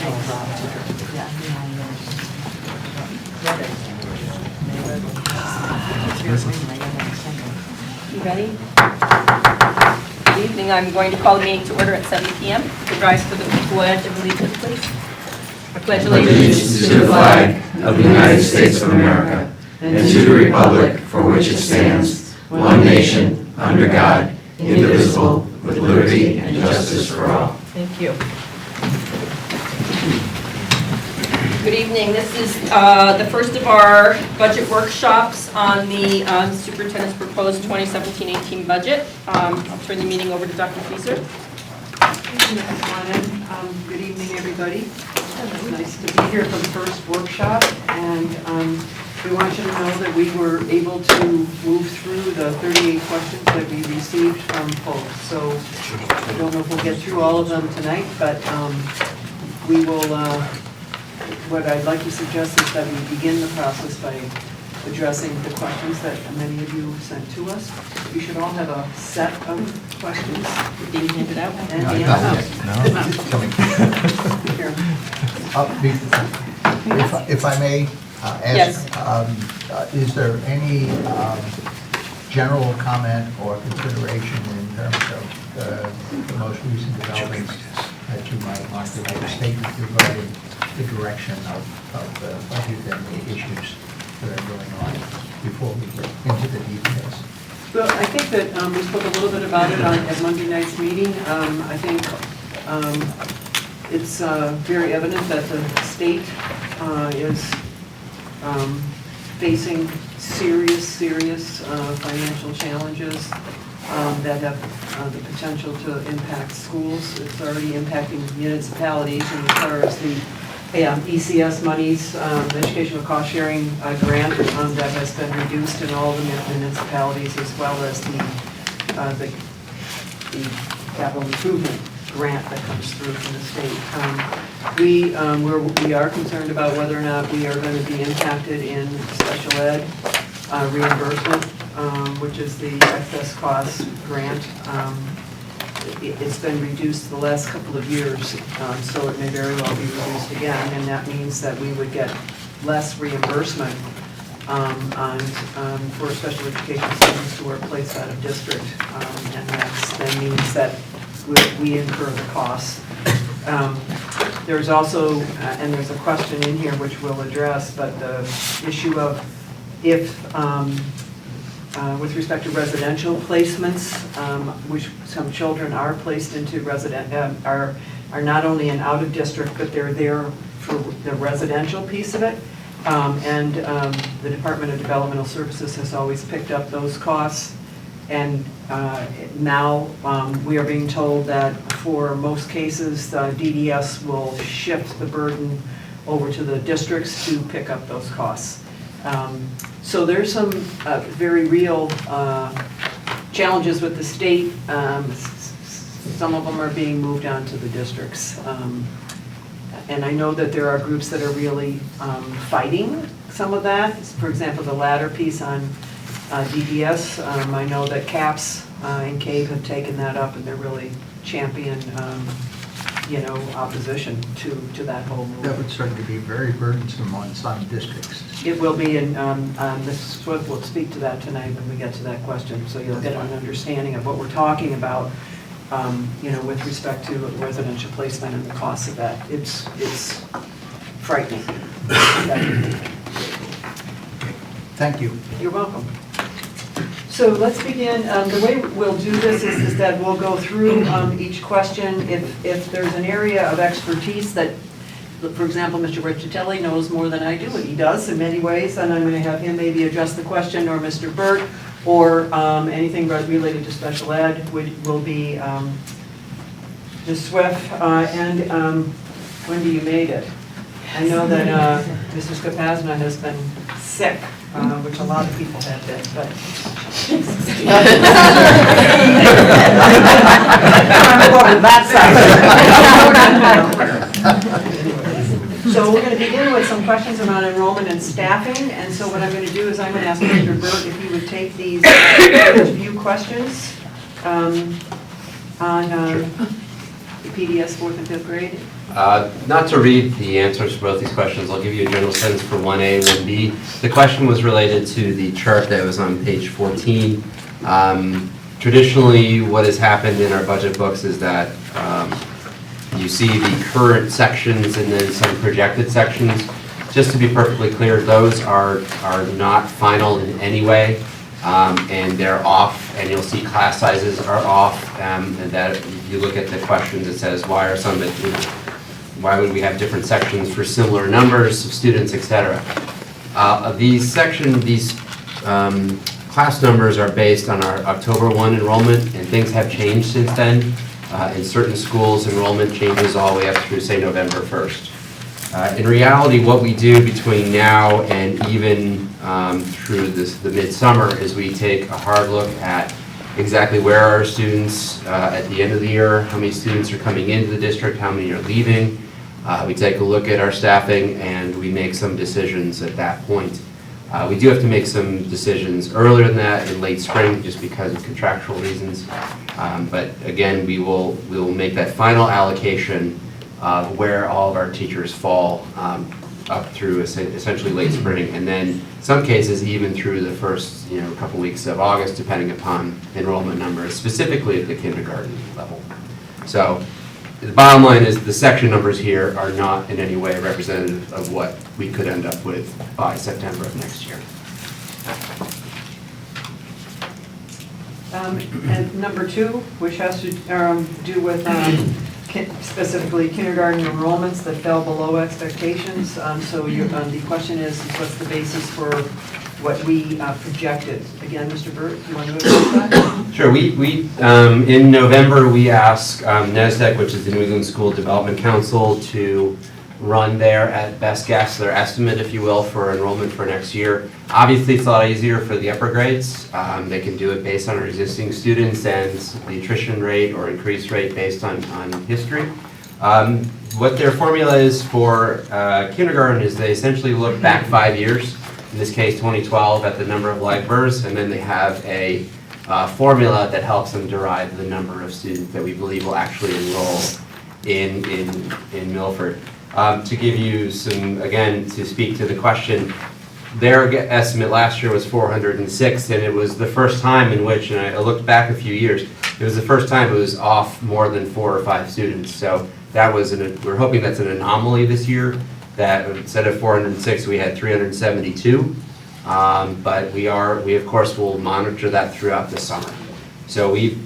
You ready? Good evening. I'm going to call the meeting to order at 7 p.m. To rise for the pledge of allegiance, please. I pledge allegiance to the flag of the United States of America and to the republic for which it stands, one nation, under God, indivisible, with liberty and justice for all. Thank you. Good evening. This is the first of our budget workshops on the superintendent's proposed 2017-18 budget. I'll turn the meeting over to Dr. Fieser. Thank you, Mrs. Lennon. Good evening, everybody. It's nice to be here for the first workshop, and we want you to know that we were able to move through the 38 questions that we received from folks. So I don't know if we'll get through all of them tonight, but we will. What I'd like to suggest is that we begin the process by addressing the questions that many of you sent to us. You should all have a set of questions being handed out. And if I may ask, yes. Is there any general comment or consideration in terms of the most recent developments that you might want to make a statement regarding the direction of the budget and the issues that are going on before we get into the details? Well, I think that we spoke a little bit about it at Monday night's meeting. I think it's very evident that the state is facing serious financial challenges that have the potential to impact schools. It's already impacting municipalities, and as far as the ECS monies, educational cost sharing grant that has been reduced in all the municipalities, as well as the capital improvement grant that comes through from the state. We are concerned about whether or not we are going to be impacted in special ed reimbursement, which is the excess cost grant. It's been reduced the last couple of years, so it may very well be reduced again, and that means that we would get less reimbursement for special education students who are placed out of district, and that then means that we incur the costs. There's also, and there's a question in here which we'll address, but the issue of if with respect to residential placements, which some children are placed into are not only in out of district, but they're there for the residential piece of it. And the Department of Developmental Services has always picked up those costs. And now we are being told that for most cases, the DDS will shift the burden over to the districts to pick up those costs. So there's some very real challenges with the state. Some of them are being moved on to the districts. And I know that there are groups that are really fighting some of that. For example, the latter piece on DDS, I know that CAPS and CAVE have taken that up, and they're really champion opposition to that whole move. That would certainly be very burdensome on some districts. It will be, and Mrs. Swift will speak to that tonight when we get to that question, so you'll get an understanding of what we're talking about, with respect to residential placement and the costs of that. It's frightening. Thank you. You're welcome. So let's begin. The way we'll do this is that we'll go through each question. If there's an area of expertise that, for example, Mr. Riccitelli knows more than I do, and he does in many ways, and I'm going to have him maybe address the question, or Mr. Burt, or anything related to special ed will be Ms. Swift. And Wendy, you made it. I know that Mr. Skopazna has been sick, which a lot of people have been, but so we're going to begin with some questions around enrollment and staffing. And so what I'm going to do is I'm going to ask Mr. Burt if he would take these few questions on the PDS 4th and 5th grade. Not to read the answers for both these questions, I'll give you a general sense for 1A and 1B. The question was related to the chart that was on page 14. Traditionally, what has happened in our budget books is that you see the current sections and then some projected sections. Just to be perfectly clear, those are not final in any way, and they're off, and you'll see class sizes are off, and that if you look at the questions, it says, why would we have different sections for similar numbers of students, et cetera. These class numbers are based on our October 1 enrollment, and things have changed since then. In certain schools, enrollment changes all the way up through, say, November 1st. In reality, what we do between now and even through the midsummer is we take a hard look at exactly where are our students at the end of the year, how many students are coming into the district, how many are leaving. We take a look at our staffing, and we make some decisions at that point. We do have to make some decisions earlier than that in late spring just because of contractual reasons. But again, we will make that final allocation where all of our teachers fall up through essentially late spring, and then in some cases even through the first couple weeks of August, depending upon enrollment numbers, specifically at the kindergarten level. So the bottom line is the section numbers here are not in any way representative of what we could end up with by September of next year. And number 2, which has to do with specifically kindergarten enrollments that fell below expectations. So the question is what's the basis for what we projected? Again, Mr. Burt, do you want to address that? Sure. We in November, we asked NESDEC, which is the New England School Development Council, to run their best guess, their estimate, if you will, for enrollment for next year. Obviously, it's a lot easier for the upper grades. They can do it based on our existing students and the attrition rate or increase rate based on history. What their formula is for kindergarten is they essentially look back 5 years, in this case 2012, at the number of live births, and then they have a formula that helps them derive the number of students that we believe will actually enroll in Milford. To give you some, again, to speak to the question, their estimate last year was 406, and it was the first time in which, and I looked back a few years, it was the first time it was off more than 4 or 5 students. So that was, we're hoping that's an anomaly this year, that instead of 406, we had 372. But we of course will monitor that throughout the summer. So we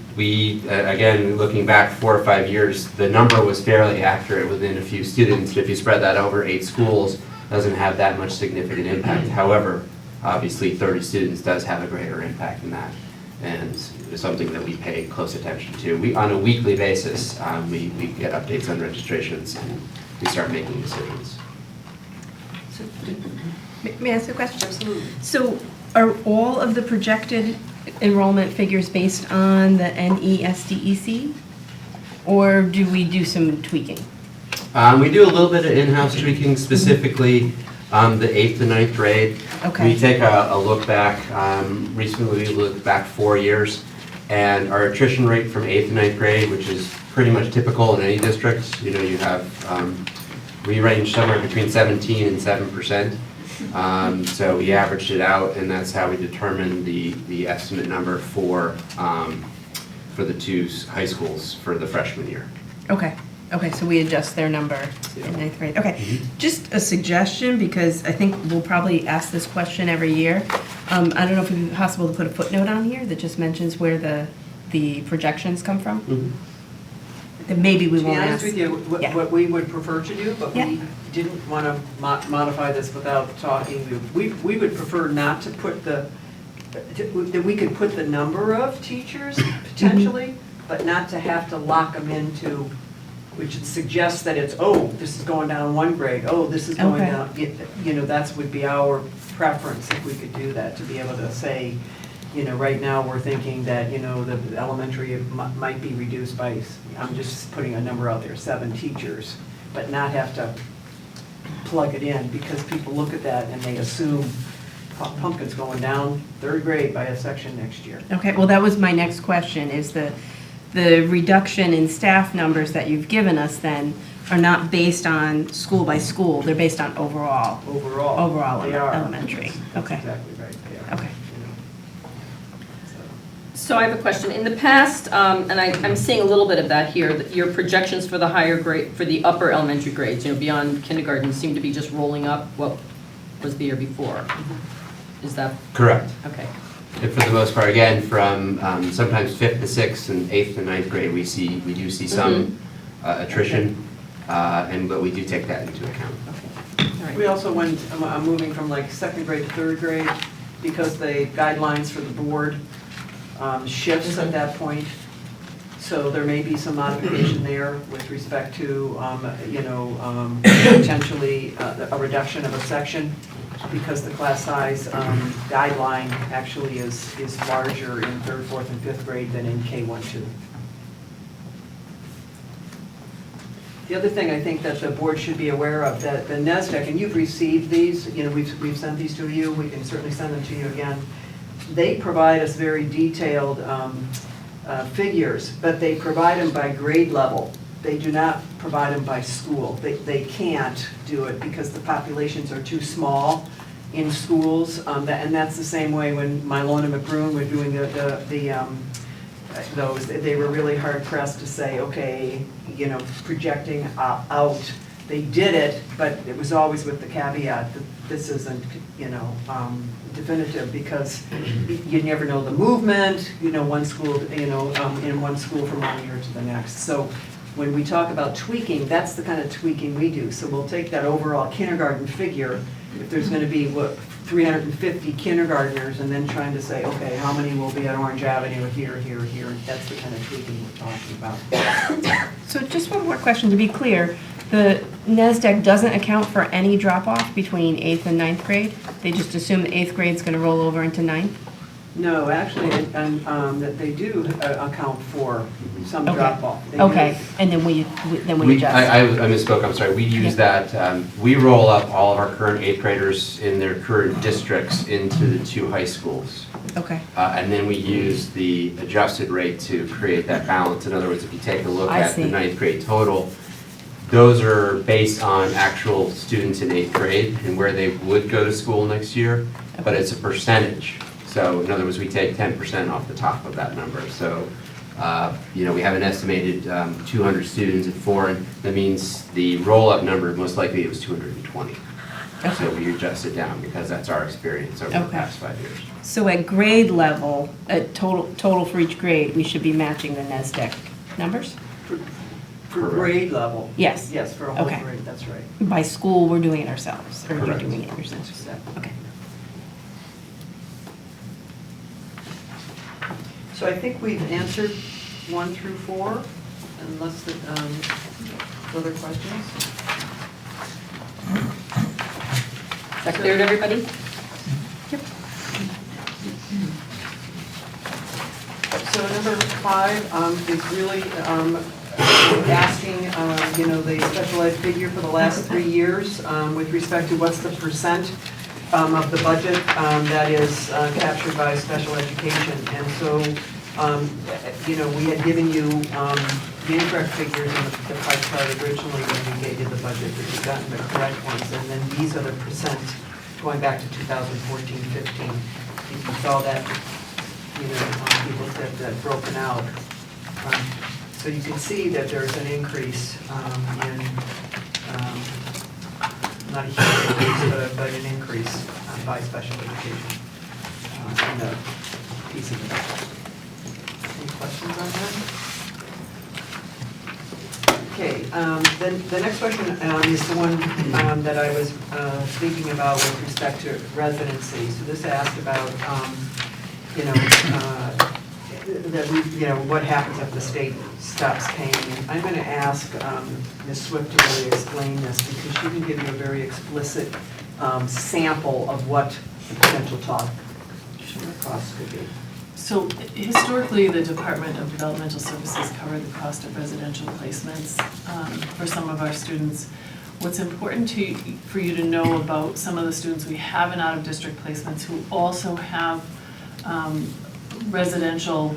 again, looking back 4 or 5 years, the number was fairly accurate within a few students. If you spread that over 8 schools, it doesn't have that much significant impact. However, obviously 30 students does have a greater impact than that, and it's something that we pay close attention to. We, on a weekly basis, we get updates on registrations, and we start making decisions. May I ask a question? Absolutely. So are all of the projected enrollment figures based on the NESDEC? Or do we do some tweaking? We do a little bit of in-house tweaking, specifically the 8th to 9th grade. Okay. We take a look back. Recently, we looked back 4 years, and our attrition rate from 8th to 9th grade, which is pretty much typical in any district, you have, we range somewhere between 17 and 7%. So we averaged it out, and that's how we determined the estimate number for the 2 high schools for the freshman year. Okay. Okay, so we adjust their number in 9th grade. Okay, just a suggestion, because I think we'll probably ask this question every year. I don't know if it would be possible to put a footnote on here that just mentions where the projections come from. That maybe we won't ask. To be honest with you, what we would prefer to do, but we didn't want to modify this without talking. We would prefer not to put that we could put the number of teachers potentially, but not to have to lock them into, which suggests that it's, oh, this is going down 1 grade, oh, this is going down, that would be our preference if we could do that, to be able to say, right now we're thinking that, the elementary might be reduced by, I'm just putting a number out there, 7 teachers, but not have to plug it in, because people look at that and they assume Pumpkin's going down 3rd grade by a section next year. Okay, well, that was my next question, is the reduction in staff numbers that you've given us then, are not based on school by school, they're based on overall They are. elementary. That's Okay. exactly right, they are. Okay. You know. So I have a question. In the past, and I'm seeing a little bit of that here, that your projections for the higher grade, for the upper elementary grades, beyond kindergarten, seem to be just rolling up what was the year before. Is that, Correct. okay. And for the most part, again, from sometimes 5th to 6th and 8th to 9th grade, we do see some attrition, but we do take that into account. Okay. All right. We also, when I'm moving from like 2nd grade to 3rd grade, because the guidelines for the board shifts at that point. So there may be some modification there with respect to, potentially a reduction of a section, because the class size guideline actually is larger in 3rd, 4th, and 5th grade than in K1, 2. The other thing I think that the board should be aware of, that the NESDEC, and you've received these, we've sent these to you, we can certainly send them to you again. They provide us very detailed figures, but they provide them by grade level. They do not provide them by school. They can't do it because the populations are too small in schools, and that's the same way when Mylona McBroom were doing those, they were really hard pressed to say, okay, projecting out. They did it, but it was always with the caveat that this isn't, definitive, because you never know the movement, one school, in one school from one year to the next. So when we talk about tweaking, that's the kind of tweaking we do. So we'll take that overall kindergarten figure, if there's going to be, 350 kindergartners, and then trying to say, okay, how many will be at Orange Avenue here, here, here? That's the kind of tweaking we're talking about. So just one more question, to be clear, the NESDEC doesn't account for any drop-off between 8th and 9th grade? They just assume the 8th grade's going to roll over into 9th? No, actually, and that they do account for some Okay. drop-off. They do. Okay, and then we adjust? I misspoke, I'm sorry. We use that, we roll up all of our current 8th graders in their current districts into the 2 high schools. Okay. And then we use the adjusted rate to create that balance. In other words, if you take a look I at the see. 9th grade total, those are based on actual students in 8th grade and where they would go to school next year, but it's a percentage. So in other words, we take 10% off the top of that number. So, we have an estimated 200 students at foreign. That means the roll-up number, most likely it was 220. So we adjust it down because that's our experience over the Okay. past 5 years. So at grade level, at total for each grade, we should be matching the NESDEC numbers? For Correct. grade level. Yes. Yes, for a whole Okay. grade, that's right. By school, we're doing it ourselves, or you're Correct. doing it yourselves? Okay. So I think we've answered 1 through 4, unless further questions? Is that clear to everybody? So number 5 is really asking, the special ed figure for the last 3 years with respect to what's the percent of the budget that is captured by special education. And so, we had given you the incorrect figures in the pie chart originally when we gave you the budget, but you've gotten the correct ones. And then these are the percent going back to 2014-15. If you saw that, we looked at that broken out. So you can see that there's an increase in, not a huge increase, but an increase by special education in the piece of it. Any questions on that? Okay, then the next question is the one that I was speaking about with respect to residency. So this asked about, that what happens if the state stops paying. And I'm going to ask Ms. Swift to really explain this, because she can give you a very explicit sample of what the potential cost could be. So historically, the Department of Developmental Services covered the cost of residential placements for some of our students. What's important for you to know about some of the students we have in out-of-district placements who also have residential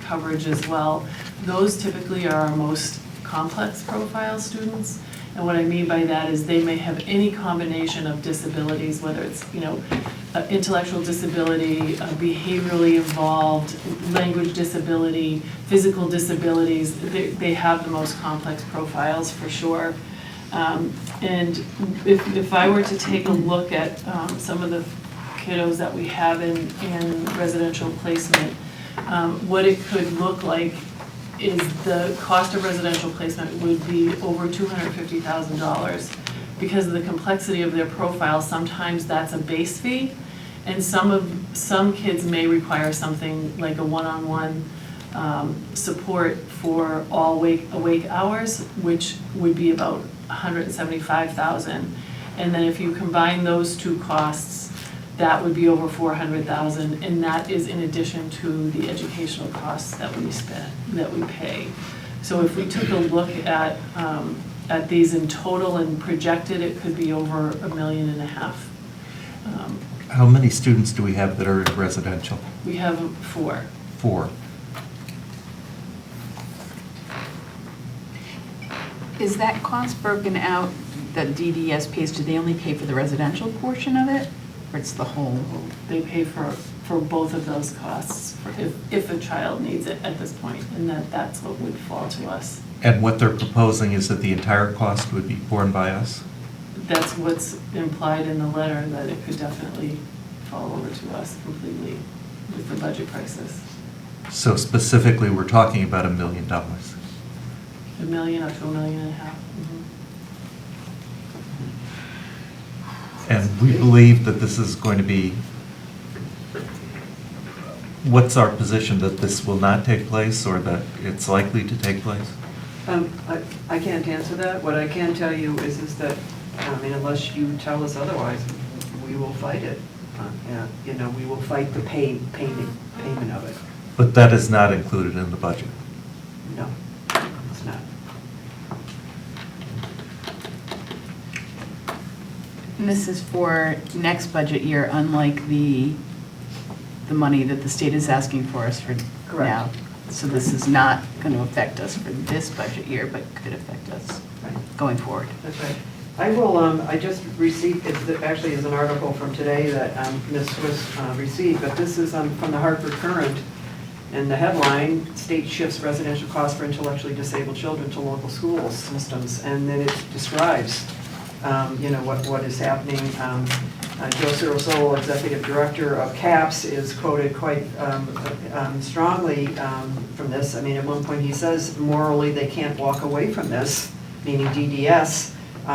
coverage as well, those typically are our most complex profile students. And what I mean by that is they may have any combination of disabilities, whether it's, intellectual disability, behaviorally involved, language disability, physical disabilities. They have the most complex profiles for sure. And if I were to take a look at some of the kiddos that we have in residential placement, what it could look like is the cost of residential placement would be over $250,000. Because of the complexity of their profile, sometimes that's a base fee, and some kids may require something like a one-on-one support for all awake hours, which would be about $175,000. And then if you combine those two costs, that would be over $400,000, and that is in addition to the educational costs that we pay. So if we took a look at these in total and projected, it could be over $1.5 million. How many students do we have that are in residential? We have 4. 4. Is that cost broken out that DDS pays? Do they only pay for the residential portion of it, or it's the whole? They pay for both of those costs if a child needs it at this point, and that's what would fall to us. And what they're proposing is that the entire cost would be borne by us? That's what's implied in the letter, that it could definitely fall over to us completely with the budget prices. So specifically, we're talking about $1 million. $1 million up to $1.5 million. And we believe that this is going to be, what's our position, that this will not take place or that it's likely to take place? I can't answer that. What I can tell you is that, unless you tell us otherwise, we will fight it. We will fight the payment of it. But that is not included in the budget. No, it's not. And this is for next budget year, unlike the money that the state is asking for us for now. So this is not going to affect us for this budget year, but could affect us going forward. That's right. I just received, it actually is an article from today that Ms. Swiss received, but this is from the Hartford Courant, and the headline, State Shifts Residential Costs for Intellectually Disabled Children to Local School Systems, and then it describes, what is happening. Joe Cirosolo, Executive Director of CAPS, is quoted quite strongly from this. At one point he says, morally, they can't walk away from this, meaning DDS.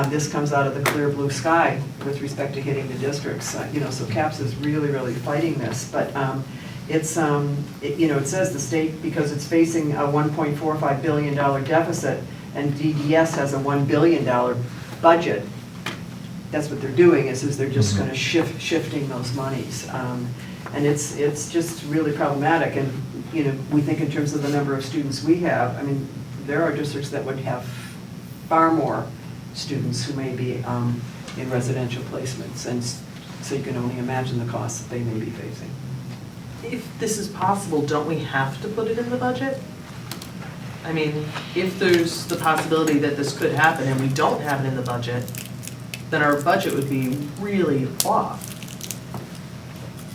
This comes out of the clear blue sky with respect to hitting the districts. So CAPS is really, really fighting this. But it says the state, because it's facing a $1.45 billion deficit, and DDS has a $1 billion budget. That's what they're doing, is they're just going to shifting those monies. And it's just really problematic. And, we think in terms of the number of students we have, there are districts that would have far more students who may be in residential placements. And so you can only imagine the costs that they may be facing. If this is possible, don't we have to put it in the budget? If there's the possibility that this could happen and we don't have it in the budget, then our budget would be really off,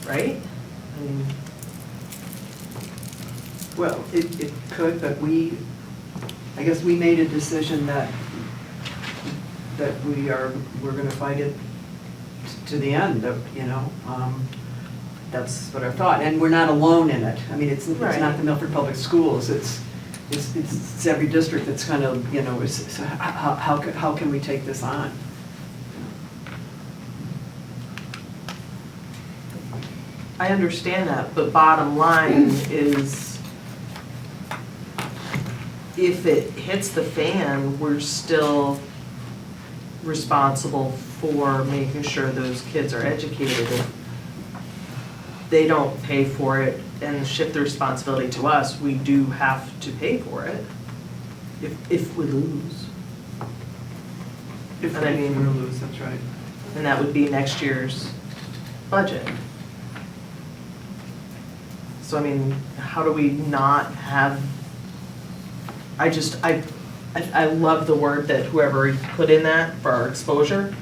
right? Well, it could, but I guess we made a decision that we're going to fight it to the end. That's what I thought, and we're not alone in it. It's not the Milford Public Schools. It's every district that's kind of how can we take this on? I understand that, but bottom line is, if it hits the fan, we're still responsible for making sure those kids are educated. If they don't pay for it and shift the responsibility to us, we do have to pay for it if we lose. If And we lose, that's right. And that would be next year's budget. So how do we not have, I I love the word that whoever put in that for our exposure.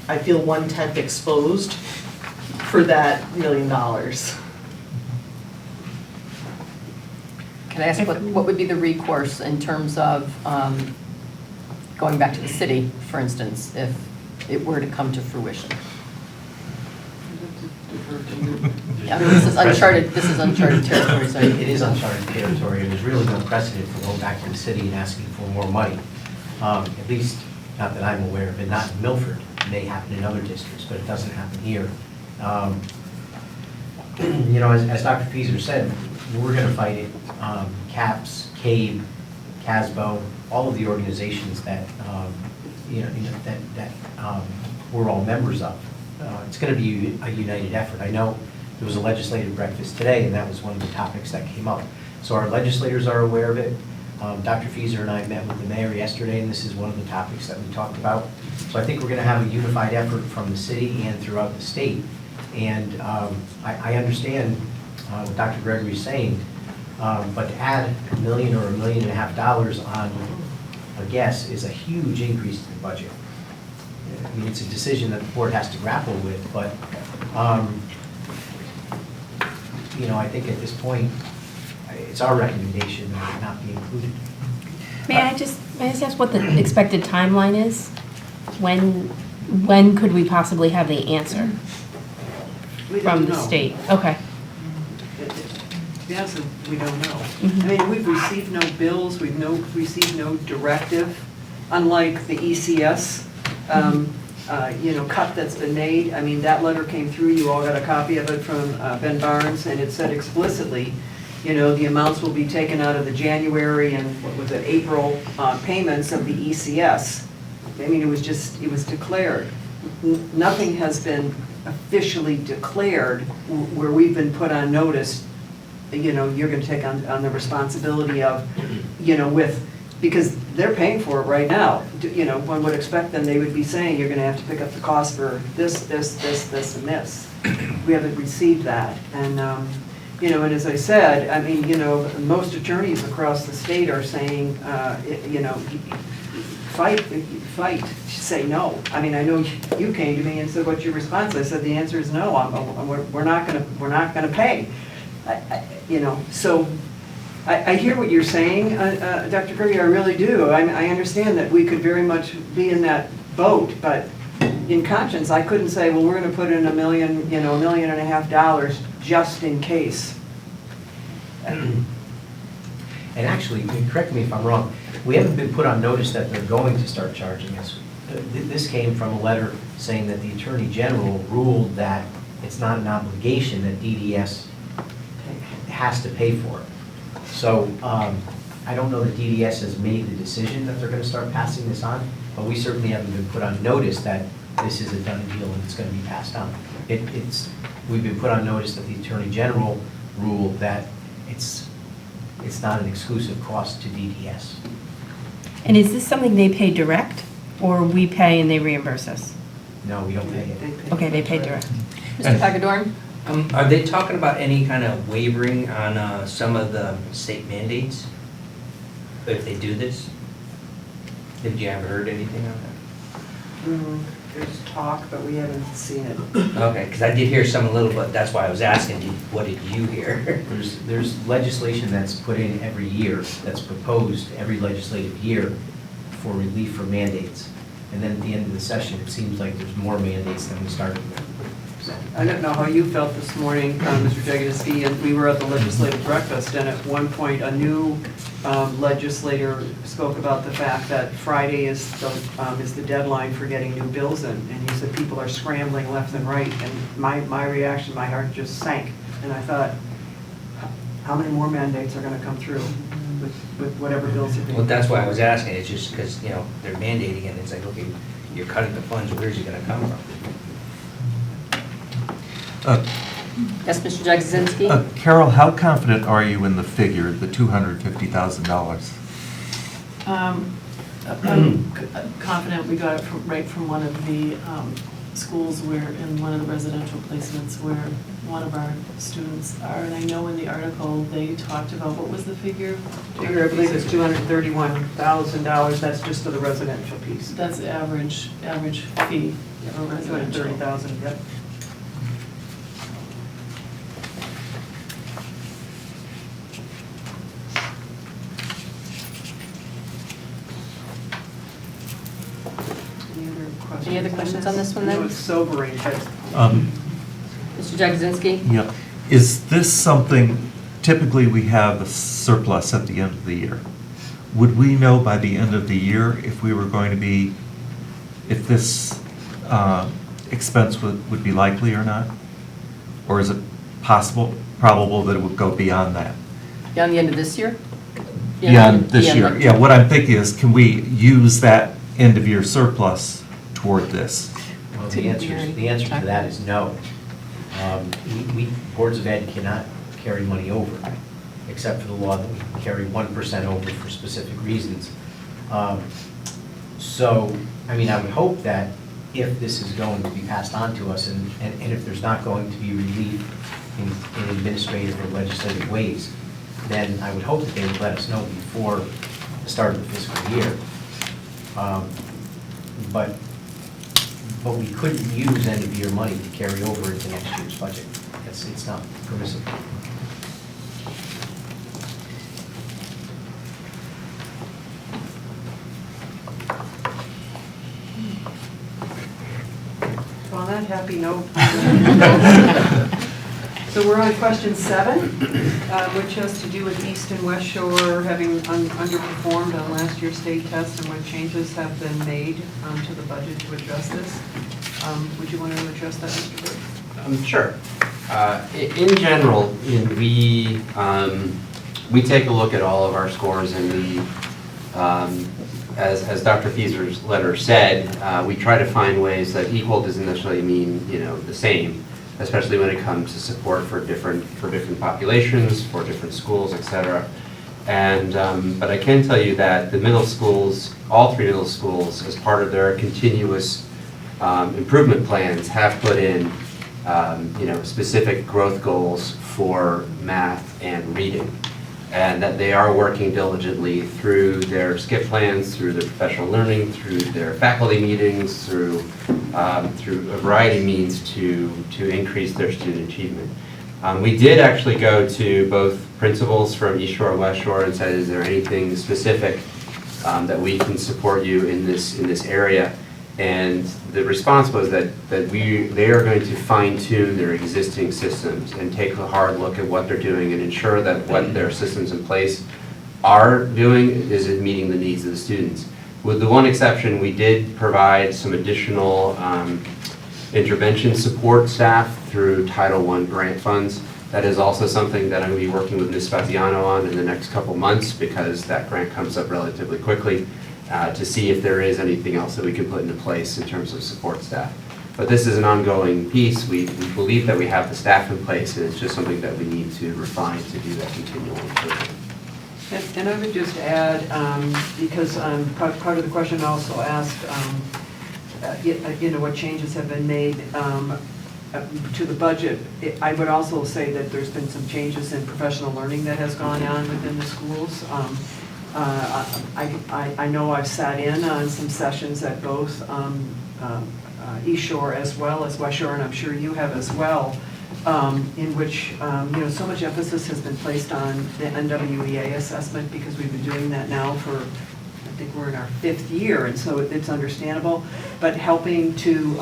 I feel 1/10 exposed for that $1 million. Can I ask what would be the recourse in terms of going back to the city, for instance, if it were to come to fruition? Yeah, this is uncharted territory, so. It is uncharted territory, and there's really no precedent for going back to the city and asking for more money. At least, not that I'm aware of it, not in Milford. It may happen in other districts, but it doesn't happen here. You know, as Dr. Fieser said, we're going to fight it. CAPS, CABE, CASBO, all of the organizations that, that we're all members of. It's going to be a united effort. I know there was a legislative breakfast today, and that was one of the topics that came up. So our legislators are aware of it. Dr. Fieser and I met with the mayor yesterday, and this is one of the topics that we talked about. So I think we're going to have a unified effort from the city and throughout the state. And I understand what Dr. Gregory is saying, but to add $1 million or $1.5 million on a guess is a huge increase to the budget. I mean, it's a decision that the board has to grapple with, but, you know, I think at this point, it's our recommendation that it not be included. May I just ask what the expected timeline is? When could we possibly have the answer We from don't the know. state? Okay. To be honest, we don't know. Mhm. I mean, we've received no bills, we've received no directive, unlike the ECS, cut that's been made. I mean, that letter came through, you all got a copy of it from Ben Barnes, and it said explicitly, the amounts will be taken out of the January and, what was it, April payments of the ECS. I mean, it was declared. Nothing has been officially declared where we've been put on notice, you're going to take on the responsibility of, because they're paying for it right now. One would expect them, they would be saying, you're going to have to pick up the cost for this, and this. We haven't received that. And, and as I said, I mean, most attorneys across the state are saying, fight, say no. I mean, I know you came to me and said, what's your response? I said, the answer is no, we're not gonna pay. So I hear what you're saying, Dr. Gregory, I really do. I understand that we could very much be in that boat, but in conscience, I couldn't say, well, we're gonna put in $1 million, $1.5 million just in case. And actually, correct me if I'm wrong, we haven't been put on notice that they're going to start charging us. This came from a letter saying that the Attorney General ruled that it's not an obligation that DDS has to pay for it. So I don't know that DDS has made the decision that they're going to start passing this on, but we certainly haven't been put on notice that this is a done deal and it's going to be passed on. We've been put on notice that the Attorney General ruled that it's not an exclusive cost to DDS. And is this something they pay direct, or we pay and they reimburse us? No, we don't pay it. Okay, they pay direct. Mr. Pagidorn? Are they talking about any kind of wavering on some of the state mandates if they do this? Have you ever heard anything on that? There's talk, but we haven't seen it. Okay, because I did hear some a little bit, that's why I was asking, what did you hear? There's legislation that's put in every year, that's proposed every legislative year for relief from mandates. And then at the end of the session, it seems like there's more mandates than we started with. So, I don't know how you felt this morning, Mr. Jagodowski, and we were at the legislative breakfast, and at one point, a new legislator spoke about the fact that Friday is the deadline for getting new bills in, and he said people are scrambling left and right, and my reaction, my heart just sank, and I thought, how many more mandates are going to come through with whatever bills are being? Well, that's why I was asking, it's just because, they're mandating it, and it's like, okay, you're cutting the funds, where's it going to come from? Yes, Mr. Jagodowski? Carol, how confident are you in the figure, the $250,000? I'm confident we got it right from one of the schools where, in one of the residential placements where one of our students are. And I know in the article, they talked about, what was the figure? Figure, I believe it's $231,000, that's just for the residential piece. That's the average fee for residential. 230,000, yep. Any other questions on this one I know then? it's sobering, but Mr. Jagodzinski? Yeah. Is this something, typically we have a surplus at the end of the year. Would we know by the end of the year if we were going to be, if this expense would be likely or not? Or is it probable that it would go beyond that? Beyond the end of this year? Beyond this year? next Yeah, what I'm thinking is, can we use that end of year surplus toward this? Well, the answer to that is no. We, boards of ed cannot carry money over, except for the law that we can carry 1% over for specific reasons. So, I mean, I would hope that if this is going to be passed on to us, and if there's not going to be relief in administrative or legislative ways, then I would hope that they would let us know before the start of the fiscal year. But we couldn't use end of year money to carry over into next year's budget. It's not permissible. on that happy note. So we're on question 7, which has to do with East and West Shore having underperformed on last year's state test and what changes have been made to the budget to address this. Would you want to address that, Mr. Bird? Sure. In general, we take a look at all of our scores, and as Dr. Fieser's letter said, we try to find ways that equal doesn't necessarily mean the same, especially when it comes to support for different populations, for different schools, etc. And but I can tell you that the middle schools, all 3 middle schools, as part of their continuous improvement plans, have put in specific growth goals for math and reading, and that they are working diligently through their SCIP plans, through their professional learning, through their faculty meetings, through a variety of means to increase their student achievement. We did actually go to both principals from East Shore and West Shore and said, is there anything specific that we can support you in this area? And the response was that they are going to fine-tune their existing systems and take a hard look at what they're doing and ensure that what their systems in place are doing is meeting the needs of the students. With the one exception, we did provide some additional intervention support staff through Title I grant funds. That is also something that I'm going to be working with Ms. Spaziano on in the next couple months, because that grant comes up relatively quickly, to see if there is anything else that we can put into place in terms of support staff. But this is an ongoing piece. We believe that we have the staff in place, and it's just something that we need to refine to do that continual improvement. And I would just add, because part of the question also asked, what changes have been made to the budget. I would also say that there's been some changes in professional learning that has gone on within the schools. I know I've sat in on some sessions at both East Shore as well as West Shore, and I'm sure you have as well, in which so much emphasis has been placed on the NWEA assessment, because we've been doing that now for, I think we're in our 5th year, and so it's understandable, but helping to,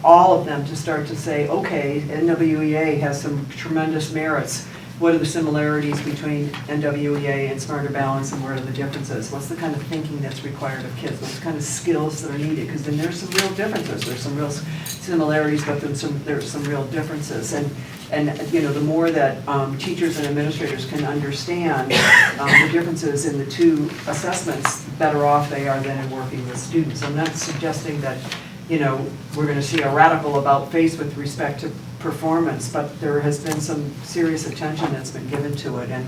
all of them to start to say, okay, NWEA has some tremendous merits. What are the similarities between NWEA and Smarter Balance, and where are the differences? What's the kind of thinking that's required of kids? What's the kind of skills that are needed? Because then there's some real differences. There's some real similarities, but then there's some real differences. And the more that teachers and administrators can understand the differences in the 2 assessments, the better off they are then in working with students. I'm not suggesting that we're going to see a radical about face with respect to performance, but there has been some serious attention that's been given to it, and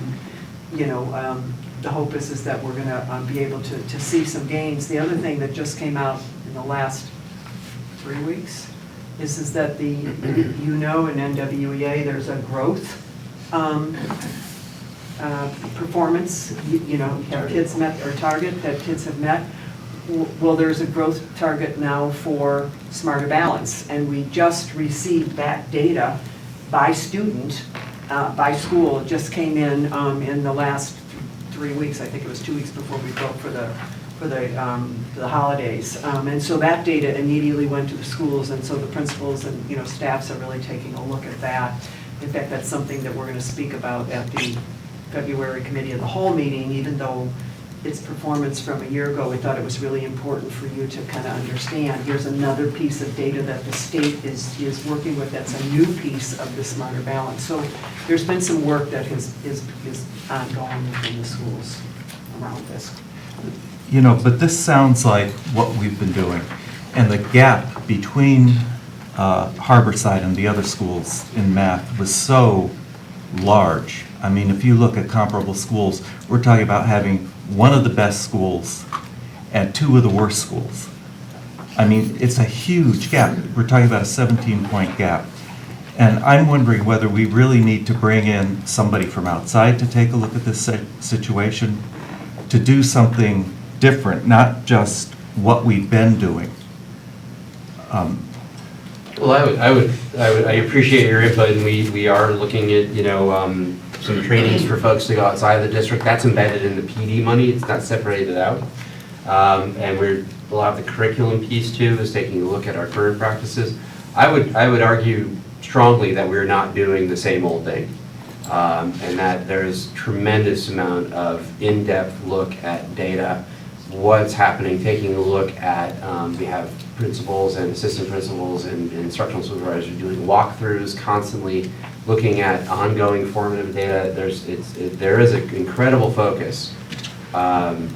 the hope is that we're going to be able to see some gains. The other thing that just came out in the last 3 weeks is that in NWEA, there's a growth performance, have kids met their target, that kids have met. Well, there's a growth target now for Smarter Balance, and we just received that data by student, by school. It just came in the last 3 weeks. I think it was 2 weeks before we broke for the holidays. And so that data immediately went to the schools, and so the principals and, staffs are really taking a look at that. In fact, that's something that we're going to speak about at the February Committee of the Whole meeting, even though its performance from a year ago, we thought it was really important for you to kind of understand. Here's another piece of data that the state is working with that's a new piece of the Smarter Balance. So there's been some work that is ongoing within the schools around this. But this sounds like what we've been doing. And the gap between Harborside and the other schools in math was so large. I mean, if you look at comparable schools, we're talking about having one of the best schools and two of the worst schools. I mean, it's a huge gap. We're talking about a 17-point gap. And I'm wondering whether we really need to bring in somebody from outside to take a look at this situation, to do something different, not just what we've been doing. Well, I appreciate your input, and we are looking at, some trainings for folks to go outside of the district. That's embedded in the PD money, it's not separated out. And a lot of the curriculum piece too is taking a look at our current practices. I would argue strongly that we're not doing the same old thing. And that there's tremendous amount of in-depth look at data, what's happening, taking a look at, we have principals and assistant principals and instructional supervisors doing walkthroughs, constantly looking at ongoing formative data. There is an incredible focus, on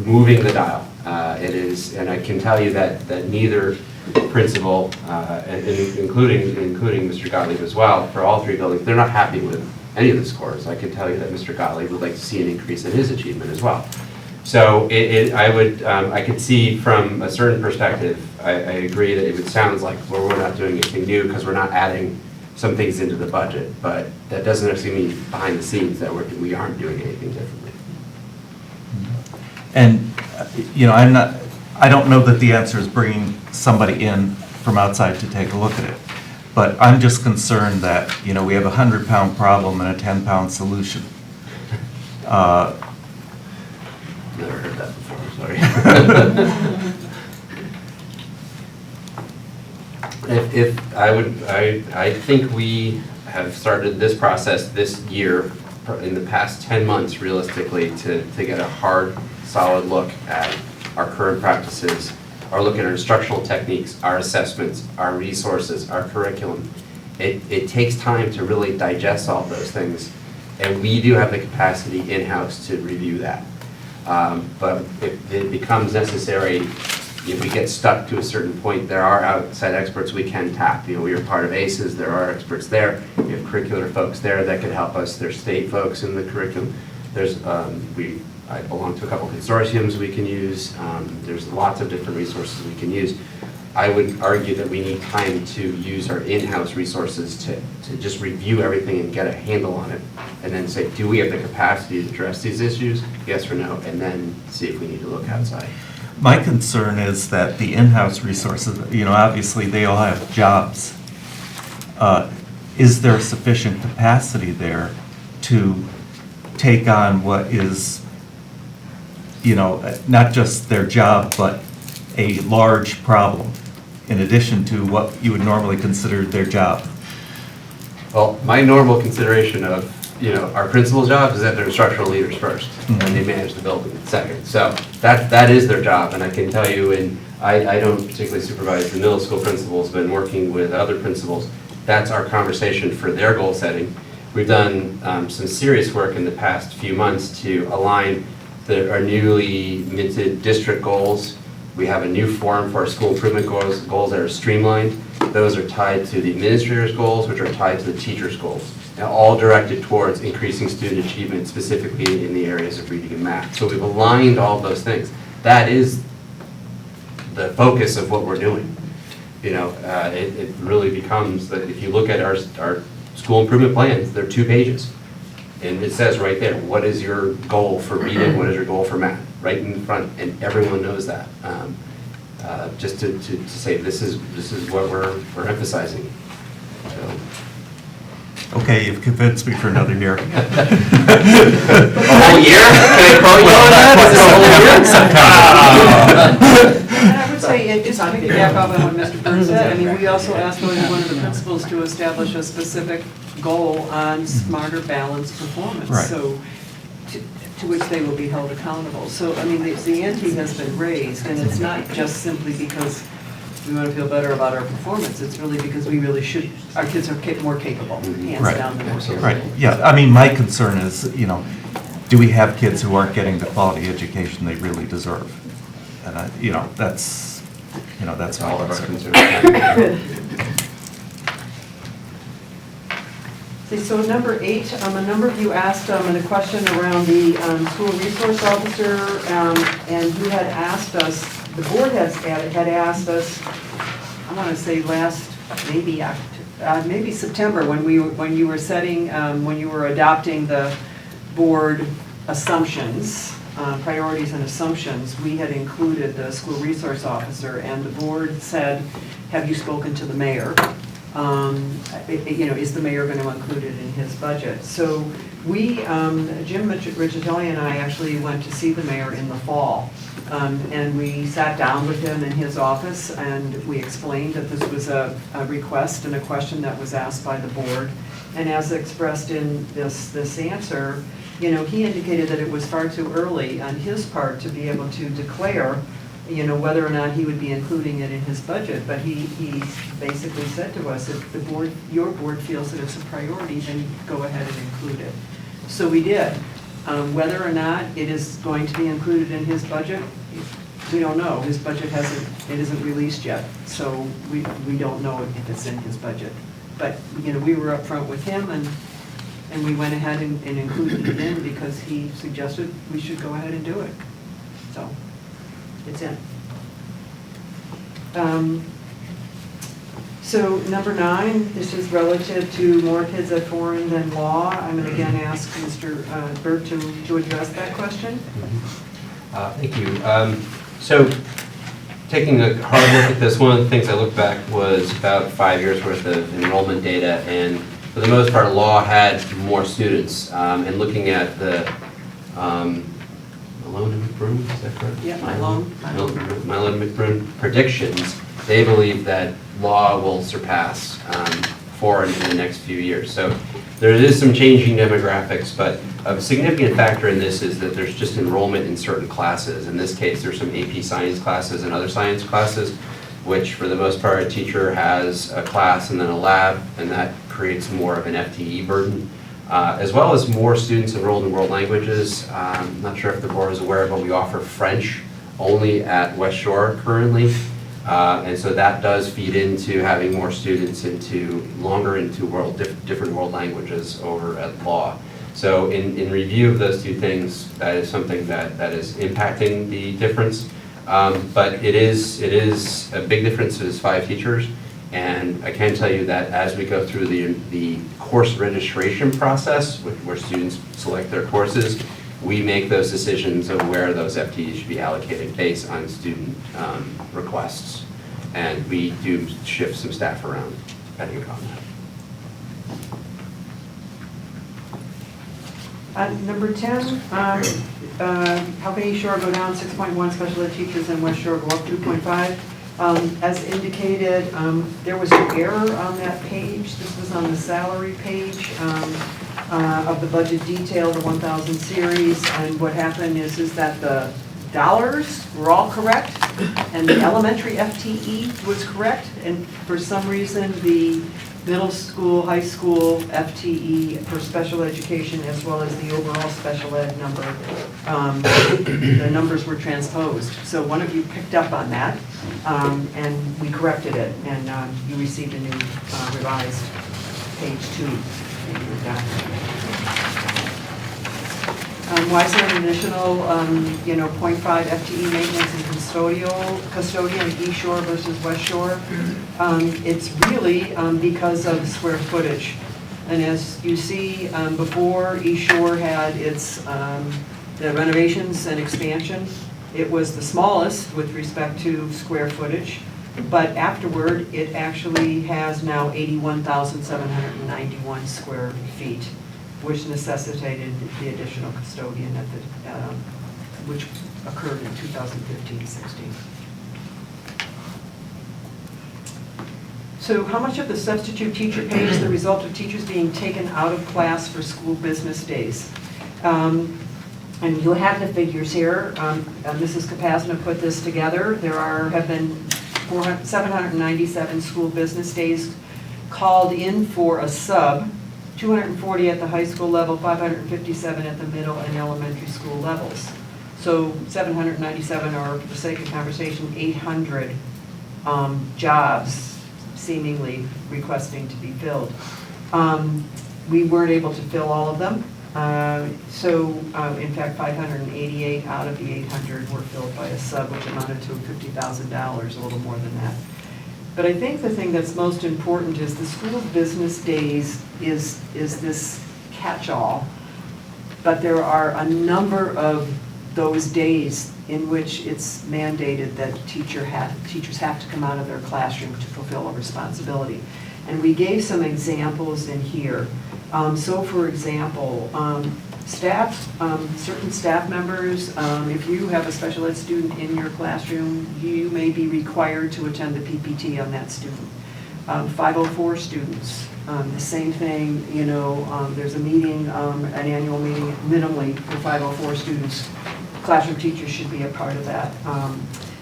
moving the dial. It is, and I can tell you that neither principal, including Mr. Gottlieb as well, for all three buildings, they're not happy with any of the scores. I can tell you that Mr. Gottlieb would like to see an increase in his achievement as well. So I could see from a certain perspective, I agree that it sounds like we're not doing anything new because we're not adding some things into the budget, but that doesn't necessarily mean behind the scenes that we aren't doing anything differently. And, I don't know that the answer is bringing somebody in from outside to take a look at it. But I'm just concerned that, we have a 100-pound problem and a 10-pound solution. Never heard that before, sorry. I think we have started this process this year, in the past 10 months realistically, to get a hard, solid look at our current practices, our look at our instructional techniques, our assessments, our resources, our curriculum. It takes time to really digest all those things, and we do have the capacity in-house to review that. But if it becomes necessary, if we get stuck to a certain point, there are outside experts we can tap. We are part of ACES, there are experts there. We have curricular folks there that could help us. There's state folks in the curriculum. I belong to a couple consortiums we can use. There's lots of different resources we can use. I would argue that we need time to use our in-house resources to just review everything and get a handle on it, and then say, do we have the capacity to address these issues, yes or no, and then see if we need to look outside. My concern is that the in-house resources, obviously they all have jobs. Is there sufficient capacity there to take on what is, not just their job, but a large problem, in addition to what you would normally consider their job? Well, my normal consideration of, our principal's job is that they're instructional leaders first, and they manage the building second. So that is their job, and I can tell you, and I don't particularly supervise the middle school principals, but in working with other principals, that's our conversation for their goal setting. We've done some serious work in the past few months to align our newly minted district goals. We have a new form for our school improvement goals that are streamlined. Those are tied to the administrator's goals, which are tied to the teacher's goals, and all directed towards increasing student achievement, specifically in the areas of reading and math. So we've aligned all of those things. That is the focus of what we're doing. It really becomes that if you look at our school improvement plans, they're 2 pages. And it says right there, what is your goal for reading, what is your goal for math, right in the front, and everyone knows that. Just to say, this is what we're emphasizing. So. Okay, you've convinced me for another year. A whole year? Can I quote you on that? Is it a whole year? And I would say, just to piggyback off on what Mr. Bird said, I mean, we also asked one of the principals to establish a specific goal on smarter, balanced performance. Right. So, to which they will be held accountable. So, I mean, the ante has been raised, and it's not just simply because we want to feel better about our performance, it's really because we really should, our kids are more capable, hands Right. down, than more capable. Right, yeah, I mean, my concern is, do we have kids who aren't getting the quality education they really deserve? And that's All my of our concern. concerns. See, so number 8, a number of you asked a question around the school resource officer, and you had asked us, the board had asked us, I want to say last, maybe September, when you were setting, when you were adopting the board assumptions, priorities and assumptions, we had included the school resource officer, and the board said, have you spoken to the mayor? Is the mayor going to include it in his budget? So we, Jim Riccitelli and I actually went to see the mayor in the fall. And we sat down with him in his office, and we explained that this was a request and a question that was asked by the board. And as expressed in this answer, he indicated that it was far too early on his part to be able to declare whether or not he would be including it in his budget, but he basically said to us, if your board feels that it's a priority, then go ahead and include it. So we did. Whether or not it is going to be included in his budget, we don't know. His budget isn't released yet, so we don't know if it's in his budget. But, we were upfront with him, and we went ahead and included it in because he suggested we should go ahead and do it. So. It's in. So number 9, this is relative to more kids at foreign than law. I'm going to again ask Mr. Bird to address that question. Thank you. So taking a hard look at this, one of the things I looked back was about 5 years worth of enrollment data, and for the most part, law had more students. And looking at the Malone and McBroom, is that correct? Yeah, Malone and McBroom predictions, they believe that law will surpass foreign in the next few years. So there is some changing demographics, but a significant factor in this is that there's just enrollment in certain classes. In this case, there's some AP science classes and other science classes, which for the most part, a teacher has a class and then a lab, and that creates more of an FTE burden. As well as more students enrolled in world languages. I'm not sure if the board is aware, but we offer French only at West Shore currently. And so that does feed into having more students into different world languages over at law. So in review of those two things, that is something that is impacting the difference. But it is a big difference. Is 5 teachers. And I can tell you that as we go through the course registration process, where students select their courses, we make those decisions of where those FTEs should be allocated based on student requests. And we do shift some staff around depending upon that. Number 10, how can East Shore go down 6.1 special ed teachers and West Shore go up 2.5? As indicated, there was an error on that page. This was on the salary page of the budget detail, the 1000 series. And what happened is that the dollars were all correct, and the elementary FTE was correct. And for some reason, the middle school, high school FTE for special education, as well as the overall special ed number, the numbers were transposed. So one of you picked up on that, and we corrected it, and you received a new revised page 2 in your document. Why is there an additional, 0.5 FTE maintenance and custodian, East Shore versus West Shore. It's really because of square footage. And as you see, before East Shore had its the renovations and expansion, it was the smallest with respect to square footage. But afterward, it actually has now 81,791 square feet, which necessitated the additional custodian at the, which occurred in 2015-16. So how much of the substitute teacher pay is the result of teachers being taken out of class for school business days? And you have the figures here. Mrs. Capasna put this together. Have been 797 school business days called in for a sub, 240 at the high school level, 557 at the middle and elementary school levels. So 797, or for the sake of conversation, 800 jobs seemingly requesting to be filled. We weren't able to fill all of them. In fact, 588 out of the 800 were filled by a sub, which amounted to $50,000, a little more than that. But I think the thing that's most important is the school business days is this catch-all, but there are a number of those days in which it's mandated that teachers have to come out of their classroom to fulfill a responsibility. And we gave some examples in here. So for example, certain staff members, if you have a special ed student in your classroom, you may be required to attend the PPT on that student. 504 students, the same thing, there's a meeting, an annual meeting minimally for 504 students. Classroom teachers should be a part of that.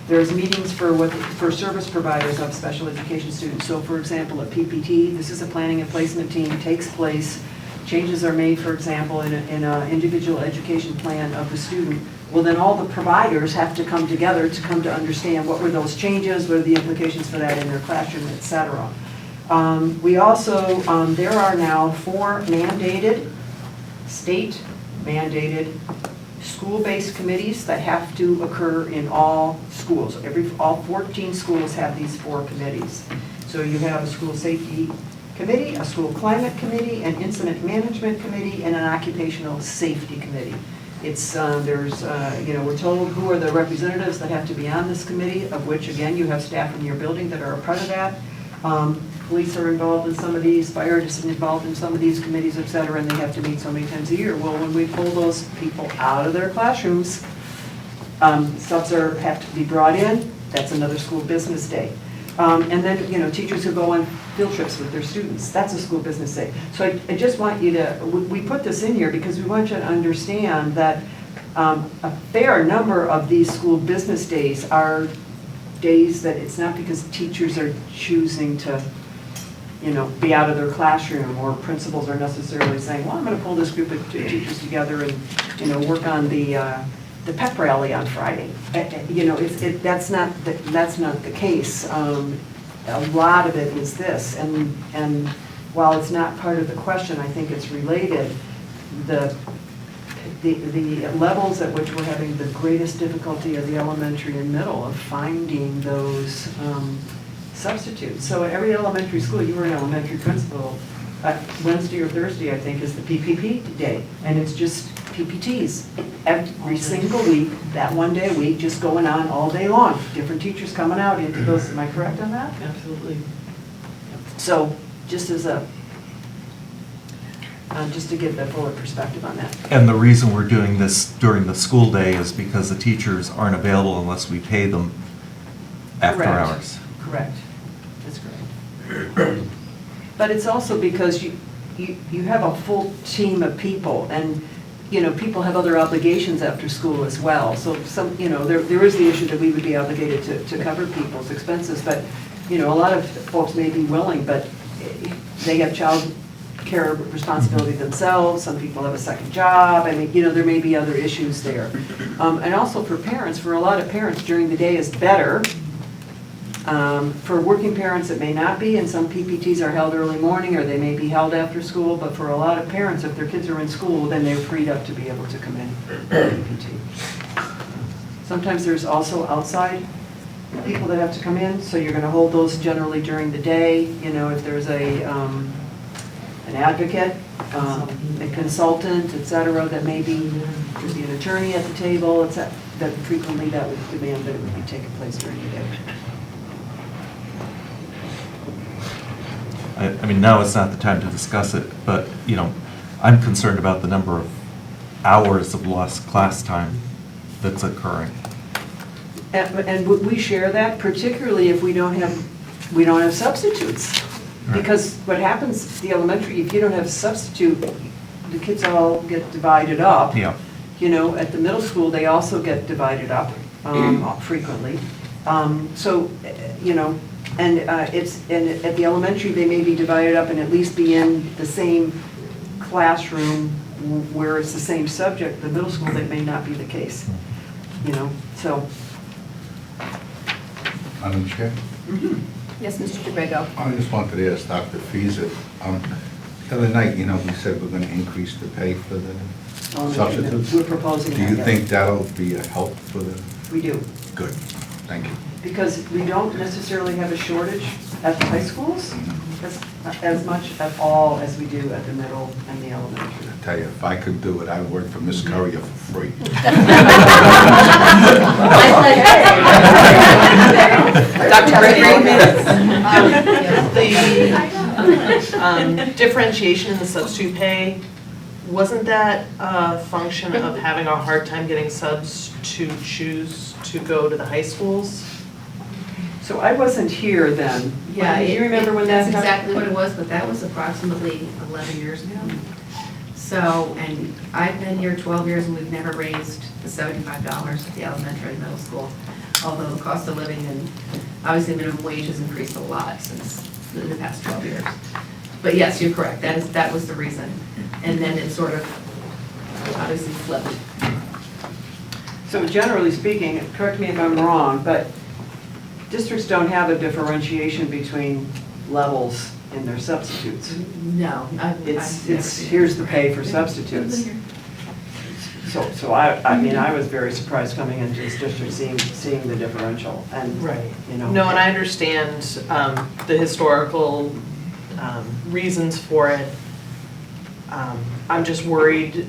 There's meetings for service providers of special education students. So for example, at PPT, this is a planning and placement team, takes place, changes are made, for example, in an individual education plan of the student. Well, then all the providers have to come together to come to understand what were those changes, what are the implications for that in their classroom, et cetera. We also, there are now 4 mandated, state mandated, school-based committees that have to occur in all schools. All 14 schools have these 4 committees. So you have a school safety committee, a school climate committee, an incident management committee, and an occupational safety committee. It's, we're told who are the representatives that have to be on this committee, of which, again, you have staff in your building that are a part of that. Police are involved in some of these, fire is involved in some of these committees, et cetera, and they have to meet so many times a year. Well, when we pull those people out of their classrooms, subs have to be brought in, that's another school business day. And then, teachers who go on field trips with their students, that's a school business day. So I just want you to, we put this in here because we want you to understand that a fair number of these school business days are days that it's not because teachers are choosing to be out of their classroom, or principals are necessarily saying, well, I'm going to pull this group of teachers together and, work on the pep rally on Friday. That's not the case. A lot of it is this, and while it's not part of the question, I think it's related. The levels at which we're having the greatest difficulty are the elementary and middle of finding those substitutes. So at every elementary school, you were an elementary principal, Wednesday or Thursday, I think, is the PPP day, and it's just PPTs every single week, that one day a week, just going on all day long. Different teachers coming out into those, am I correct on that? Absolutely. So just as a, just to give the fuller perspective on that. And the reason we're doing this during the school day is because the teachers aren't available unless we pay them after Correct. hours. Correct. That's correct. But it's also because you have a full team of people, and people have other obligations after school as well. So there is the issue that we would be obligated to cover people's expenses, but a lot of folks may be willing, but they have child care responsibility themselves. Some people have a second job. I mean, there may be other issues there. And also for parents, for a lot of parents, during the day is better. For working parents, it may not be, and some PPTs are held early morning, or they may be held after school, but for a lot of parents, if their kids are in school, then they're freed up to be able to come in for PPT. Sometimes there's also outside people that have to come in, so you're gonna hold those generally during the day. You know, if there's an advocate, a consultant, et cetera, that maybe could be an attorney at the table, that frequently that would demand that it would be taking place during the day. I mean, now is not the time to discuss it, but, you know, I'm concerned about the number of hours of lost class time that's occurring. And we share that, particularly if we don't have substitutes. Right. Because what happens at the elementary, if you don't have a substitute, the kids all get divided up. Yeah. You know, at the middle school, they also get divided up frequently. So, you know, and at the elementary, they may be divided up and at least be in the same classroom where it's the same subject. The middle school, that may not be the case, you know, so. Madam Chair, Yes, Mr. DeGrego. I just wanted to ask Dr. Feaser, the other night, you know, we said we're going to increase the pay for the substitutes. We're proposing that. Do you yes. think that'll be a help for the? We do. Good, thank you. Because we don't necessarily have a shortage at the high schools as much at all as we do at the middle and the elementary. I tell you, if I could do it, I'd work for Miss Currier for free. The differentiation in the substitute pay, wasn't that a function of having a hard time getting subs to choose to go to the high schools? So I wasn't here then. Yeah, Do you remember when that that's happened? exactly what it was, but that was approximately 11 years ago. So, and I've been here 12 years and we've never raised the $75 at the elementary and middle school. Although the cost of living and obviously minimum wage has increased a lot since in the past 12 years. But yes, you're correct, that was the reason. And then it sort of obviously flipped. So generally speaking, correct me if I'm wrong, but districts don't have a differentiation between levels in their substitutes. No. It's here's the pay for substitutes. So I mean, I was very surprised coming into this district, seeing the differential and, you know. No, and I understand the historical reasons for it. I'm just worried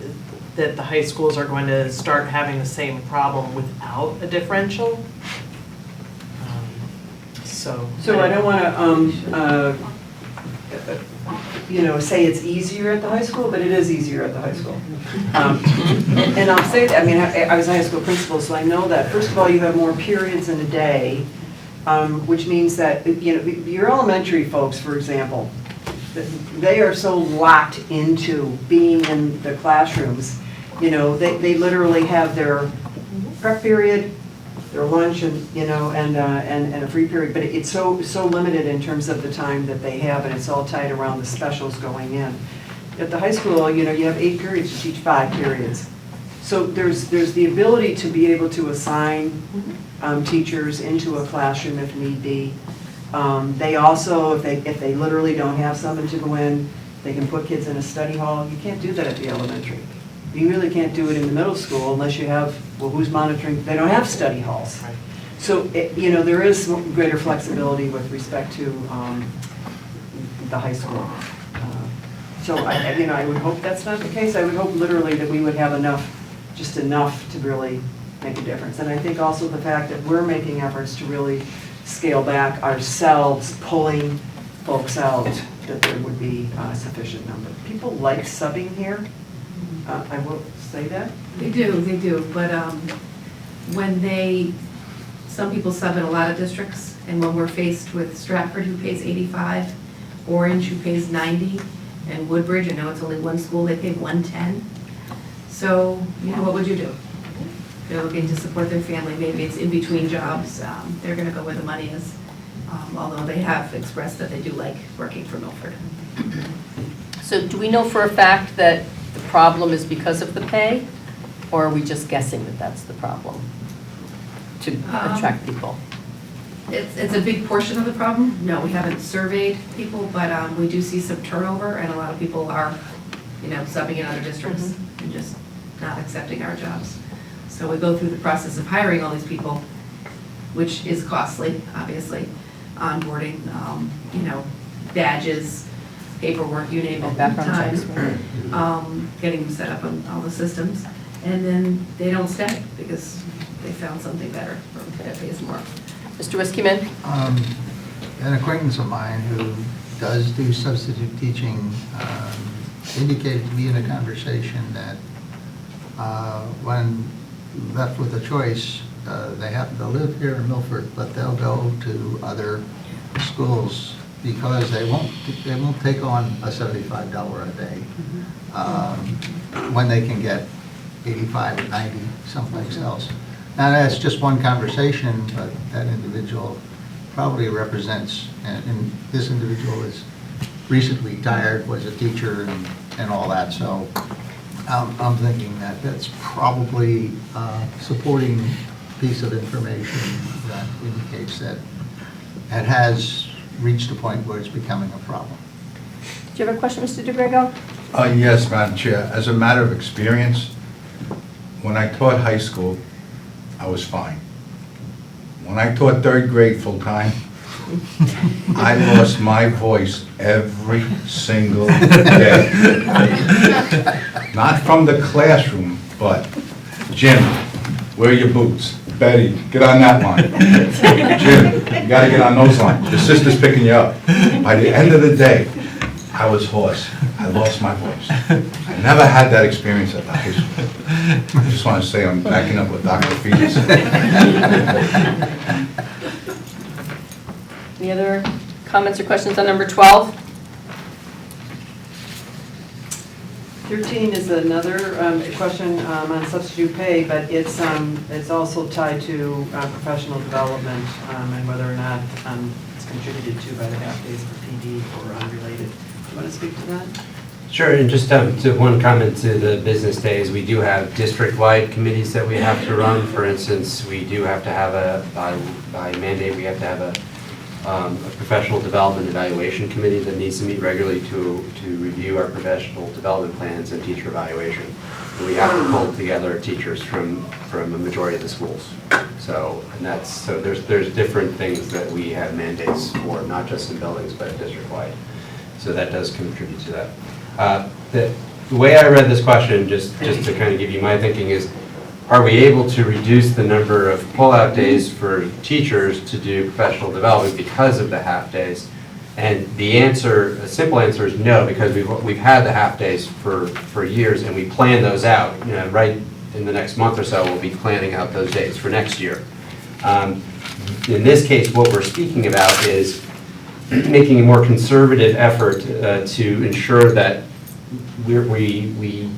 that the high schools are going to start having the same problem without a differential. So I don't want to, you know, say it's easier at the high school, but it is easier at the high school. And I'll say that, I mean, I was a high school principal, so I know that. First of all, you have more periods in a day, which means that, you know, your elementary folks, for example, they are so locked into being in the classrooms. You know, they literally have their prep period, their lunch, and, you know, and a free period, but it's so limited in terms of the time that they have, and it's all tied around the specials going in. At the high school, you know, you have 8 periods, you teach 5 periods. So there's the ability to be able to assign teachers into a classroom if need be. They also, if they literally don't have someone to go in, they can put kids in a study hall. You can't do that at the elementary. You really can't do it in the middle school unless you have, well, who's monitoring? They don't have study halls. So, you know, there is greater flexibility with respect to the high school. So, you know, I would hope that's not the case. I would hope literally that we would have enough, just enough to really make a difference. And I think also the fact that we're making efforts to really scale back ourselves, pulling folks out, that there would be a sufficient number. People like subbing here. I will say that. They do, but when some people sub in a lot of districts, and when we're faced with Stratford, who pays 85, Orange, who pays 90, and Woodbridge, I know it's only one school, they pay 110. So, you know, what would you do? They're looking to support their family, maybe it's in between jobs, they're gonna go where the money is, although they have expressed that they do like working for Milford. So do we know for a fact that the problem is because of the pay? Or are we just guessing that that's the problem to attract people? It's a big portion of the problem. No, we haven't surveyed people, but we do see some turnover, and a lot of people are, you know, subbing in other districts and just not accepting our jobs. So we go through the process of hiring all these people, which is costly, obviously, onboarding, badges, paperwork, you name it, And background time, checks, right? getting them set up on all the systems, and then they don't stay because they found something better that pays more. Mr. Wiskieman? An acquaintance of mine who does do substitute teaching indicated to me in a conversation that when left with a choice, they happen to live here in Milford, but they'll go to other schools because they won't take on a $75 a day when they can get 85 or 90 someplace else. Now, that's just one conversation, but that individual probably represents, and this individual is recently retired, was a teacher and all that, so I'm thinking that that's probably a supporting piece of information that indicates that it has reached a point where it's becoming a problem. Do you have a question, Mr. DeGrego? Yes, Madam Chair. As a matter of experience, when I taught high school, I was fine. When I taught third grade full-time, I lost my voice every single day. Not from the classroom, but Jim, wear your boots. Betty, get on that line. Jim, you gotta get on those lines. Your sister's picking you up. By the end of the day, I was hoarse. I lost my voice. I never had that experience at the high school. I just want to say I'm backing up with Dr. Fetus. Any other comments or questions on number 12? 13 is another question on substitute pay, but it's also tied to professional development and whether or not it's contributed to by the half days for PD or unrelated. Do you want to speak to that? Sure, and just to one comment to the business days, we do have district-wide committees that we have to run. For instance, we do have to have by mandate, we have to have a professional development evaluation committee that needs to meet regularly to review our professional development plans and teacher evaluation. And we have to pull together teachers from a majority of the schools. So there's different things that we have mandates for, not just in buildings, but district-wide. So that does contribute to that. The way I read this question, just to kind of give you my thinking, is are we able to reduce the number of pull-out days for teachers to do professional development because of the half-days? And the answer, a simple answer is no, because we've had the half-days for years, and we plan those out. Right in the next month or so, we'll be planning out those days for next year. In this case, what we're speaking about is making a more conservative effort to ensure that we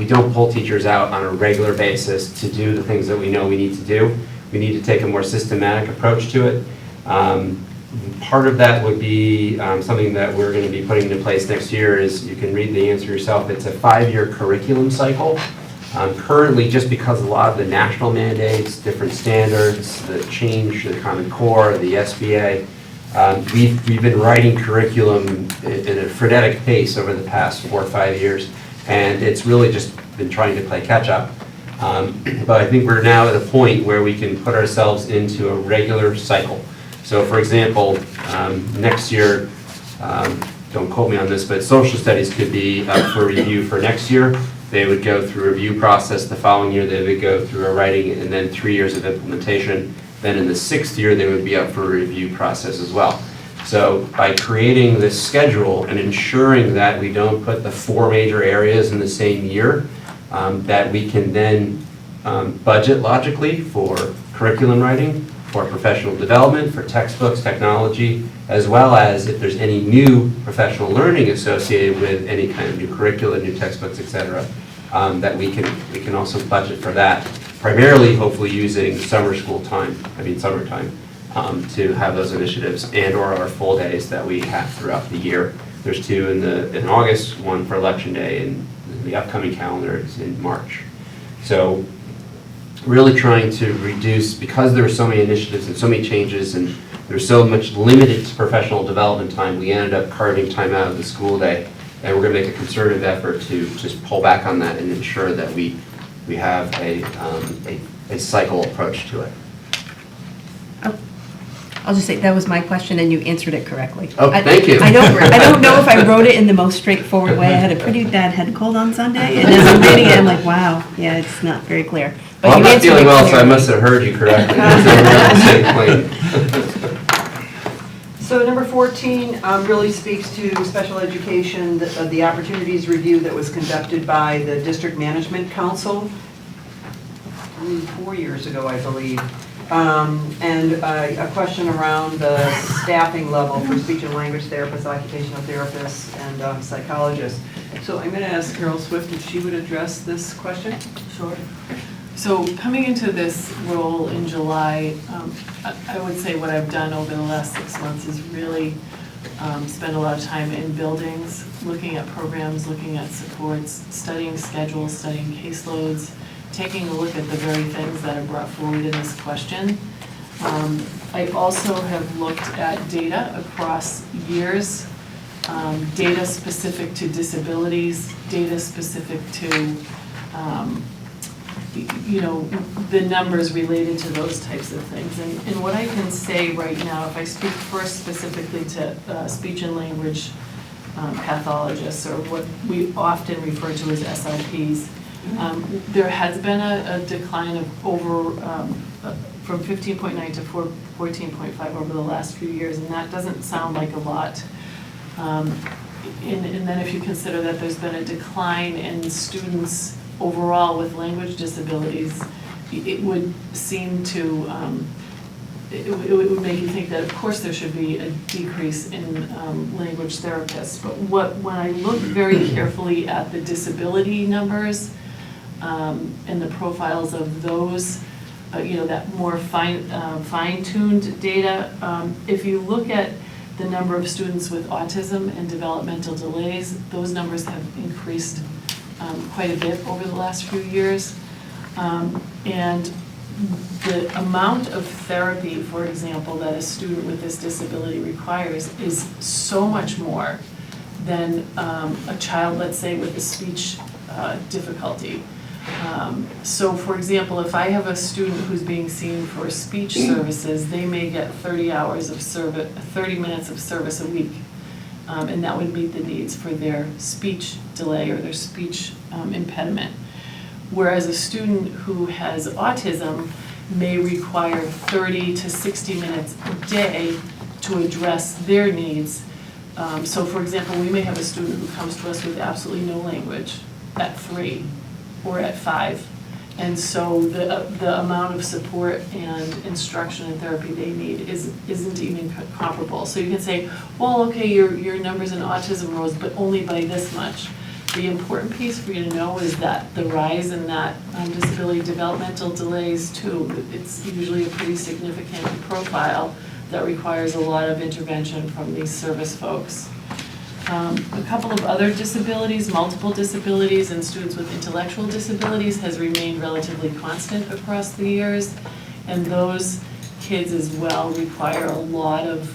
don't pull teachers out on a regular basis to do the things that we know we need to do. We need to take a more systematic approach to it. Part of that would be something that we're going to be putting into place next year is, you can read the answer yourself, it's a 5-year curriculum cycle. Currently, just because a lot of the national mandates, different standards, the change, the Common Core, the SBA, we've been writing curriculum in a frenetic pace over the past 4 or 5 years, and it's really just been trying to play catch up. But I think we're now at a point where we can put ourselves into a regular cycle. So for example, next year, don't quote me on this, but social studies could be up for review for next year. They would go through a review process. The following year, they would go through a writing and then 3 years of implementation. Then in the 6th year, they would be up for a review process as well. So by creating this schedule and ensuring that we don't put the 4 major areas in the same year, that we can then budget logically for curriculum writing, for professional development, for textbooks, technology, as well as if there's any new professional learning associated with any kind of new curricula, new textbooks, etc., that we can also budget for that. Primarily, hopefully using summertime, to have those initiatives and/or our full days that we have throughout the year. There's 2 in August, 1 for Election Day, and the upcoming calendar is in March. So really trying to reduce, because there are so many initiatives and so many changes and there's so much limited professional development time, we ended up carving time out of the school day, and we're going to make a concerted effort to just pull back on that and ensure that we we have a cycle approach to it. I'll just say, that was my question, and you answered it correctly. Oh, thank you. I don't know if I wrote it in the most straightforward way. I had a pretty bad head cold on Sunday, and as I'm reading it, I'm like, wow, yeah, it's not very clear. But Well, I'm you not answered feeling it well, so I clearly. must have heard you correctly. So number 14 really speaks to special education, the opportunities review that was conducted by the District Management Council 4 years ago, I believe. And a question around the staffing level for speech and language therapists, occupational therapists, and psychologists. So I'm going to ask Carol Swift if she would address this question. Sure. So coming into this role in July, I would say what I've done over the last 6 months is really spend a lot of time in buildings, looking at programs, looking at supports, studying schedules, studying caseloads, taking a look at the very things that are brought forward in this question. I also have looked at data across years, data specific to disabilities, data specific to the numbers related to those types of things. And what I can say right now, if I speak first specifically to speech and language pathologists, or what we often refer to as SLPs, there has been a decline of from 15.9 to 14.5 over the last few years, and that doesn't sound like a lot. And then if you consider that there's been a decline in students overall with language disabilities, it would seem to, it would make you think that of course there should be a decrease in language therapists. But when I look very carefully at the disability numbers and the profiles of those, that more fine-tuned data, if you look at the number of students with autism and developmental delays, those numbers have increased quite a bit over the last few years. And the amount of therapy, for example, that a student with this disability requires is so much more than a child, let's say, with a speech difficulty. So for example, if I have a student who's being seen for speech services, they may get 30 minutes of service a week. And that would meet the needs for their speech delay or their speech impediment. Whereas a student who has autism may require 30 to 60 minutes a day to address their needs. So for example, we may have a student who comes to us with absolutely no language at 3 or at 5. And so the amount of support and instruction and therapy they need isn't even comparable. So you can say, well, okay, your numbers in autism rose, but only by this much. The important piece for you to know is that the rise in that disability developmental delays too, it's usually a pretty significant profile that requires a lot of intervention from these service folks. A couple of other disabilities, multiple disabilities, and students with intellectual disabilities has remained relatively constant across the years, and those kids as well require a lot of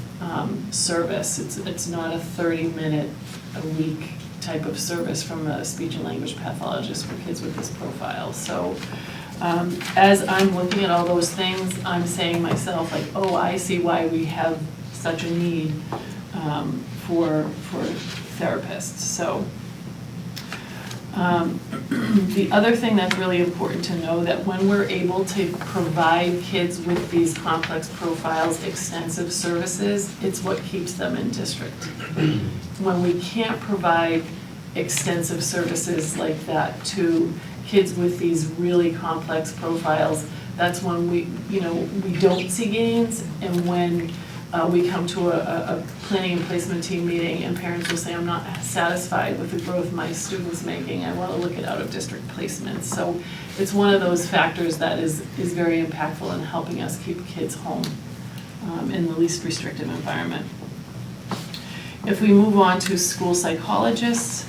service. It's not a 30-minute a week type of service from a speech and language pathologist for kids with this profile. So as I'm looking at all those things, I'm saying myself, like, oh, I see why we have such a need for therapists. So the other thing that's really important to know, that when we're able to provide kids with these complex profiles extensive services, it's what keeps them in district. When we can't provide extensive services like that to kids with these really complex profiles, that's when we don't see gains, and when we come to a planning and placement team meeting and parents will say, I'm not satisfied with the growth my student's making, I want to look at out-of-district placements. So it's one of those factors that is very impactful in helping us keep kids home in the least restrictive environment. If we move on to school psychologists,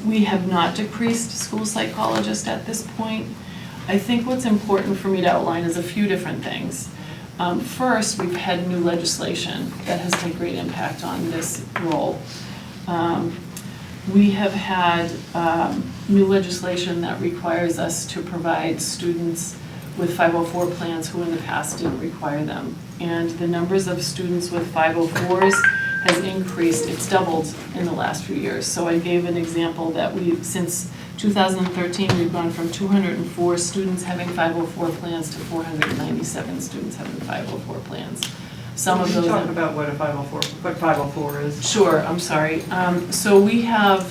we have not decreased school psychologists at this point. I think what's important for me to outline is a few different things. First, we've had new legislation that has had great impact on this role. We have had new legislation that requires us to provide students with 504 plans who in the past didn't require them. And the numbers of students with 504s has increased, it's doubled in the last few years. So I gave an example that since 2013, we've gone from 204 students having 504 plans to 497 students having 504 plans. Some of Can those. you talk about what 504 is? Sure, I'm sorry. So we have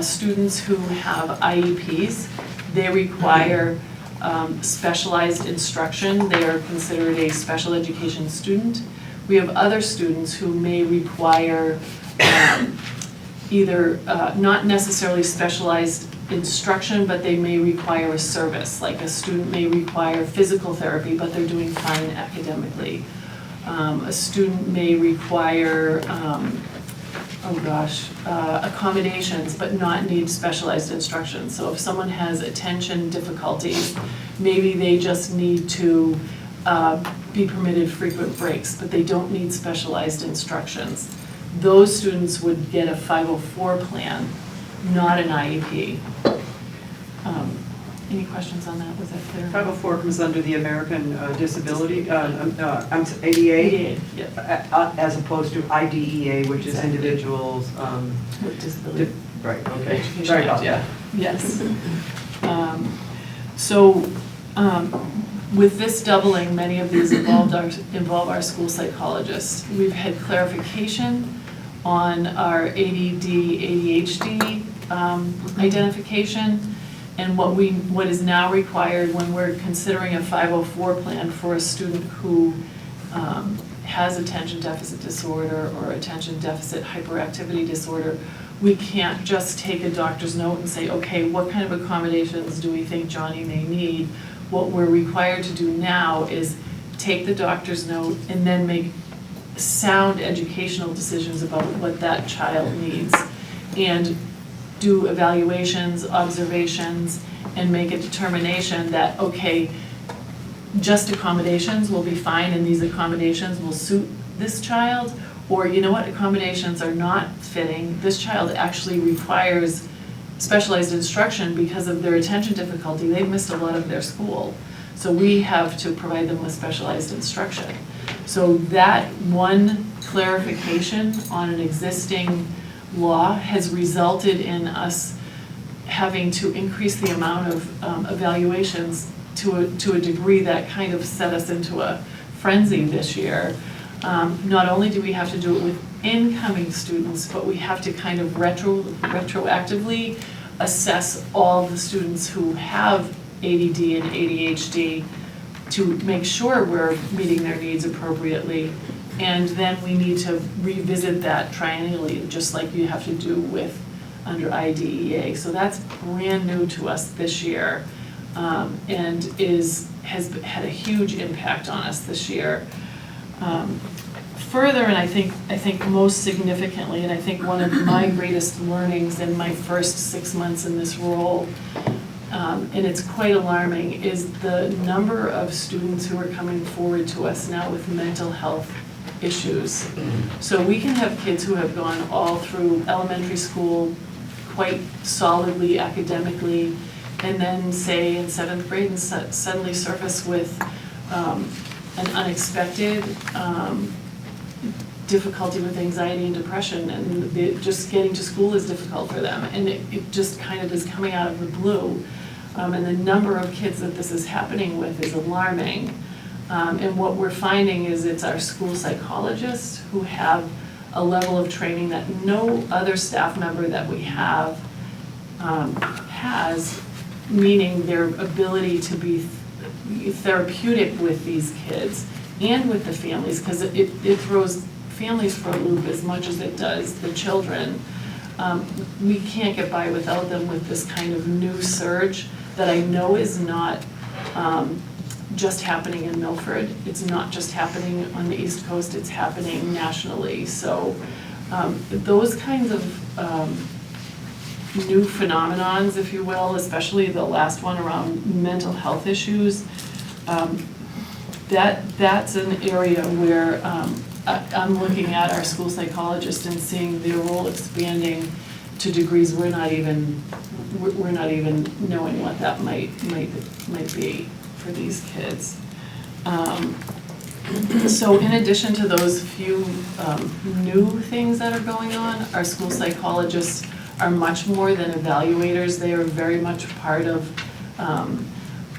students who have IEPs. They require specialized instruction. They are considered a special education student. We have other students who may require either not necessarily specialized instruction, but they may require a service. Like a student may require physical therapy, but they're doing fine academically. A student may require, accommodations, but not need specialized instruction. So if someone has attention difficulties, maybe they just need to be permitted frequent breaks, but they don't need specialized instructions. Those students would get a 504 plan, not an IEP. Any questions on that? Was that clear? 504 comes under the American Disability, ADA, Yeah. as opposed to IDEA, which is Exactly. individuals. With disability. Right, okay. Education Sorry Act, about yeah. that. Yes. So with this doubling, many of these involve our school psychologists. We've had clarification on our ADD, ADHD identification, and what is now required when we're considering a 504 plan for a student who has attention deficit disorder or attention deficit hyperactivity disorder. We can't just take a doctor's note and say, okay, what kind of accommodations do we think Johnny may need? What we're required to do now is take the doctor's note and then make sound educational decisions about what that child needs, and do evaluations, observations, and make a determination that, okay, just accommodations will be fine and these accommodations will suit this child, or you know what, accommodations are not fitting. This child actually requires specialized instruction because of their attention difficulty. They've missed a lot of their school. So we have to provide them with specialized instruction. So that one clarification on an existing law has resulted in us having to increase the amount of evaluations to a degree that kind of set us into a frenzy this year. Not only do we have to do it with incoming students, but we have to kind of retroactively assess all the students who have ADD and ADHD to make sure we're meeting their needs appropriately. And then we need to revisit that triennially, just like you have to do with under IDEA. So that's brand new to us this year, and has had a huge impact on us this year. Further, and I think most significantly, and I think one of my greatest learnings in my first 6 months in this role, and it's quite alarming, is the number of students who are coming forward to us now with mental health issues. So we can have kids who have gone all through elementary school quite solidly academically, and then say in 7th grade and suddenly surface with an unexpected difficulty with anxiety and depression, and just getting to school is difficult for them, and it just kind of is coming out of the blue. And the number of kids that this is happening with is alarming. And what we're finding is it's our school psychologists who have a level of training that no other staff member that we have has, meaning their ability to be therapeutic with these kids and with the families, because it throws families for a loop as much as it does the children. We can't get by without them with this kind of new surge that I know is not just happening in Milford. It's not just happening on the East Coast, it's happening nationally. So those kinds of new phenomenons, if you will, especially the last one around mental health issues, that's an area where I'm looking at our school psychologist and seeing their role expanding to degrees we're not even knowing what that might be for these kids. So in addition to those few new things that are going on, our school psychologists are much more than evaluators. They are very much part of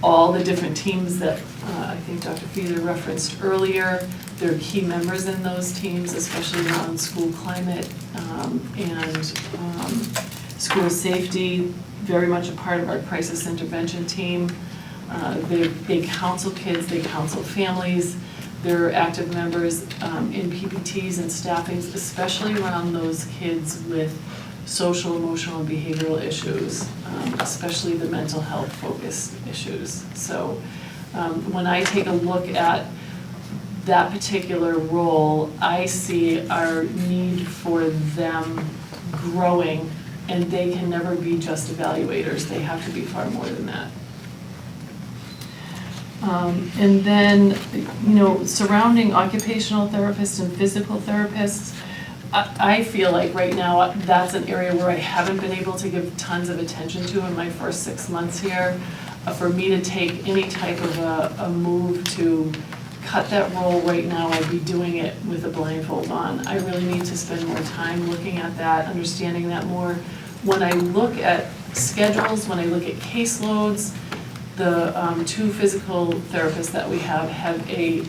all the different teams that I think Dr. Feeser referenced earlier. They're key members in those teams, especially around school climate and school safety, very much a part of our crisis intervention team. They counsel kids, they counsel families. They're active members in PPTs and staffings, especially around those kids with social, emotional, and behavioral issues, especially the mental health focused issues. So when I take a look at that particular role, I see our need for them growing, and they can never be just evaluators. They have to be far more than that. And then, you know, surrounding occupational therapists and physical therapists, I feel like right now that's an area where I haven't been able to give tons of attention to in my first 6 months here. For me to take any type of a move to cut that role right now, I'd be doing it with a blindfold on. I really need to spend more time looking at that, understanding that more. When I look at schedules, when I look at caseloads, the 2 physical therapists that we have a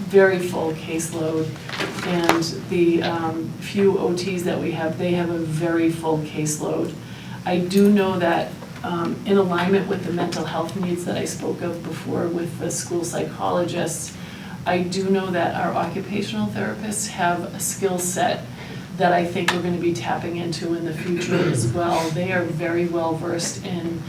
very full caseload, and the few OTs that we have, they have a very full caseload. I do know that in alignment with the mental health needs that I spoke of before with the school psychologists, I do know that our occupational therapists have a skill set that I think we're going to be tapping into in the future as well. They are very well versed in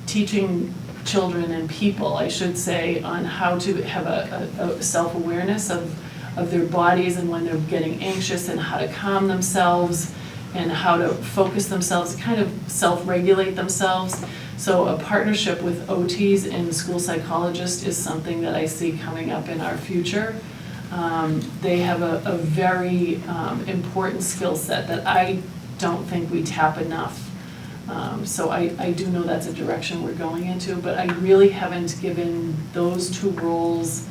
teaching children and people, I should say, on how to have a self-awareness of their bodies and when they're getting anxious, and how to calm themselves and how to focus themselves, kind of self-regulate themselves. So a partnership with OTs and school psychologists is something that I see coming up in our future. They have a very important skill set that I don't think we tap enough. So I do know that's a direction we're going into, but I really haven't given those 2 roles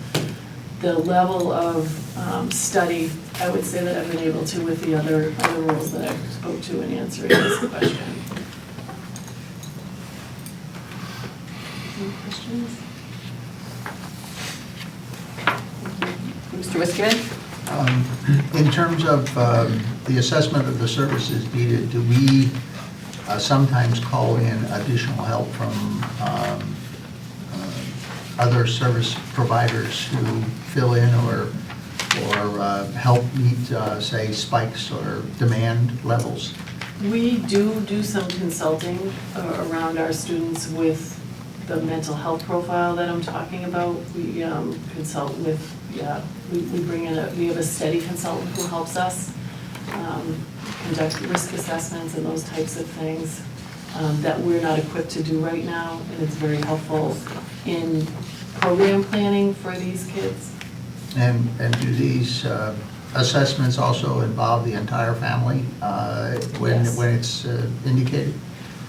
the level of study, I would say, that I've been able to with the other roles that I spoke to in answering this question. Any questions? Mr. Wiskman? In terms of the assessment of the services needed, do we sometimes call in additional help from other service providers who fill in or help meet, say, spikes or demand levels? We do some consulting around our students with the mental health profile that I'm talking about. We consult with, we bring in we have a steady consultant who helps us conduct risk assessments and those types of things that we're not equipped to do right now, and it's very helpful in program planning for these kids. And do these assessments also involve the entire family Yes. when it's indicated?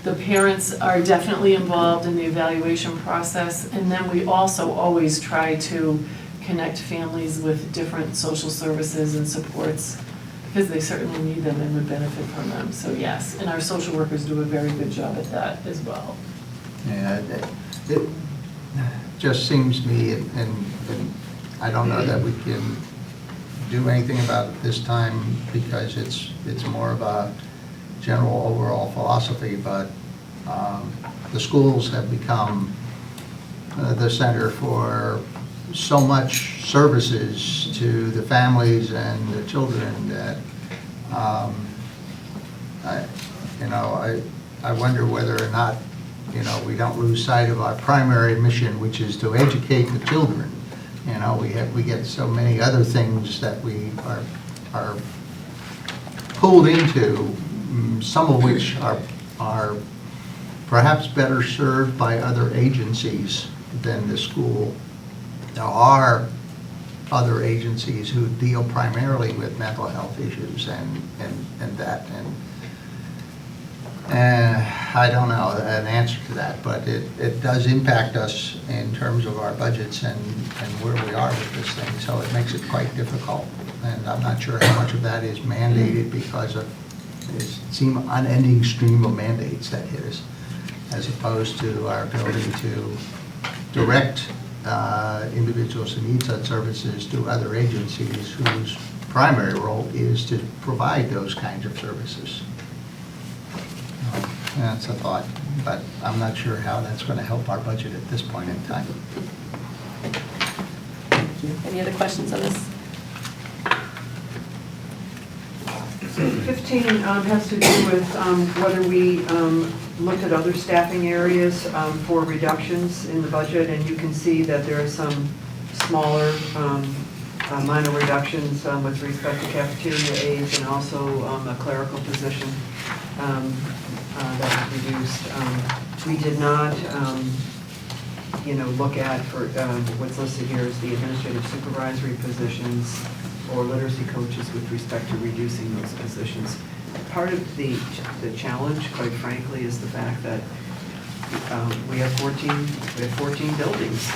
The parents are definitely involved in the evaluation process, and then we also always try to connect families with different social services and supports, because they certainly need them and would benefit from them. So yes, and our social workers do a very good job at that as well. Yeah, it just seems to me, and I don't know that we can do anything about it this time because it's more of a general overall philosophy, but the schools have become the center for so much services to the families and the children that I wonder whether or not we don't lose sight of our primary mission, which is to educate the children. We get so many other things that we are pulled into, some of which are perhaps better served by other agencies than the school. Now, our other agencies who deal primarily with mental health issues and that. And I don't know an answer to that, but it does impact us in terms of our budgets and where we are with this thing, so it makes it quite difficult. And I'm not sure how much of that is mandated because of this unending stream of mandates that hit us, as opposed to our ability to direct individuals who need such services to other agencies whose primary role is to provide those kinds of services. That's a thought, but I'm not sure how that's going to help our budget at this point in time. Any other questions on this? 15 has to do with whether we looked at other staffing areas for reductions in the budget, and you can see that there are some smaller minor reductions with respect to cafeteria aides and also a clerical position that was reduced. We did not, look at for what's listed here is the administrative supervisory positions or literacy coaches with respect to reducing those positions. Part of the challenge, quite frankly, is the fact that we have 14 buildings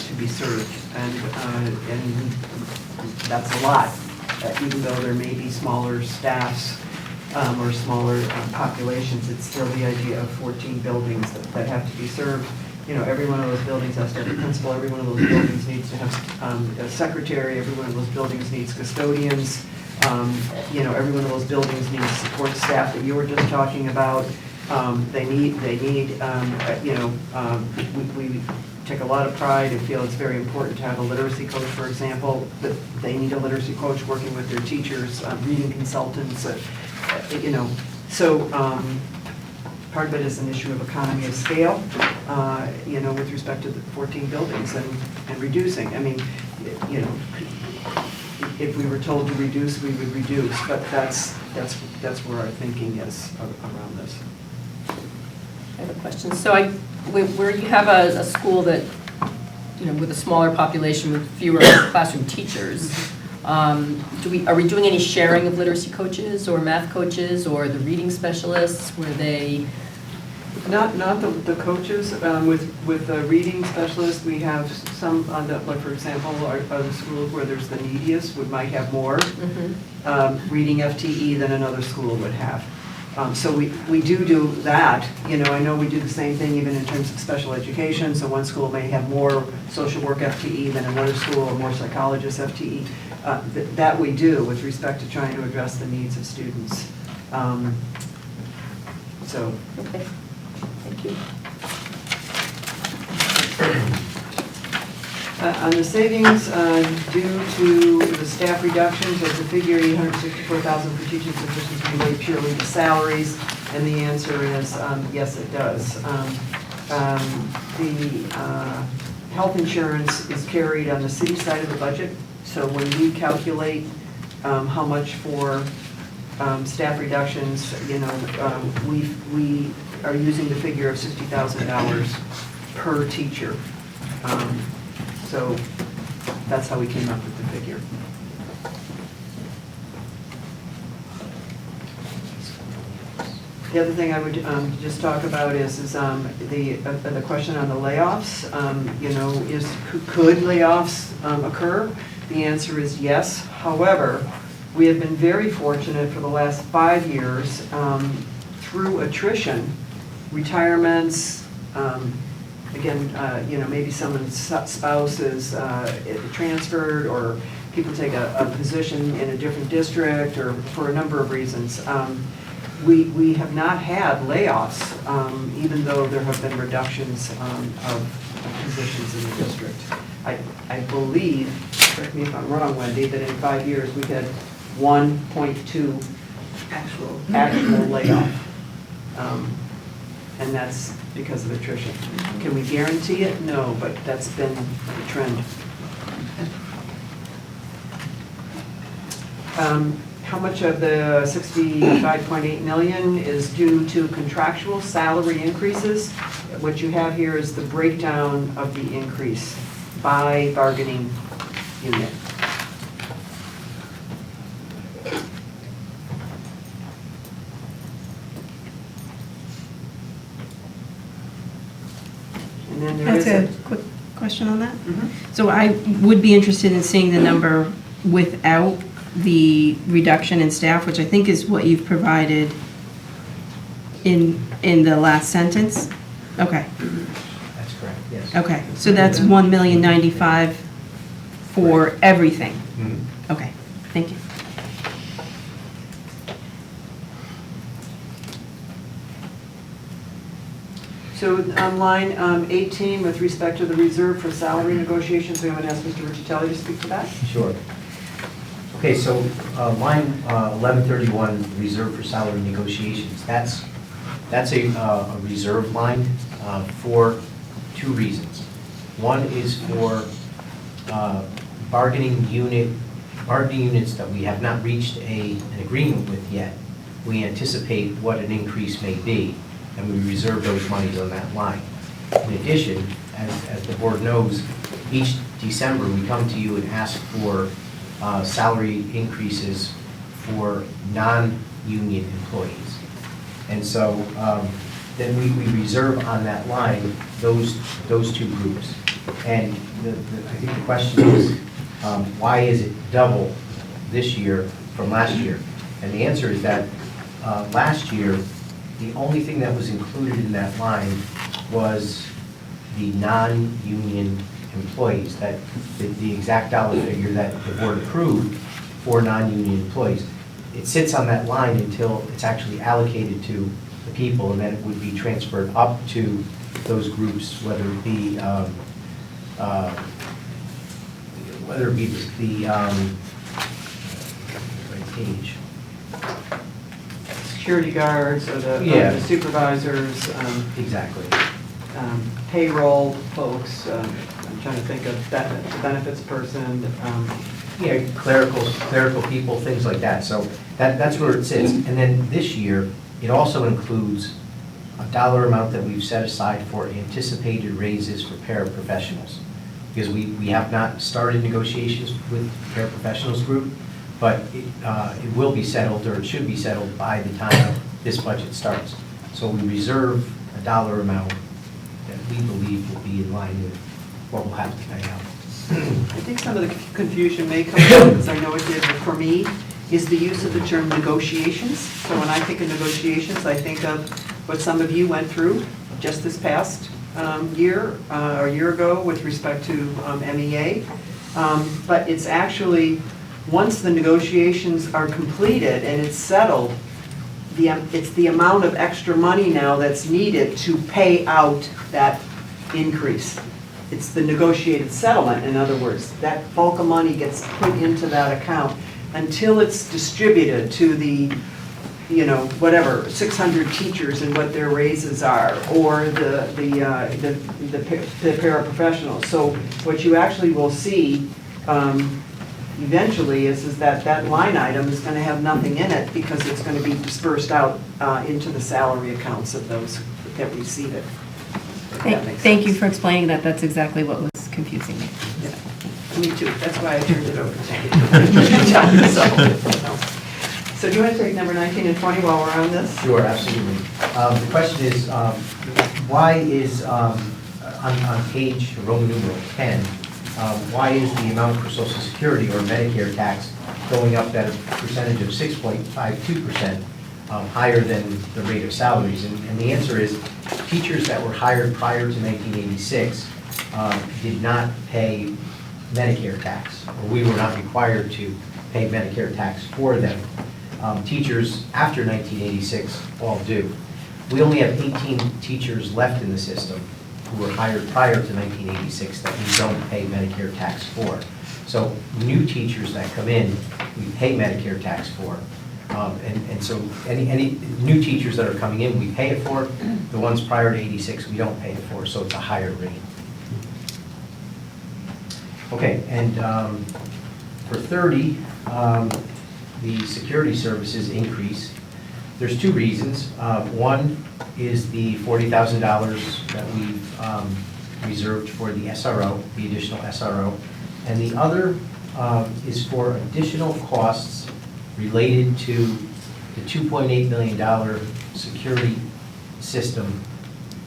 to be served, and that's a lot. Even though there may be smaller staffs or smaller populations, it's still the idea of 14 buildings that have to be served. Every one of those buildings has to have a principal, every one of those buildings needs to have a secretary, every one of those buildings needs custodians, every one of those buildings needs support staff that you were just talking about. They need, we take a lot of pride and feel it's very important to have a literacy coach, for example, but they need a literacy coach working with their teachers, reading consultants, so part of it is an issue of economy of scale, with respect to the 14 buildings and reducing. I mean, if we were told to reduce, we would reduce, but that's where our thinking is around this. I have a question. So where you have a school that, with a smaller population with fewer classroom teachers, are we doing any sharing of literacy coaches or math coaches or the reading specialists where they? Not the coaches. With the reading specialists, we have some, like for example, other schools where there's the neediest might have more reading FTE than another school would have. So we do that. I know we do the same thing even in terms of special education. So one school may have more social work FTE than another school, or more psychologist FTE. That we do with respect to trying to address the needs of students. Okay, thank you. On the savings due to the staff reductions, there's a figure $864,000 for teaching positions related purely to salaries, and the answer is yes, it does. The health insurance is carried on the city side of the budget, so when we calculate how much for staff reductions, we are using the figure of $60,000 per teacher. So that's how we came up with the figure. The other thing I would just talk about is the question on the layoffs. Could layoffs occur? The answer is yes. However, we have been very fortunate for the last 5 years through attrition, retirements, again, maybe someone's spouse is transferred, or people take a position in a different district, or for a number of reasons. We have not had layoffs, even though there have been reductions of positions in the district. I believe, correct me if I'm wrong, Wendy, that in 5 years we've had 1.2 actual layoff. And that's because of attrition. Can we guarantee it? No, but that's been the trend. How much of the $65.8 million is due to contractual salary increases? What you have here is the breakdown of the increase by bargaining unit. And then there is That's a quick question on that. Mhm. So I would be interested in seeing the number without the reduction in staff, which I think is what you've provided in the last sentence. Okay, That's correct, yes. okay. So that's 1,095,000 for everything. Mhm. Okay, thank you. So on line 18, with respect to the reserve for salary negotiations, we would ask Mr. Riccitelli to speak to that. Sure. Okay, so line 1131, reserve for salary negotiations, that's a reserve line for two reasons. One is for bargaining units that we have not reached an agreement with yet. We anticipate what an increase may be, and we reserve those monies on that line. In addition, as the board knows, each December, we come to you and ask for salary increases for non-union employees. And so then we reserve on that line those two groups. And I think the question is, why is it double this year from last year? And the answer is that last year, the only thing that was included in that line was the non-union employees, that the exact dollar figure that the board approved for non-union employees. It sits on that line until it's actually allocated to the people, and then it would be transferred up to those groups, whether it be the right page. Security guards or the Yeah. supervisors, Exactly. payroll folks, I'm trying to think of the benefits person. Yeah, clerical people, things like that. So that's where it sits. And then this year, it also includes a dollar amount that we've set aside for anticipated raises for paraprofessionals. Because we have not started negotiations with the paraprofessionals group, but it will be settled, or it should be settled by the time this budget starts. So we reserve a dollar amount that we believe will be in line with what we'll have to pay out. I think some of the confusion may come up, because I know it did for me, is the use of the term negotiations. So when I think of negotiations, I think of what some of you went through just this past year, or a year ago, with respect to MEA. But it's actually, once the negotiations are completed and it's settled, it's the amount of extra money now that's needed to pay out that increase. It's the negotiated settlement, in other words. That bulk of money gets put into that account until it's distributed to the, whatever, 600 teachers and what their raises are, or the paraprofessionals. So what you actually will see eventually is that line item is going to have nothing in it, because it's going to be dispersed out into the salary accounts of those that receive it. If that makes Thank you sense. for explaining that. That's exactly what was confusing me. Yeah. Me too. That's why I turned it over to you. So do you want to take number 19 and 20 while we're on this? Sure, absolutely. The question is, why is, on page Roman numeral 10, why is the amount for Social Security or Medicare tax going up at a percentage of 6.52%, higher than the rate of salaries? And the answer is, teachers that were hired prior to 1986 did not pay Medicare tax, or we were not required to pay Medicare tax for them. Teachers after 1986 all do. We only have 18 teachers left in the system who were hired prior to 1986 that we don't pay Medicare tax for. So new teachers that come in, we pay Medicare tax for. And so any new teachers that are coming in, we pay it for. The ones prior to 86, we don't pay it for, so it's a higher rate. Okay, and for 30, the security services increase. There's two reasons. One is the $40,000 that we've reserved for the SRO, the additional SRO. And the other is for additional costs related to the $2.8 million security system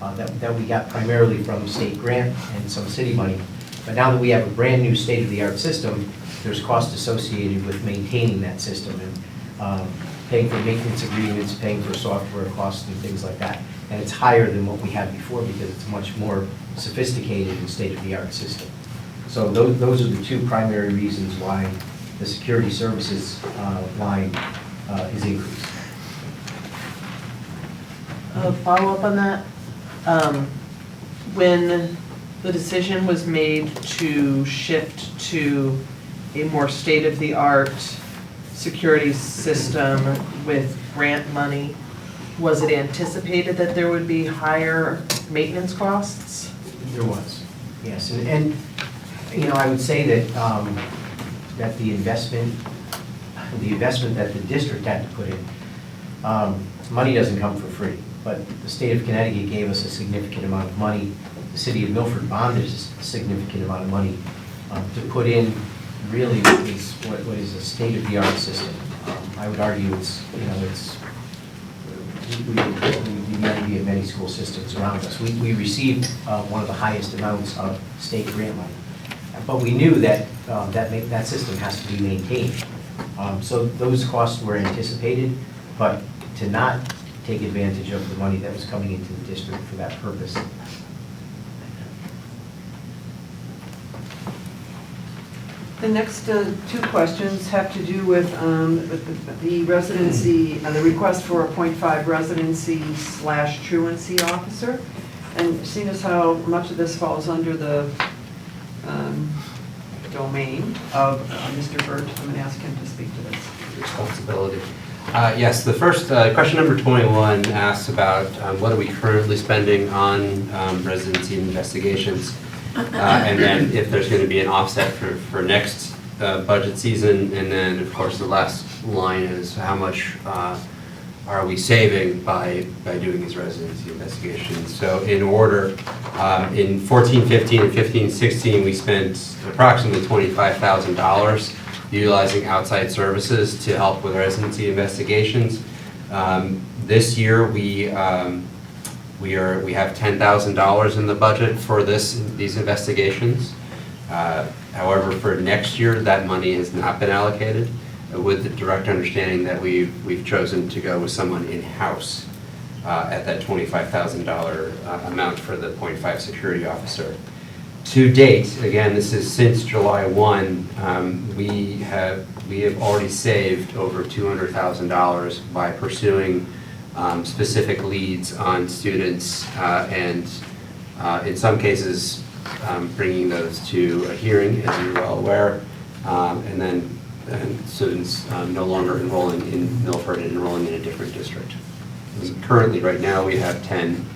that we got primarily from state grant and some city money. But now that we have a brand-new state-of-the-art system, there's cost associated with maintaining that system and paying for maintenance agreements, paying for software costs and things like that. And it's higher than what we had before because it's a much more sophisticated and state-of-the-art system. So those are the two primary reasons why the security services line is increased. Follow up on that. When the decision was made to shift to a more state-of-the-art security system with grant money, was it anticipated that there would be higher maintenance costs? There was, yes. And you know, I would say that, that the investment that the district had to put in, money doesn't come for free, but the state of Connecticut gave us a significant amount of money. The city of Milford bonded a significant amount of money to put in really what is a state-of-the-art system. I would argue it's, you know, it's, we the idea of many school systems around us. We received one of the highest amounts of state grant money. But we knew that that system has to be maintained. So those costs were anticipated, but to not take advantage of the money that was coming into the district for that purpose. The next two questions have to do with the residency, the request for a .5 residency/truancy officer. And seeing as how much of this falls under the domain of Mr. Burt, I'm going to ask him to speak to this. Responsibility. Yes, the first, question number 21 asks about what are we currently spending on residency investigations, and then if there's going to be an offset for next budget season, and then of course the last line is how much are we saving by doing these residency investigations. So in order, in 14-15 and 15-16 we spent approximately $25,000 utilizing outside services to help with residency investigations. This year we have $10,000 in the budget for these investigations. However, for next year, that money has not been allocated, with the direct understanding that we've chosen to go with someone in-house at that $25,000 amount for the .5 security officer. To date, again, this is since July 1, we have already saved over $200,000 by pursuing specific leads on students and in some cases bringing those to a hearing, as you're well aware, and then students no longer enrolling in Milford and enrolling in a different district. Currently, right now, we have 10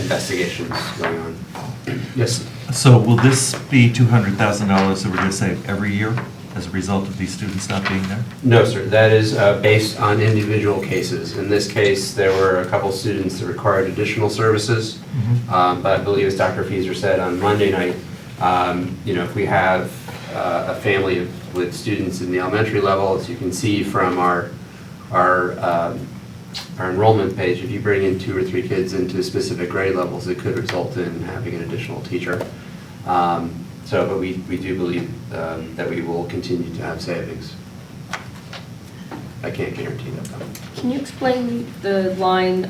investigations going on. Yes? So will this be $200,000 that we're going to save every year as a result of these students not being there? No, sir. That is based on individual cases. In this case, there were a couple students that required additional services. But I believe, as Dr. Fieser said on Monday night, you know, if we have a family with students in the elementary level, as you can see from our enrollment page, if you bring in 2 or 3 kids into specific grade levels, it could result in having an additional teacher. But we do believe that we will continue to have savings. I can't guarantee that, though. Can you explain the line,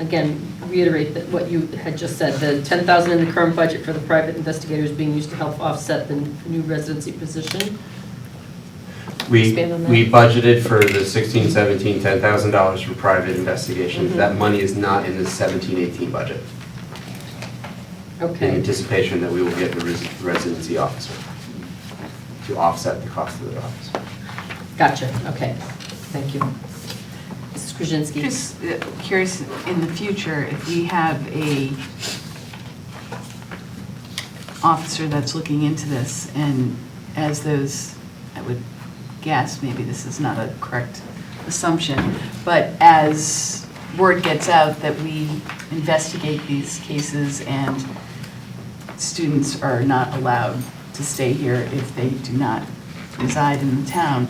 again, reiterate that what you had just said, the $10,000 in the current budget for the private investigators being used to help offset the new residency position? Expand on that. We budgeted for the 16-17, $10,000 for private investigations. That money is not in the 17-18 budget. In Okay, anticipation that we will get the residency officer to offset the cost of the officer. gotcha, okay, thank you. Mrs. Krasinski? Just curious, in the future, if we have a officer that's looking into this, and as those, I would guess, maybe this is not a correct assumption, but as word gets out that we investigate these cases and students are not allowed to stay here if they do not reside in the town,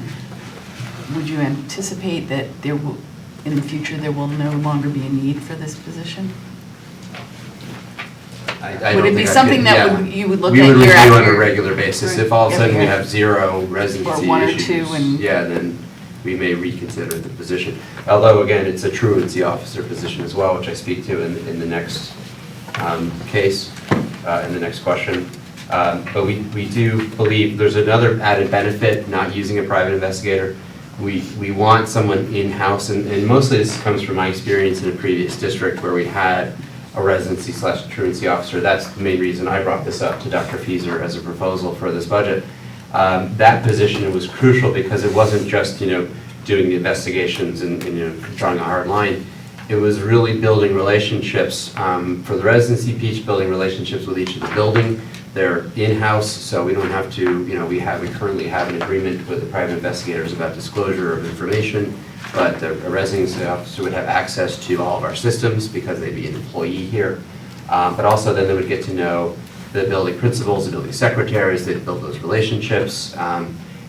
would you anticipate that there will, in the future, there will no longer be a need for this position? I Would don't it be think I something could- that yeah. would, you would look We at would year review on after? a regular basis. Right. If all of a sudden we Yeah. have zero residency Or one or issues, two and- yeah, then we may reconsider the position. Although, again, it's a truancy officer position as well, which I speak to in the next case, in the next question. But we do believe there's another added benefit, not using a private investigator. We want someone in-house, and mostly this comes from my experience in a previous district where we had a residency/truancy officer. That's the main reason I brought this up to Dr. Fieser as a proposal for this budget. That position was crucial because it wasn't just, doing the investigations and drawing a hard line. It was really building relationships for the residency piece, building relationships with each of the building. They're in-house, so we don't have to, we currently have an agreement with the private investigators about disclosure of information, but the residency officer would have access to all of our systems because they'd be an employee here. But also then they would get to know the building principals, the building secretaries, they'd build those relationships.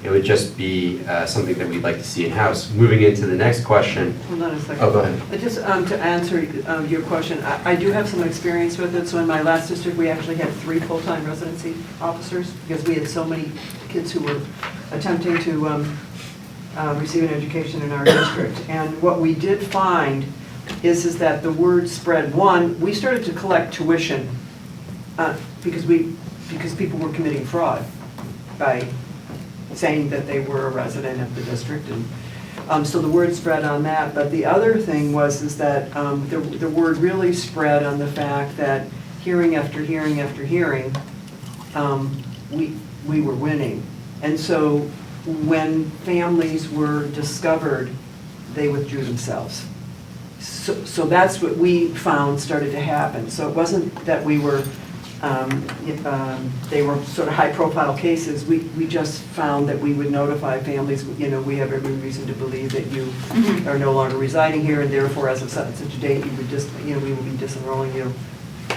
It would just be something that we'd like to see in-house. Moving into the next question. Hold on a second. Oh, go ahead. Just to answer your question, I do have some experience with it. So in my last district, we actually had 3 full-time residency officers because we had so many kids who were attempting to receive an education in our district. And what we did find is that the word spread. One, we started to collect tuition because people were committing fraud by saying that they were a resident of the district, and so the word spread on that. But the other thing is that the word really spread on the fact that hearing after hearing after hearing, we were winning. And so when families were discovered, they withdrew themselves. So that's what we found started to happen. So it wasn't that we were they were sort of high-profile cases. We just found that we would notify families, we have every reason to believe that you are no longer residing here, and therefore, as of such and such a date, you would just, we will be disenrolling you,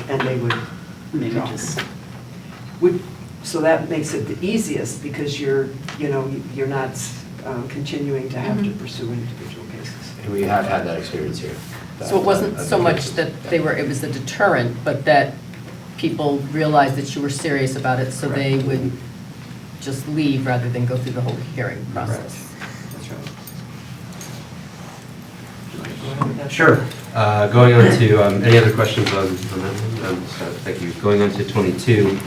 and they would Maybe withdraw. just, So that makes it the easiest, because you're not continuing to have to pursue individual cases. And we have had that experience here. So it wasn't so much that it was a deterrent, but that people realized that you were serious about it, so they would just leave rather than go through the whole hearing process. That's right. Would you like to go ahead with that? Sure. Going on to, any other questions on that one? Thank you. Going on to 22.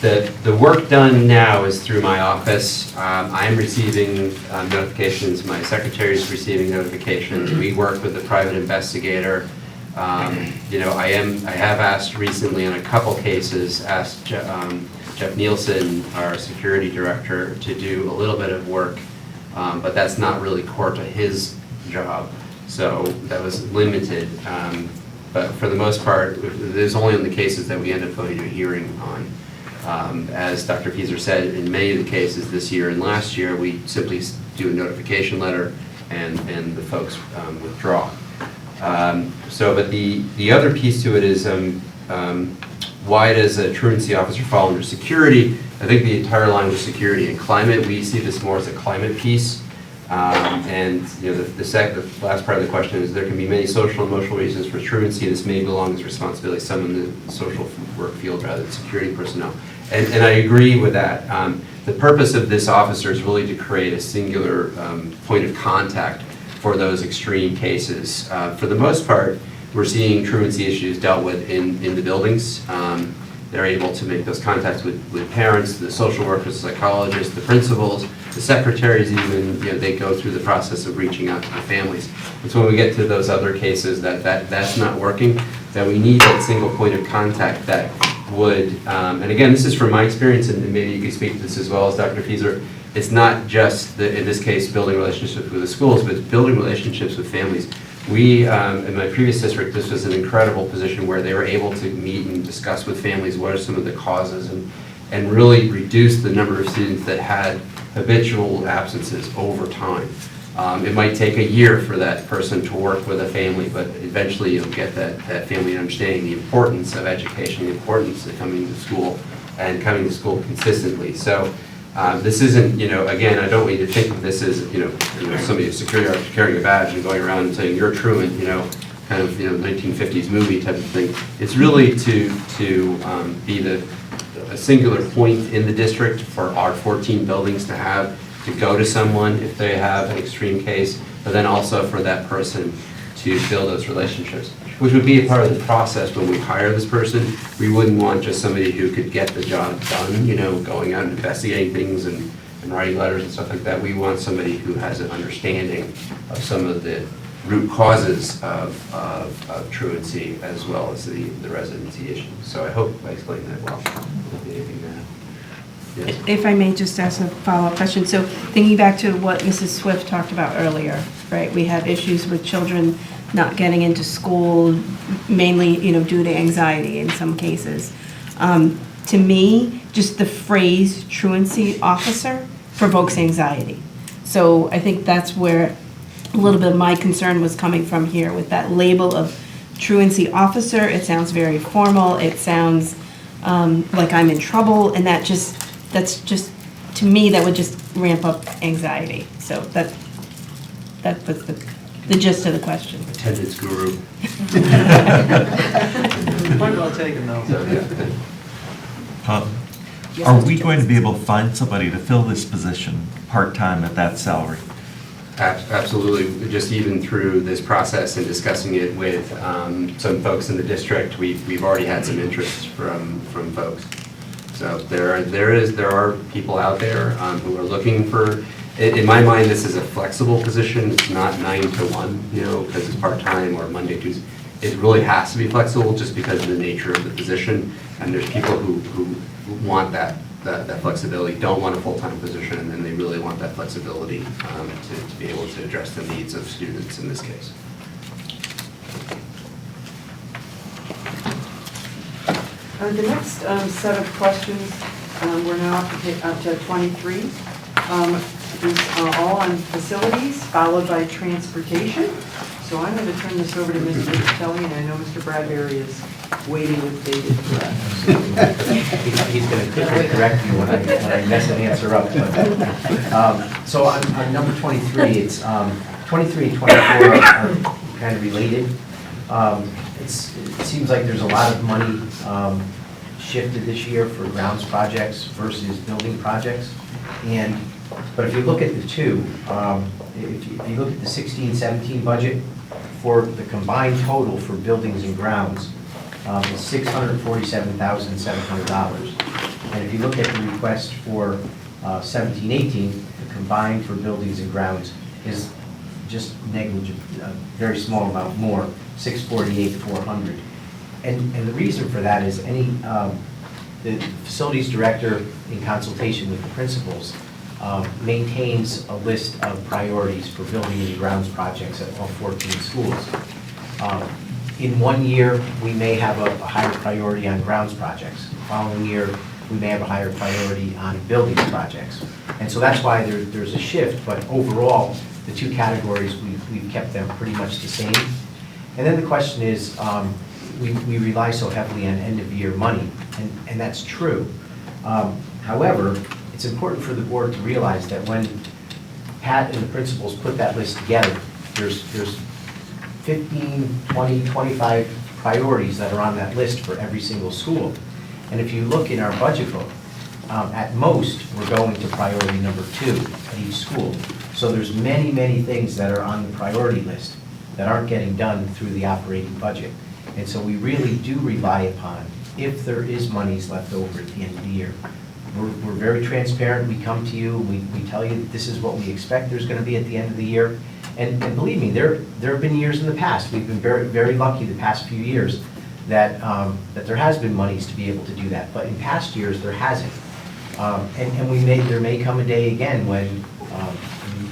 The work done now is through my office. I am receiving notifications, my secretary is receiving notifications. We work with the private investigator. I have asked recently on a couple cases, asked Jeff Nielsen, our security director, to do a little bit of work, but that's not really core to his job, so that was limited. But for the most part, there's only on the cases that we end up going to a hearing on. As Dr. Fieser said, in many of the cases this year and last year, we simply do a notification letter and the folks withdraw. But the other piece to it is why does a truancy officer fall under security? I think the entire line was security and climate. We see this more as a climate piece. The last part of the question is there can be many social and emotional reasons for truancy. This may belong as responsibility of someone in the social work field rather than security personnel. And I agree with that. The purpose of this officer is really to create a singular point of contact for those extreme cases. For the most part, we're seeing truancy issues dealt with in the buildings. They're able to make those contacts with parents, the social workers, the psychologists, the principals, the secretaries even, they go through the process of reaching out to the families. And so when we get to those other cases that's not working, that we need that single point of contact that would, and again, this is from my experience, and maybe you can speak to this as well as Dr. Fieser, it's not just, in this case, building relationships with the schools, but building relationships with families. We, in my previous district, this was an incredible position where they were able to meet and discuss with families what are some of the causes and really reduce the number of students that had habitual absences over time. It might take a year for that person to work with a family, but eventually you'll get that family understanding the importance of education, the importance of coming to school, and coming to school consistently. So this isn't, again, I don't want you to think of this as, somebody, a security officer carrying a badge and going around and saying, you're truant, kind of, 1950s movie type of thing. It's really to be a singular point in the district for our 14 buildings to go to someone if they have an extreme case, but then also for that person to build those relationships, which would be a part of the process when we hire this person. We wouldn't want just somebody who could get the job done, going out and investigating things and writing letters and stuff like that. We want somebody who has an understanding of some of the root causes of truancy as well as the residency issues. So I hope I explained that well. Anything to add? Yes. If I may just ask a follow-up question. So thinking back to what Mrs. Swift talked about earlier, right? We have issues with children not getting into school, mainly, due to anxiety in some cases. To me, just the phrase truancy officer provokes anxiety. So I think that's where a little bit of my concern was coming from here with that label of truancy officer. It sounds very formal. It sounds like I'm in trouble, and that's just, to me, that would just ramp up anxiety. So that was the gist of the question. Attendance guru. Point well taken, though. So, yeah. Are we going to be able to find somebody to fill this position part-time at that salary? Absolutely. Just even through this process and discussing it with some folks in the district, we've already had some interest from folks. So there are people out there who are looking for. In my mind, this is a flexible position. It's not 9 to 1, because it's part-time or Monday, Tuesday. It really has to be flexible just because of the nature of the position. And there's people who want that flexibility, don't want a full-time position, and then they really want that flexibility to be able to address the needs of students in this case. The next set of questions, we're now up to 23, is all on facilities, followed by transportation. So I'm going to turn this over to Mr. Kelly, and I know Mr. Bradbury is waiting with bated breath. He's going to quickly correct me when I mess an answer up. But, so on number 23, it's 23 and 24 are kind of related. It seems like there's a lot of money shifted this year for grounds projects versus building projects. But if you look at the two, if you look at the 16-17 budget, for the combined total for buildings and grounds, is $647,700. And if you look at the request for 17-18, the combined for buildings and grounds is just negligible, a very small amount more, $648,400. And the reason for that is the facilities director, in consultation with the principals, maintains a list of priorities for building and grounds projects at all 14 schools. In 1 year, we may have a higher priority on grounds projects. The following year, we may have a higher priority on buildings projects. And so that's why there's a shift, but overall, the two categories, we've kept them pretty much the same. And then the question is, we rely so heavily on end-of-year money, and that's true. However, it's important for the board to realize that when Pat and the principals put that list together, there's 15, 20, 25 priorities that are on that list for every single school. And if you look in our budget book, at most, we're going to priority number 2 at each school. So there's many, many things that are on the priority list that aren't getting done through the operating budget. And so we really do rely upon, if there is monies left over at the end of the year. We're very transparent. We come to you, we tell you that this is what we expect there's going to be at the end of the year. And believe me, there have been years in the past, we've been very, very lucky the past few years that there has been monies to be able to do that. But in past years, there hasn't. And there may come a day again when,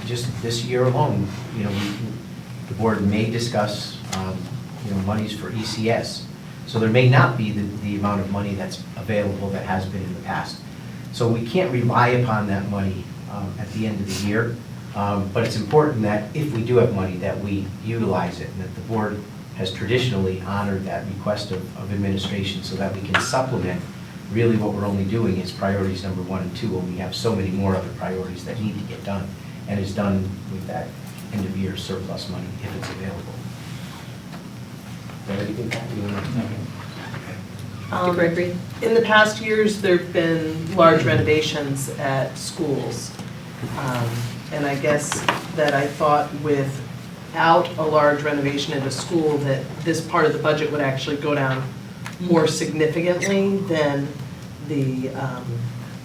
just this year alone, the board may discuss, monies for ECS. So there may not be the amount of money that's available that has been in the past. So we can't rely upon that money at the end of the year. But it's important that if we do have money, that we utilize it, and that the board has traditionally honored that request of administration so that we can supplement really what we're only doing is priorities number 1 and 2, when we have so many more other priorities that need to get done, and is done with that end of year surplus money if it's available. Is that anything that you want to? Dr. Gregory? In the past years, there've been large renovations at schools. And I guess that I thought without a large renovation at a school, that this part of the budget would actually go down more significantly than the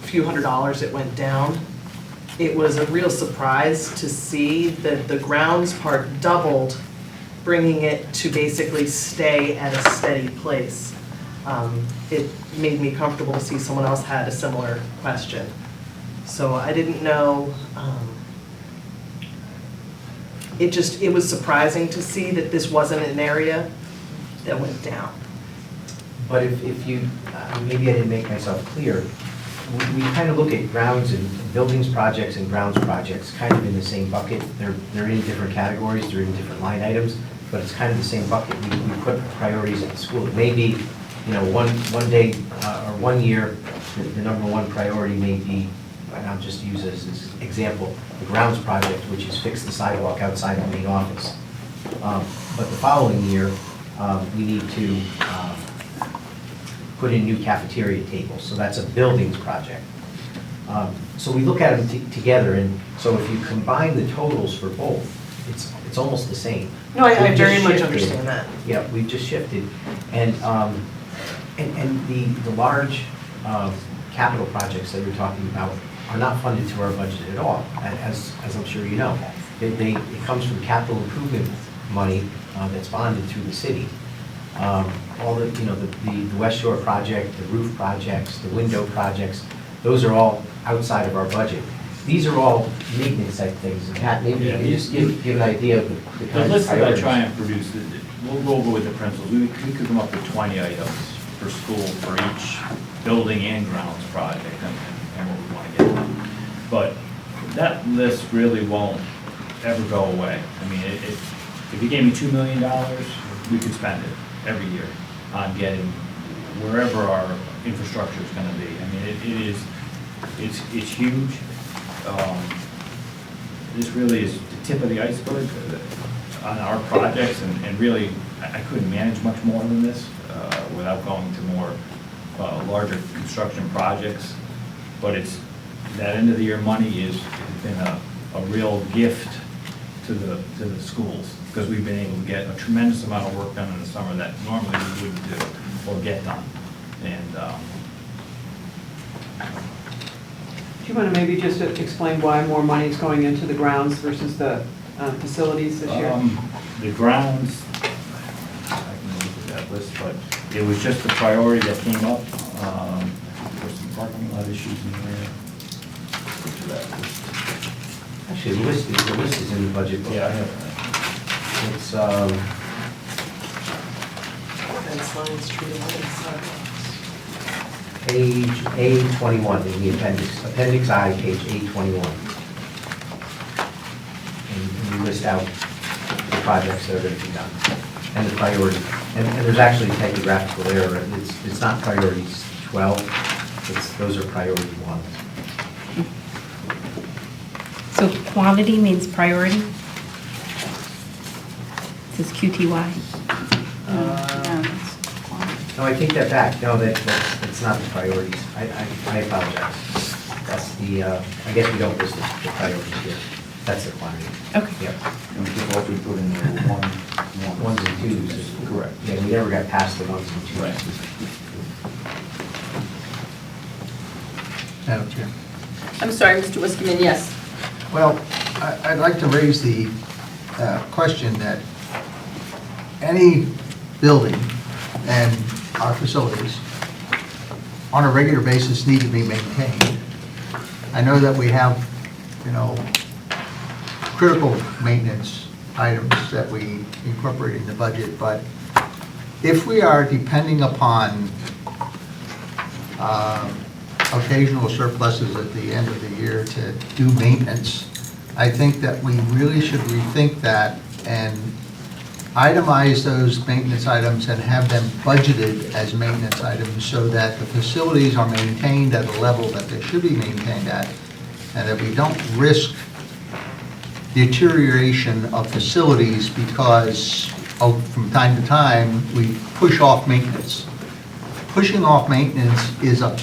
few $100s it went down. It was a real surprise to see that the grounds part doubled, bringing it to basically stay at a steady place. It made me comfortable to see someone else had a similar question. So I didn't know, it was surprising to see that this wasn't an area that went down. But if you, maybe I didn't make myself clear, we kind of look at grounds and buildings projects and grounds projects kind of in the same bucket. They're in different categories, they're in different line items, but it's kind of the same bucket. We put priorities at the school. It may be, one day or 1 year, the number 1 priority may be, and I'll just use as an example, the grounds project, which is fix the sidewalk outside the main office. But the following year, we need to put in new cafeteria tables, so that's a buildings project. So we look at them together, and so if you combine the totals for both, it's almost the same. No, I We've very just much shifted. understand that. Yeah, we've just shifted, and the large capital projects that you're talking about are not funded to our budget at all, as I'm sure you know. It comes from capital improvement money that's bonded through the city. All the West Shore project, the roof projects, the window projects, those are all outside of our budget. These are all maintenance type things. And Pat, maybe you can just give an idea of the The kind of list that I priorities. try and produce, we'll go over with the principals, we could come up with 20 items for school for each building and grounds project and what we want to get done. But that list really won't ever go away. I mean, if you gave me $2 million, we could spend it every year on getting wherever our infrastructure is going to be. I mean, it's huge. This really is the tip of the iceberg on our projects, and really, I couldn't manage much more than this without going to more larger construction projects. But that end of the year money has been a real gift to the schools, because we've been able to get a tremendous amount of work done in the summer that normally we wouldn't do or get done. And Do you want to maybe just explain why more money is going into the grounds versus the facilities this year? the grounds, I can look at that list, but it was just the priority that came up. There's some parking lot issues in there. To that list. Actually, the list is in the budget book. Yeah, I have that. It's, Fence lines, tree lines, sidewalks. page A21 in the appendix I, page A21. And you list out the projects that are going to be done, and the priority. And there's actually a typographical error. It's not priorities 12, those are priority 1. So quantity means priority? This is QTY. No, I take that back. No, that's not the priorities. I apologize. That's the, I guess we don't list the priorities here. That's the quantity. Okay. Yep. And we could also put in the Ones and twos. Correct. Yeah, we never got past the ones and twos. Right. Madam Chair. I'm sorry, Mr. Wiskman, yes. Well, I'd like to raise the question that any building and our facilities on a regular basis need to be maintained. I know that we have, critical maintenance items that we incorporate in the budget, but if we are depending upon occasional surpluses at the end of the year to do maintenance, I think that we really should rethink that, and itemize those maintenance items and have them budgeted as maintenance items so that the facilities are maintained at a level that they should be maintained at, and that we don't risk deterioration of facilities because from time to time, we push off maintenance. Pushing off maintenance is a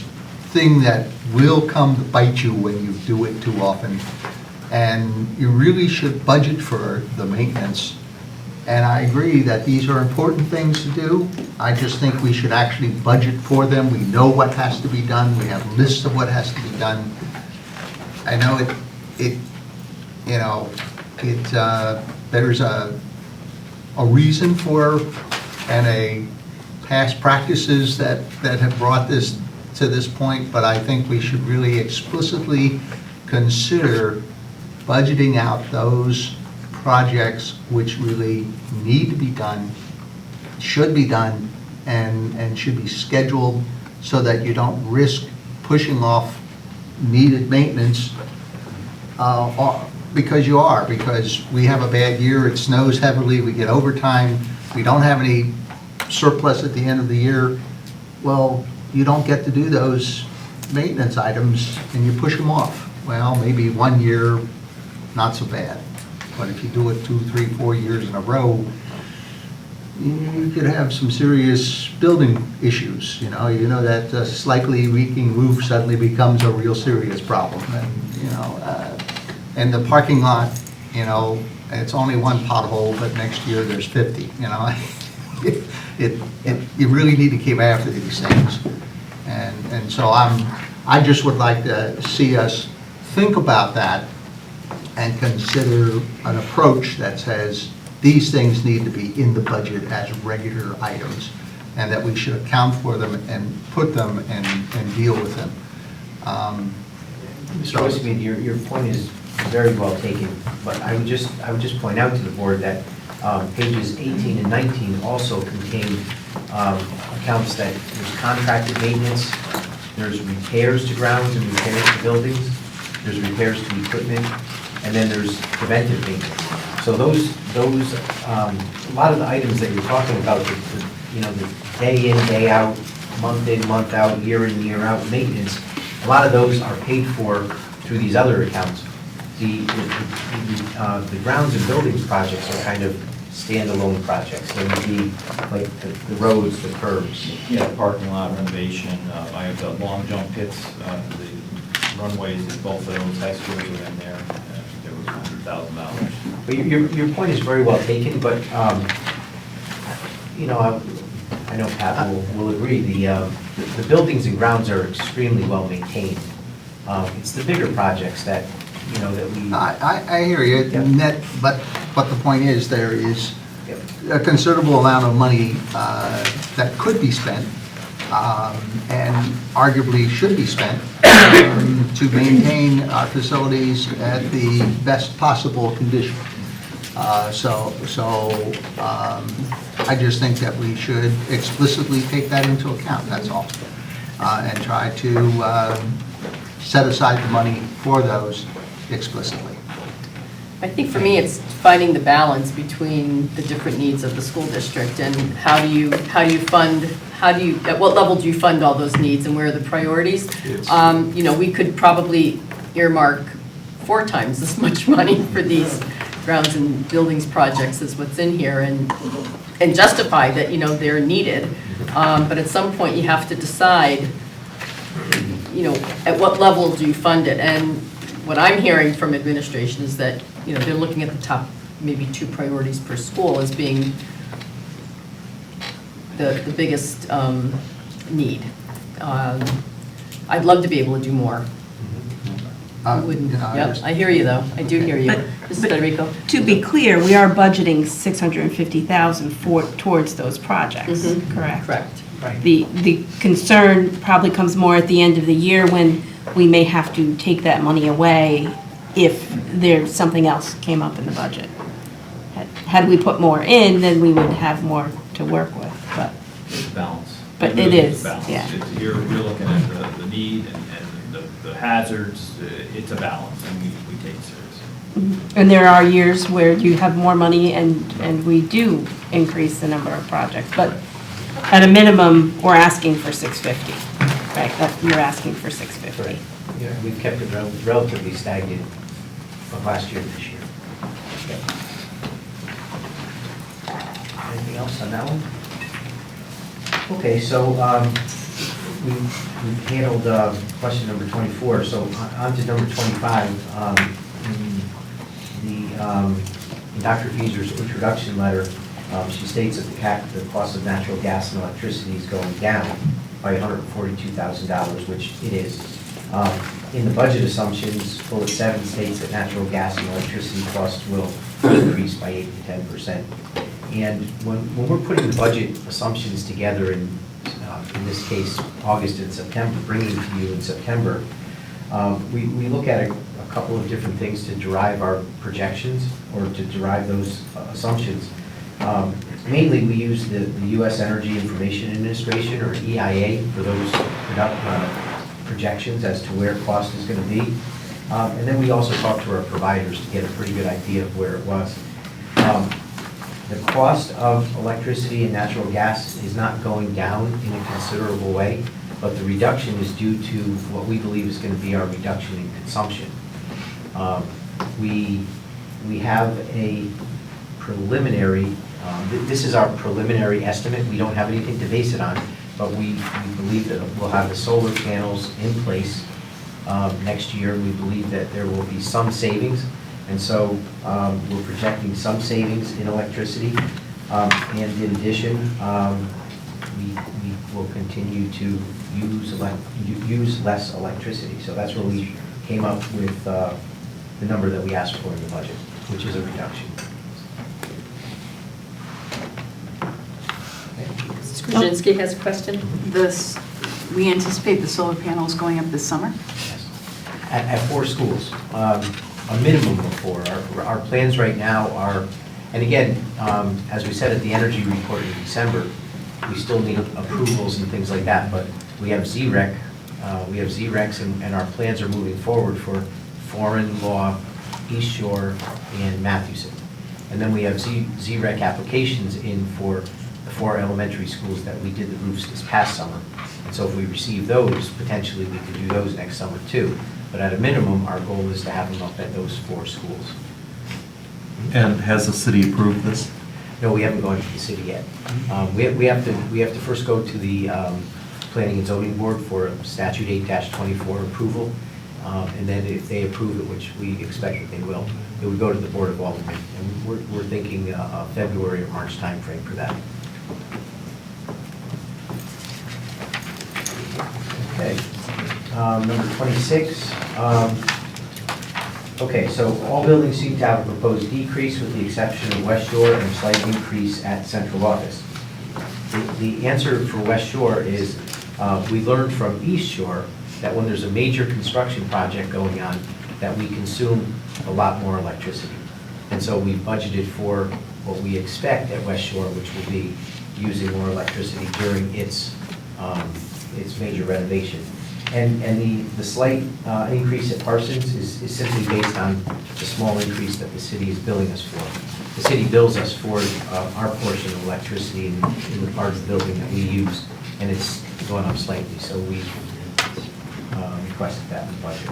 thing that will come to bite you when you do it too often. And you really should budget for the maintenance. And I agree that these are important things to do. I just think we should actually budget for them. We know what has to be done. We have lists of what has to be done. I know there's a reason for and a past practices that have brought this to this point, but I think we should really explicitly consider budgeting out those projects which really need to be done, should be done, and should be scheduled so that you don't risk pushing off needed maintenance because we have a bad year, it snows heavily, we get overtime, we don't have any surplus at the end of the year. Well, you don't get to do those maintenance items and you push them off. Well, maybe 1 year, not so bad. But if you do it 2, 3, 4 years in a row, you could have some serious building issues. You know that a slightly leaking roof suddenly becomes a real serious problem. And the parking lot, it's only one pothole, but next year there's 50. You really need to keep after these things. And so I just would like to see us think about that and consider an approach that says these things need to be in the budget as regular items, and that we should account for them and put them and deal with them. Mr. Weissman, your point is very well taken, but I would just point out to the board that pages 18 and 19 also contain accounts that there's contracted maintenance, there's repairs to grounds and repairs to buildings, there's repairs to equipment, and then there's preventive maintenance. So those a lot of the items that you're talking about, the day in, day out, month in, month out, year in, year out maintenance, a lot of those are paid for through these other accounts. The grounds and buildings projects are kind of standalone projects. They would be like the roads, the curbs. Yeah, parking lot renovation, I have the long jump pits, the runways in both of those high schools are in there. There was $100,000. But your point is very well taken, but, I know Pat will agree, the buildings and grounds are extremely well maintained. It's the bigger projects that we... I hear you, Yep. but the point is, there is a considerable amount of money that could be spent, and arguably should be spent, to maintain our facilities at the best possible condition. I just think that we should explicitly take that into account, that's all, and try to set aside the money for those explicitly. I think for me, it's finding the balance between the different needs of the school district and at what level do you fund all those needs and where are the priorities? We could probably earmark 4 times as much money for these grounds and buildings projects as what's in here and justify that, they're needed. But at some point, you have to decide, at what level do you fund it? And what I'm hearing from administration is that, they're looking at the top, maybe 2 priorities per school as being the biggest need. I'd love to be able to do more. I wouldn't, yep, I hear you though, I do hear you. Mrs. Federico? To be clear, we are budgeting $650,000 towards those projects, Mhm. correct? Correct. Right. The concern probably comes more at the end of the year when we may have to take that money away if there's something else came up in the budget. Had we put more in, then we would have more to work with, but. It's balance. But it really is, balance. yeah. You're looking at the need and the the hazards, it's a balance, and we take it seriously. And there are years where you have more money and we do increase the number of projects, but at a minimum, we're asking for 650, right? That, you're asking for 650. Yeah, we've kept it relatively stagnant from last year to this year. Anything else on that one? Okay, so we've handled question number 24, so on to number 25. In Dr. Fieser's introduction letter, she states that the cost of natural gas and electricity is going down by $142,000, which it is. In the budget assumptions, bullet 7 states that natural gas and electricity costs will increase by 8 to 10%. And when we're putting the budget assumptions together in this case, August and September, bringing to you in September, we look at a couple of different things to derive our projections or to derive those assumptions. Mainly, we use the U.S. Energy Information Administration, or EIA, for those projections as to where cost is going to be. And then we also talk to our providers to get a pretty good idea of where it was. The cost of electricity and natural gas is not going down in a considerable way, but the reduction is due to what we believe is going to be our reduction in consumption. We have a preliminary, this is our preliminary estimate. We don't have anything to base it on, but we believe that we'll have the solar panels in place next year. We believe that there will be some savings, and so we're projecting some savings in electricity. And in addition, we will continue to use less electricity. So that's where we came up with the number that we asked for in the budget, which is a reduction. Mrs. Krasinski has a question? We anticipate the solar panels going up this summer? Yes. At 4 schools, a minimum of 4. Our plans right now are, and again, as we said at the energy report in December, we still need approvals and things like that, but we have ZREC, and our plans are moving forward for Foreign Law, East Shore, and Mathewson. And then we have ZREC applications in for the 4 elementary schools that we did the roofs this past summer. And so if we receive those, potentially we could do those next summer too. But at a minimum, our goal is to have them up at those 4 schools. And has the city approved this? No, we haven't gone to the city yet. We have to first go to the Planning and Zoning Board for Statute 8-24 approval. And then if they approve it, which we expect that they will, it would go to the Board of Aldermen. And we're thinking a February or March timeframe for that. Okay. Number 26. Okay, so all buildings seem to have a proposed decrease with the exception of West Shore and a slight increase at central office. The answer for West Shore is we learned from East Shore that when there's a major construction project going on, that we consume a lot more electricity. And so we budgeted for what we expect at West Shore, which will be using more electricity during its major renovation. And the slight increase at Parsons is simply based on the small increase that the city is billing us for. The city bills us for our portion of electricity in the part of the building that we use, and it's going up slightly, so we requested that in the budget.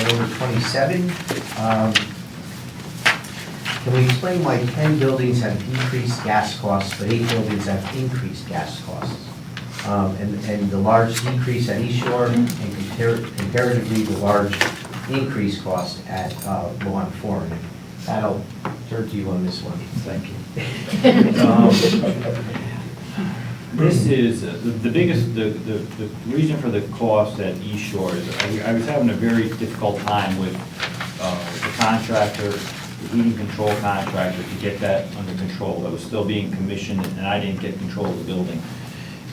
Number 27. Can we explain why 10 buildings have decreased gas costs, but 8 buildings have increased gas costs? And the large decrease at East Shore and comparatively the large increased cost at Law and Foreign. That'll turn to you on this one. Thank you. This is, the biggest, the reason for the cost at East Shore is I was having a very difficult time with the contractor, the heating control contractor, to get that under control. That was still being commissioned, and I didn't get control of the building.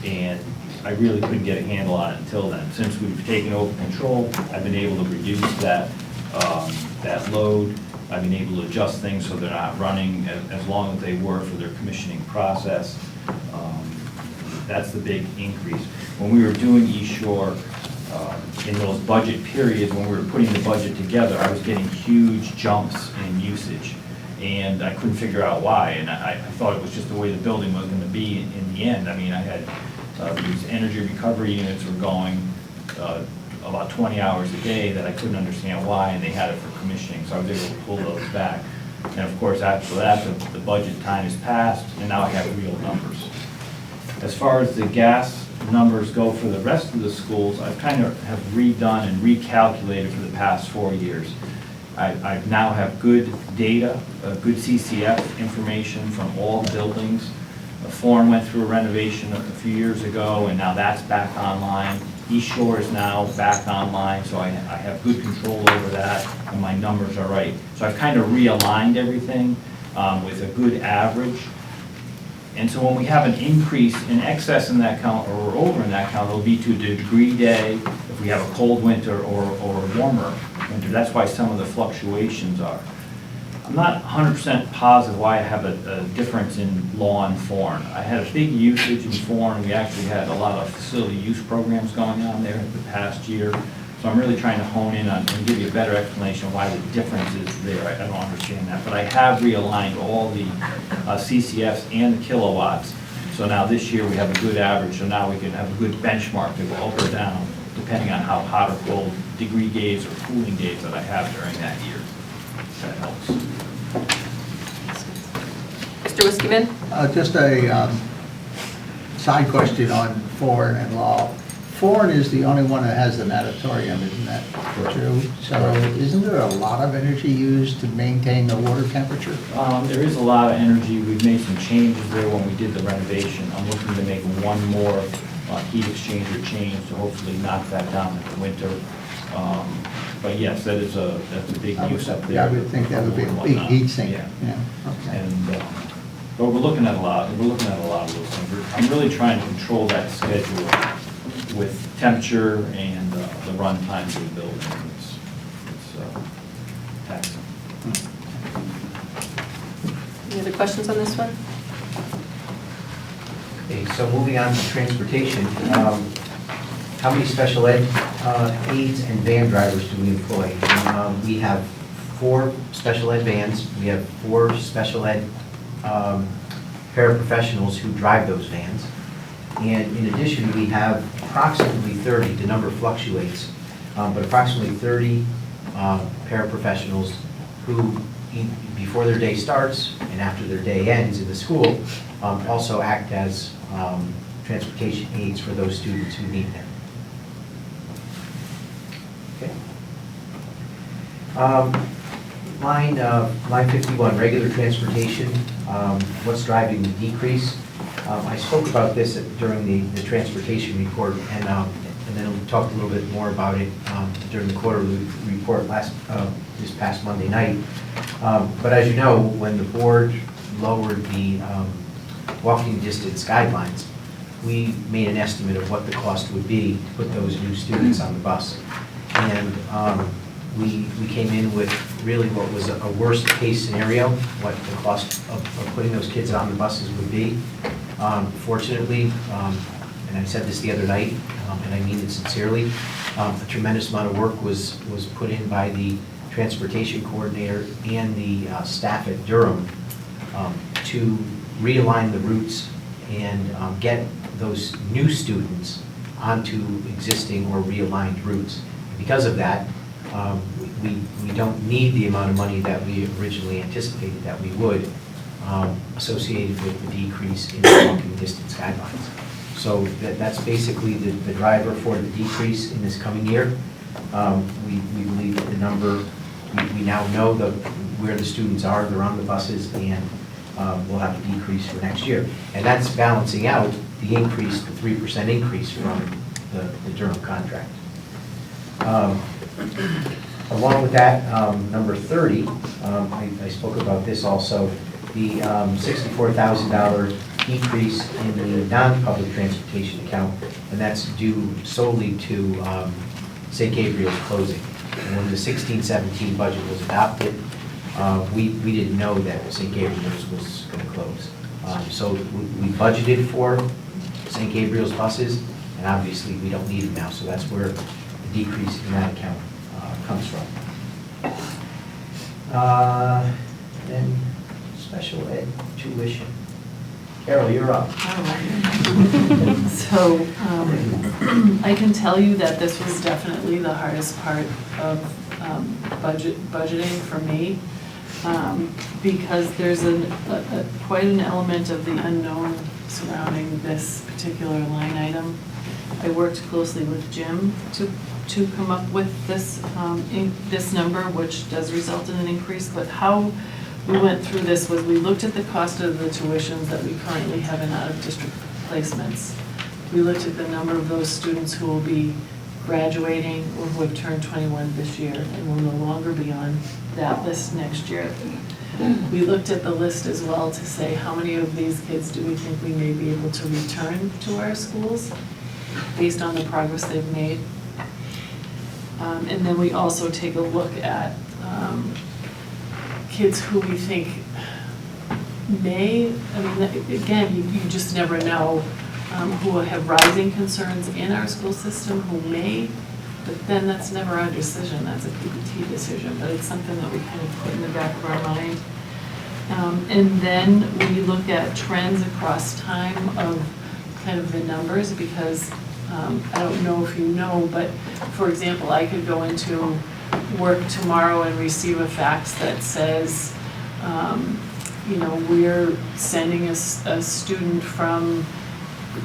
And I really couldn't get a handle on it until then. Since we've taken over control, I've been able to reduce that, that load. I've been able to adjust things so they're not running as long as they were for their commissioning process. That's the big increase. When we were doing East Shore, in those budget periods, when we were putting the budget together, I was getting huge jumps in usage. And I couldn't figure out why, and I thought it was just the way the building was gonna be in the end. I mean, I had, these energy recovery units were going about 20 hours a day that I couldn't understand why, and they had it for commissioning, so I was able to pull those back. And of course, after that, the budget time has passed, and now I have real numbers. As far as the gas numbers go for the rest of the schools, I've kind of have redone and recalculated for the past 4 years. I now have good data, good CCF information from all buildings. Foreign went through a renovation a few years ago, and now that's back online. East Shore is now back online, so I have good control over that, and my numbers are right. So I've kind of realigned everything with a good average. And so when we have an increase in excess in that count or over in that count, it'll be to a degree day if we have a cold winter or a warmer winter. That's why some of the fluctuations are. I'm not 100% positive why I have a difference in law and foreign. I had a big usage in foreign. We actually had a lot of facility use programs going on there the past year. So I'm really trying to hone in on and give you a better explanation of why the difference is there. I don't understand that. But I have realigned all the CCFs and the kilowatts. So now this year we have a good average. So now we can have a good benchmark to go up or down depending on how hot or cold degree days or cooling days that I have during that year. If that helps. Mr. Whiskeyman? Just a side question on foreign and law. Foreign is the only one that has the natatorium, isn't that true? So isn't there a lot of energy used to maintain the water temperature? There is a lot of energy. We've made some changes there when we did the renovation. I'm looking to make one more heat exchanger change to hopefully knock that down in the winter. But yes, that's a big use up there. Yeah, I would think that would be a big heat sink. Yeah. Okay. And, but we're looking at a lot of those things. I'm really trying to control that schedule with temperature and the run times of the building. It's taxing. Any other questions on this one? Okay, so moving on to transportation, how many special ed aides and van drivers do we employ? We have 4 special ed vans, we have 4 special ed paraprofessionals who drive those vans. And in addition, we have approximately 30, the number fluctuates, but approximately 30 paraprofessionals who, before their day starts and after their day ends in the school, also act as transportation aides for those students who need them. Okay. Line 51, regular transportation, what's driving the decrease? I spoke about this during the transportation report, and then we talked a little bit more about it during the quarterly report this past Monday night. But as you know, when the board lowered the walking distance guidelines, we made an estimate of what the cost would be to put those new students on the bus. And we came in with really what was a worst case scenario, what the cost of putting those kids on the buses would be. Fortunately, and I said this the other night, and I mean it sincerely, a tremendous amount of work was put in by the transportation coordinator and the staff at Durham to realign the routes and get those new students onto existing or realigned routes. Because of that, we don't need the amount of money that we originally anticipated that we would, associated with the decrease in the walking distance guidelines. So that's basically the driver for the decrease in this coming year. We believe that the number, we now know where the students are, they're on the buses, and we'll have a decrease for next year. And that's balancing out the increase, the 3% increase from the Durham contract. Along with that, number 30, I spoke about this also, the $64,000 decrease in the non-public transportation account, and that's due solely to St. Gabriel's closing. And when the 16-17 budget was adopted, we didn't know that St. Gabriel's was going to close. So we budgeted for St. Gabriel's buses, and obviously we don't need them now, so that's where the decrease in that account comes from. Then special ed tuition. Carol, you're up. So, I can tell you that this was definitely the hardest part of budgeting for me, because there's quite an element of the unknown surrounding this particular line item. I worked closely with Jim to come up with this, this number, which does result in an increase, but how we went through this was we looked at the cost of the tuitions that we currently have in out-of-district placements. We looked at the number of those students who will be graduating or who have turned 21 this year and will no longer be on that list next year. We looked at the list as well to say how many of these kids do we think we may be able to return to our schools based on the progress they've made. And then we also take a look at kids who we think may, I mean, again, you just never know, who have rising concerns in our school system, who may, but then that's never our decision, that's a PPT decision, but it's something that we kind of put in the back of our mind. And then we look at trends across time of kind of the numbers, because I don't know if you know, but for example, I could go into work tomorrow and receive a fax that says, you know, we're sending a student from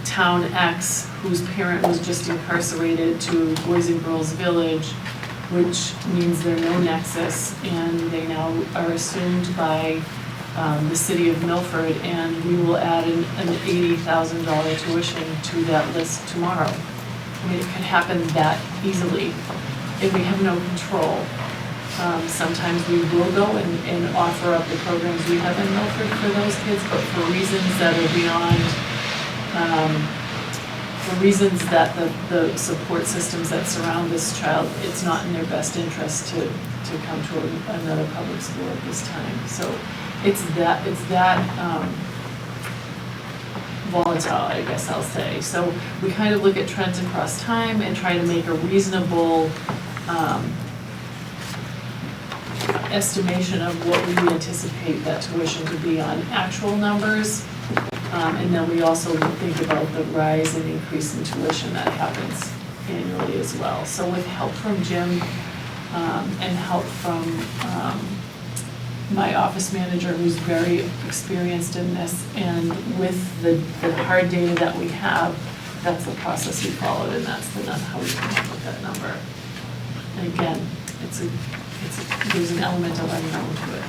town X whose parent was just incarcerated to Boys and Girls Village, which means they're no nexus, and they now are assumed by the city of Milford, and we will add an $80,000 tuition to that list tomorrow. I mean, it can happen that easily, and we have no control. Sometimes we will go and offer up the programs we have in Milford for those kids, but for reasons that are beyond, for reasons that the support systems that surround this child, it's not in their best interest to come to another public school at this time. So it's that volatile, I guess I'll say. So we kind of look at trends across time and try to make a reasonable estimation of what we anticipate that tuition to be on actual numbers. And then we also think about the rise and increase in tuition that happens annually as well. So with help from Jim and help from my office manager, who's very experienced in this, and with the hard data that we have, that's the process we followed, and that's how we come up with that number. And again, there's an element of unknown to it.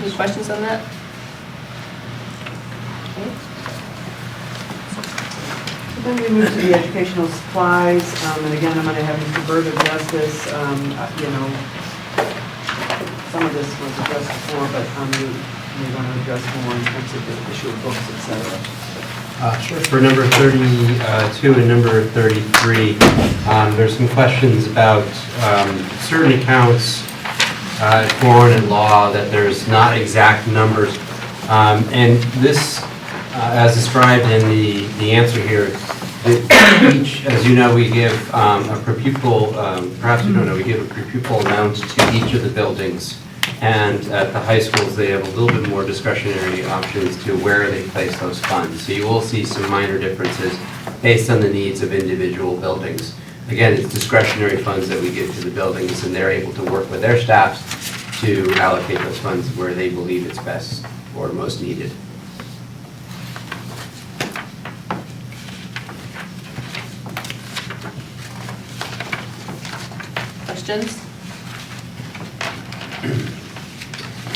Any questions on that? Okay. Then we move to the educational supplies, and again, I'm going to have Mr. Bird address this. You know, some of this was addressed before, but we're going to address more in terms of the issue of books, et cetera. Sure. For number 32 and number 33, there's some questions about certain accounts, foreign and law, that there's not exact numbers. And this, as described in the answer here, each, as you know, we give a per pupil, perhaps you don't know, we give a per pupil amount to each of the buildings. And at the high schools, they have a little bit more discretionary options to where they place those funds. So you will see some minor differences based on the needs of individual buildings. Again, it's discretionary funds that we give to the buildings, and they're able to work with their staffs to allocate those funds where they believe it's best or most needed. Questions?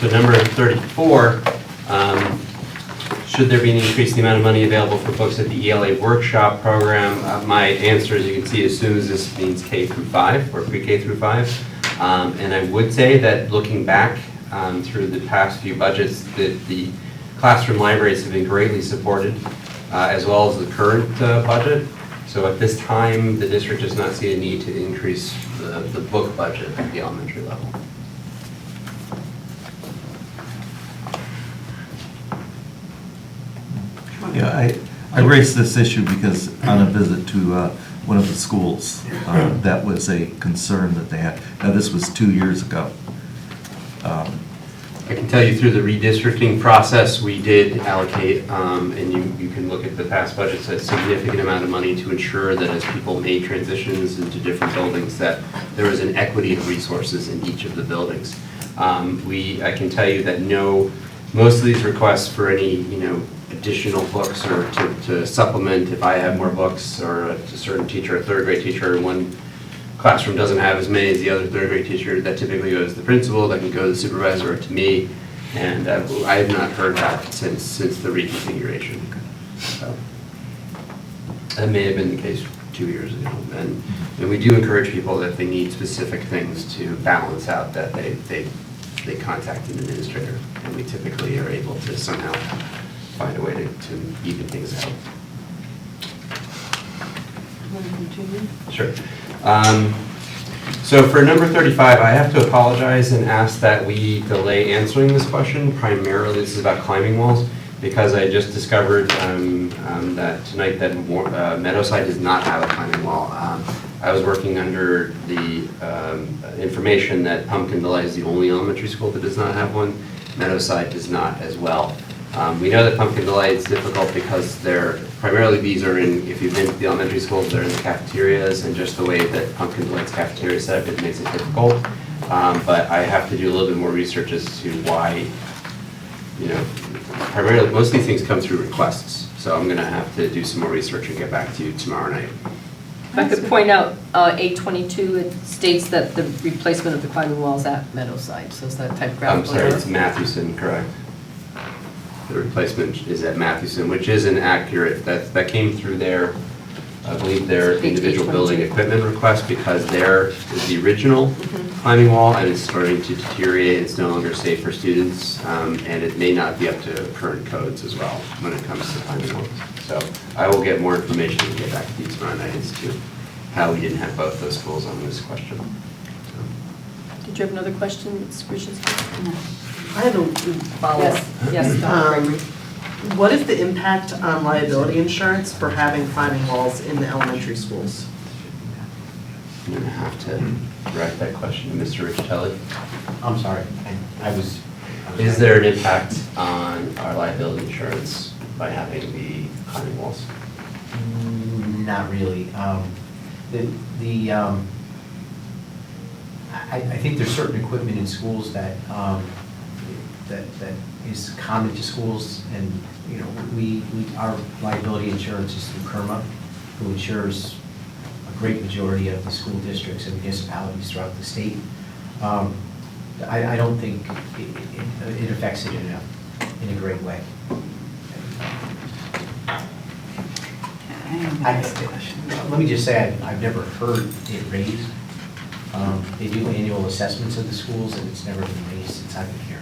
So number 34, should there be an increase in the amount of money available for books at the ELA workshop program? My answer, as you can see, assumes this means K through 5 or pre-K through 5. And I would say that looking back through the past few budgets, that the classroom libraries have been greatly supported, as well as the current budget. So at this time, the district does not see a need to increase the book budget at the elementary level. Yeah, I raised this issue because on a visit to one of the schools, that was a concern that they had. Now, this was 2 years ago. I can tell you through the redistricting process, we did allocate, and you can look at the past budgets, a significant amount of money to ensure that as people made transitions into different buildings, that there was an equity of resources in each of the buildings. I can tell you that most of these requests for any, additional books or to supplement if I have more books or a certain teacher, a third grade teacher, one classroom doesn't have as many as the other third grade teacher, that typically goes to the principal, that can go to the supervisor or to me, and I have not heard that since the reconfiguration. So, that may have been the case 2 years ago, and we do encourage people that if they need specific things to balance out, that they contact an administrator, and we typically are able to somehow find a way to even things out. Want to continue? Sure. So for number 35, I have to apologize and ask that we delay answering this question. Primarily, this is about climbing walls, because I just discovered that tonight that Meadowside does not have a climbing wall. I was working under the information that Pumpkin Delight is the only elementary school that does not have one. Meadowside does not as well. We know that Pumpkin Delight is difficult because primarily these are in, if you've been to the elementary schools, they're in the cafeterias, and just the way that Pumpkin Delight's cafeteria is set up, it makes it difficult. But I have to do a little bit more research as to why, primarily, most of these things come through requests. So I'm gonna have to do some more research and get back to you tomorrow night. If I could point out, 822, it states that the replacement of the climbing wall is at Meadowside, so is that typographical I'm sorry, error? it's Mathewson, correct? The replacement is at Mathewson, which isn't accurate. That came through their, I believe, their Page individual 822. building equipment request, because there is the original climbing wall, and it's starting to deteriorate. It's no longer safe for students, and it may not be up to current codes as well when it comes to climbing walls. So I will get more information and get back to you tomorrow night as to how we didn't have both those schools on this question. Did you have another question, Ms. Krasinski? No. I have a follow-up. Yes, Dr. Gregory. What is the impact on liability insurance for having climbing walls in the elementary schools? I'm going to have to direct that question to Mr. Riccitelli. I'm sorry, I was. Is there an impact on our liability insurance by having the climbing walls? Not really. I think there's certain equipment in schools that is common to schools, and, our liability insurance is through KERMA, who insures a great majority of the school districts and municipalities throughout the state. I don't think it affects it in a great way. Let me just say, I've never heard it raised. They do annual assessments of the schools, and it's never been raised since I've been here.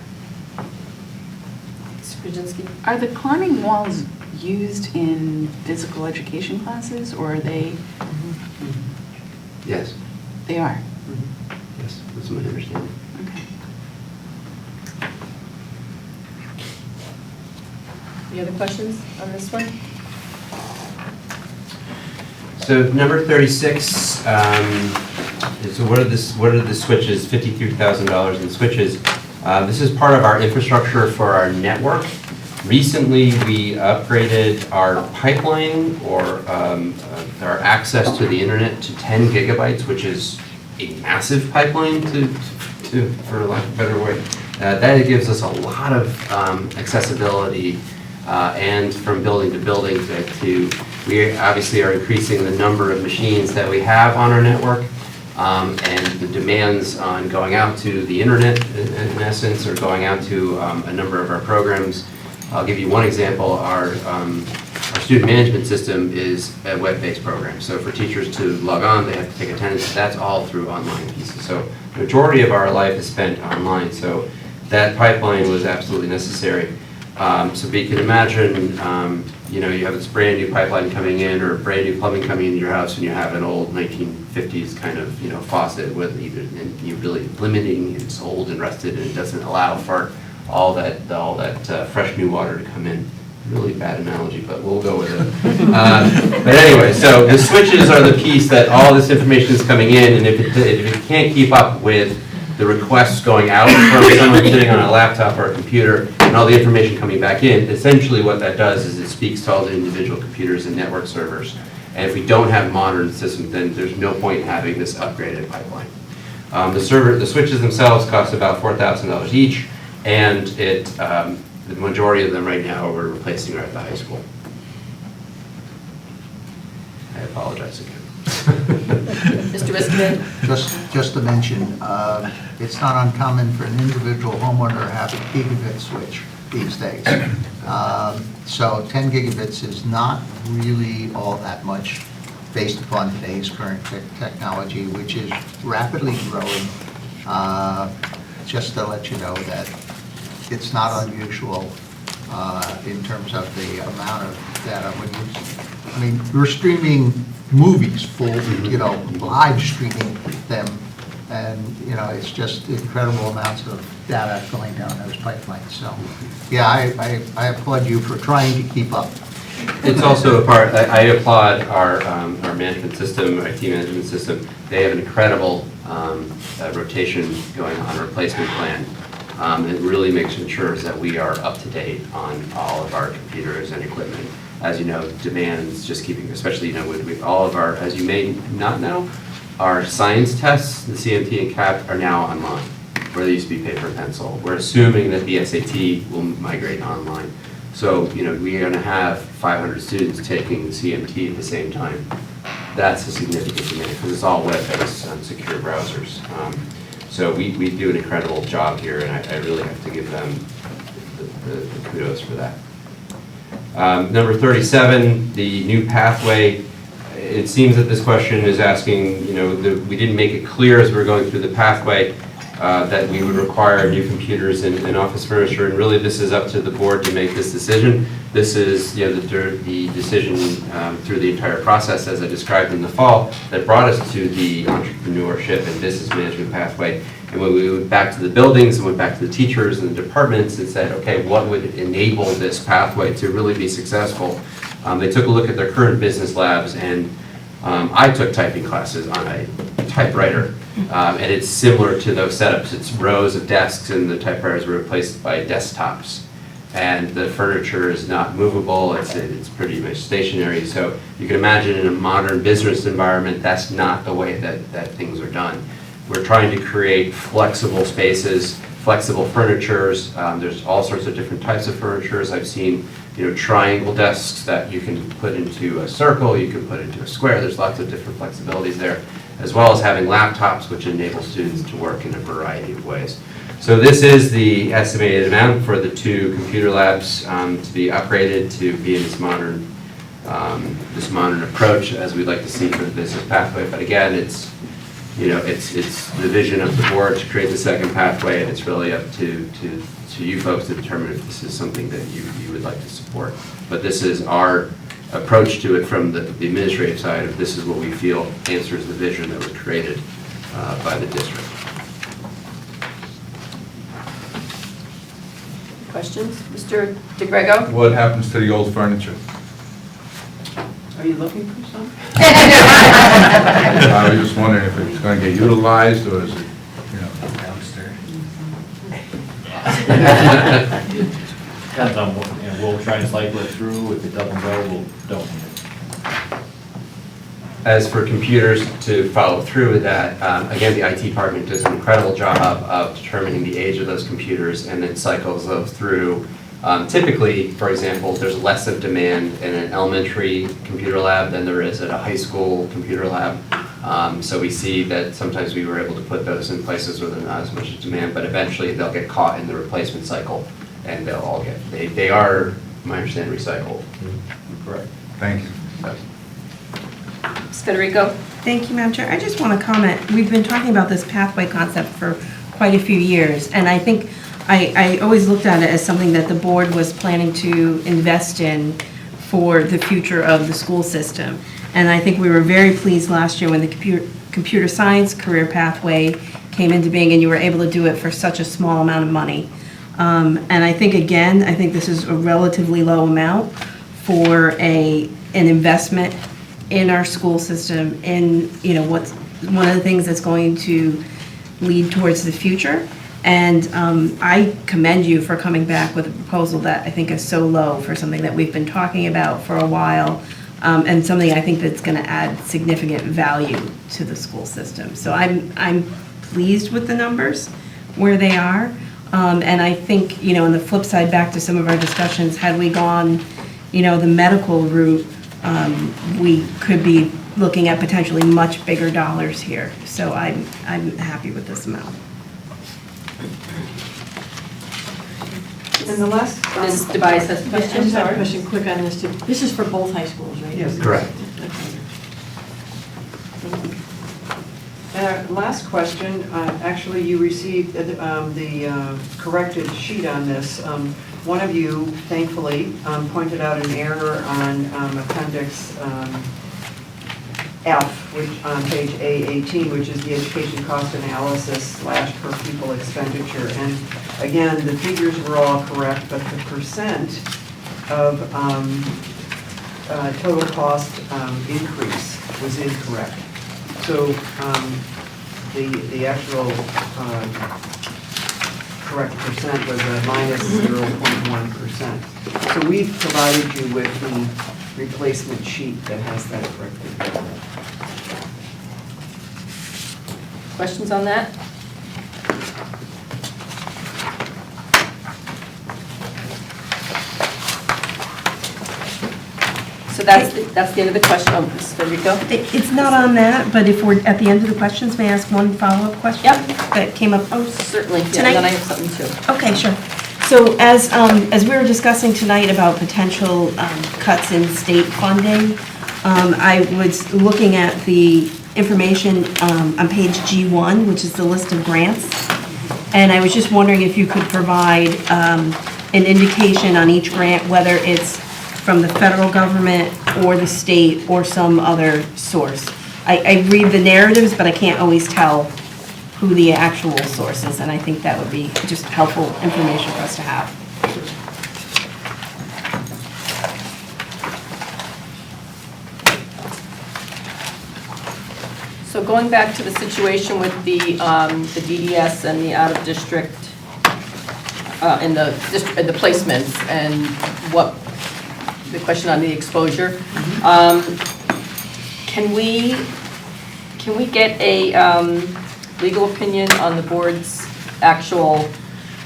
Ms. Krasinski? Are the climbing walls used in physical education classes, or are they? Yes. They are? Yes, that's my understanding. Okay. Any other questions on this one? So number 36, so what are the switches, $53,000 in switches? This is part of our infrastructure for our network. Recently, we upgraded our pipeline, or our access to the internet, to 10 gigabytes, which is a massive pipeline for lack of a better word. That gives us a lot of accessibility, and from building to building we obviously are increasing the number of machines that we have on our network, and the demands on going out to the internet, in essence, or going out to a number of our programs. I'll give you one example. Our student management system is a web-based program. So for teachers to log on, they have to take attendance. That's all through online pieces. So the majority of our life is spent online. So that pipeline was absolutely necessary. So you can imagine, you have this brand new pipeline coming in, or brand new plumbing coming into your house, and you have an old 1950s kind of, faucet with you're really limiting, it's old and rusted, and it doesn't allow for all that fresh new water to come in. really bad analogy, but we'll go with it. But anyway, so the switches are the piece that all this information is coming in, and if it can't keep up with the requests going out from someone sitting on a laptop or a computer and all the information coming back in, essentially what that does is it speaks to all the individual computers and network servers. And if we don't have modern systems, then there's no point in having this upgraded pipeline. The switches themselves cost about $4,000 each, and the majority of them right now we're replacing are at the high school. I apologize again. Mr. Riskman? Just to mention, it's not uncommon for an individual homeowner to have a gigabit switch these days. So 10 gigabits is not really all that much based upon today's current technology, which is rapidly growing. Just to let you know that it's not unusual in terms of the amount of data. We're streaming movies live streaming them, and it's just incredible amounts of data going down those pipelines. So, yeah, I applaud you for trying to keep up. It's also a part, I applaud our management system, IT management system. They have an incredible rotation going on, replacement plan. It really ensures that we are up to date on all of our computers and equipment. As you know, demands just keeping, especially with all of our, as you may not know, our science tests, the CMT and CAP, are now online, where they used to be paper and pencil. We're assuming that the SAT will migrate online. So, we're going to have 500 students taking the CMT at the same time. That's a significant demand, because it's all web-based on secure browsers. So we do an incredible job here, and I really have to give them the kudos for that. Number 37, the new pathway. It seems that this question is asking, we didn't make it clear as we were going through the pathway that we would require new computers and office furniture, and really this is up to the board to make this decision. This is the decision through the entire process, as I described in the fall, that brought us to the entrepreneurship and business management pathway. And when we went back to the buildings and went back to the teachers and the departments and said, okay, what would enable this pathway to really be successful? They took a look at their current business labs, and I took typing classes on a typewriter. And it's similar to those setups. It's rows of desks, and the typewriters were replaced by desktops. And the furniture is not movable, it's pretty much stationary. So you can imagine in a modern business environment, that's not the way that things are done. We're trying to create flexible spaces, flexible furnitures. There's all sorts of different types of furnitures. I've seen triangle desks that you can put into a circle, you can put into a square. There's lots of different flexibilities there, as well as having laptops, which enable students to work in a variety of ways. So this is the estimated amount for the 2 computer labs to be upgraded to be in this modern approach, as we'd like to see for the business pathway. But again, it's the vision of the board to create the second pathway, and it's really up to you folks to determine if this is something that you would like to support. But this is our approach to it from the administrative side of this is what we feel answers the vision that was created by the district. Questions? Mr. DeGrego? What happens to the old furniture? Are you looking for some? I was just wondering if it's going to get utilized, or is it, Dumpster. Depends on what, we'll try and cycle it through. If it doesn't go, we'll donate it. As for computers, to follow through with that, again, the IT department does an incredible job of determining the age of those computers and then cycles those through. Typically, for example, there's less of demand in an elementary computer lab than there is at a high school computer lab. So we see that sometimes we were able to put those in places where there's not as much demand, but eventually they'll get caught in the replacement cycle, and they'll all they are, my understanding, recycled. Correct. thank you. Ms. Federico? Thank you, Madam Chair. I just want to comment. We've been talking about this pathway concept for quite a few years, and I think I always looked at it as something that the board was planning to invest in for the future of the school system. And I think we were very pleased last year when the computer science career pathway came into being, and you were able to do it for such a small amount of money. And I think, again, I think this is a relatively low amount for an investment in our school system, in, what's one of the things that's going to lead towards the future. And I commend you for coming back with a proposal that I think is so low for something that we've been talking about for a while, and something I think that's going to add significant value to the school system. So I'm pleased with the numbers where they are. And I think, on the flip side, back to some of our discussions, had we gone, the medical route, we could be looking at potentially much bigger dollars here. So I'm happy with this amount. And the last. Ms. Tobias has a I question, just have a sorry. question quick on this too. This is for both high schools, right? Yes. Correct. Last question, actually, you received the corrected sheet on this. One of you, thankfully, pointed out an error on Appendix F, which on page A18, which is the education cost analysis / per pupil expenditure. And again, the figures were all correct, but the percent of total cost increase was incorrect. So the actual correct percent was a minus 0.1%. So we've provided you with the replacement sheet that has that corrected. Questions on that? So that's the end of the question. Oh, Ms. Federico? It's not on that, but if we're at the end of the questions, may I ask one follow-up question? Yep. That came up. Oh, certainly. Yeah, Tonight? and then I have something too. Okay, sure. So as we were discussing tonight about potential cuts in state funding, I was looking at the information on page G1, which is the list of grants, and I was just wondering if you could provide an indication on each grant, whether it's from the federal government or the state or some other source. I read the narratives, but I can't always tell who the actual source is, and I think that would be just helpful information for us to have. So going back to the situation with the DDS and the out-of-district, and the placements, and what, the question on the exposure, can we get a legal opinion on the board's actual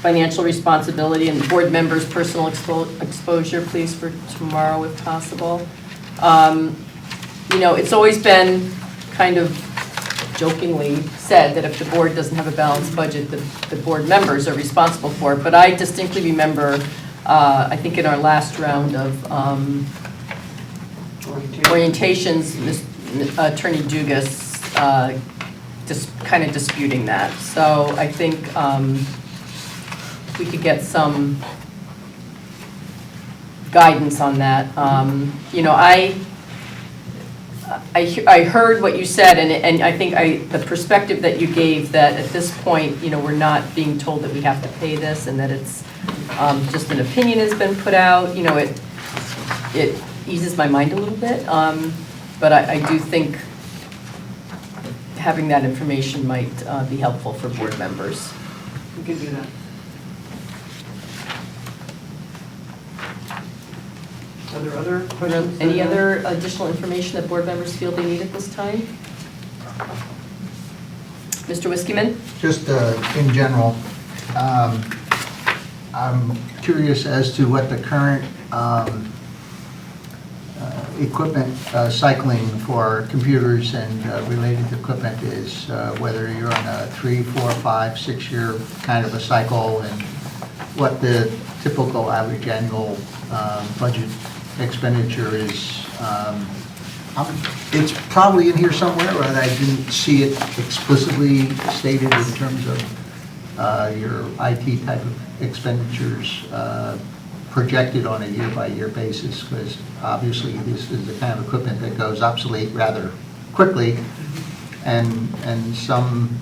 financial responsibility and the board members' personal exposure, please, for tomorrow, if possible? It's always been kind of jokingly said that if the board doesn't have a balanced budget, the board members are responsible for it. But I distinctly remember, I think in our last round of orientations, Attorney Dugas just kind of disputing that. So I think we could get some guidance on that. I heard what you said, and I think the perspective that you gave, that at this point, we're not being told that we have to pay this, and that it's just an opinion has been put out. It eases my mind a little bit, but I do think having that information might be helpful for board members. We can do that. Are there other questions? Any other additional information that board members feel they need at this time? Mr. Whiskeyman? Just in general, I'm curious as to what the current equipment cycling for computers and related equipment is, whether you're on a 3, 4, 5, 6 year kind of a cycle, and what the typical average annual budget expendiure is. It's probably in here somewhere, but I didn't see it explicitly stated in terms of your IT type of expenditures projected on a year-by-year basis, because obviously this is the kind of equipment that goes obsolete rather quickly, and some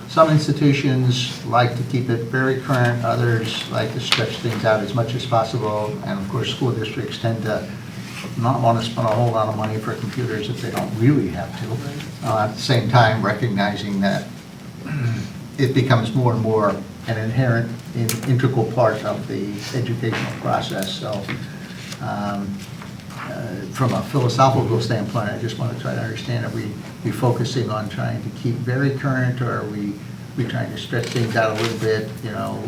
some institutions like to keep it very current, others like to stretch things out as much as possible, and of course, school districts tend to not want to spend a whole lot of money for computers if they don't really have to. At the same time, recognizing that it becomes more and more an inherent, integral part of the educational process. So from a philosophical standpoint, I just want to try to understand, are we focusing on trying to keep very current, or are we trying to stretch things out a little bit? You know,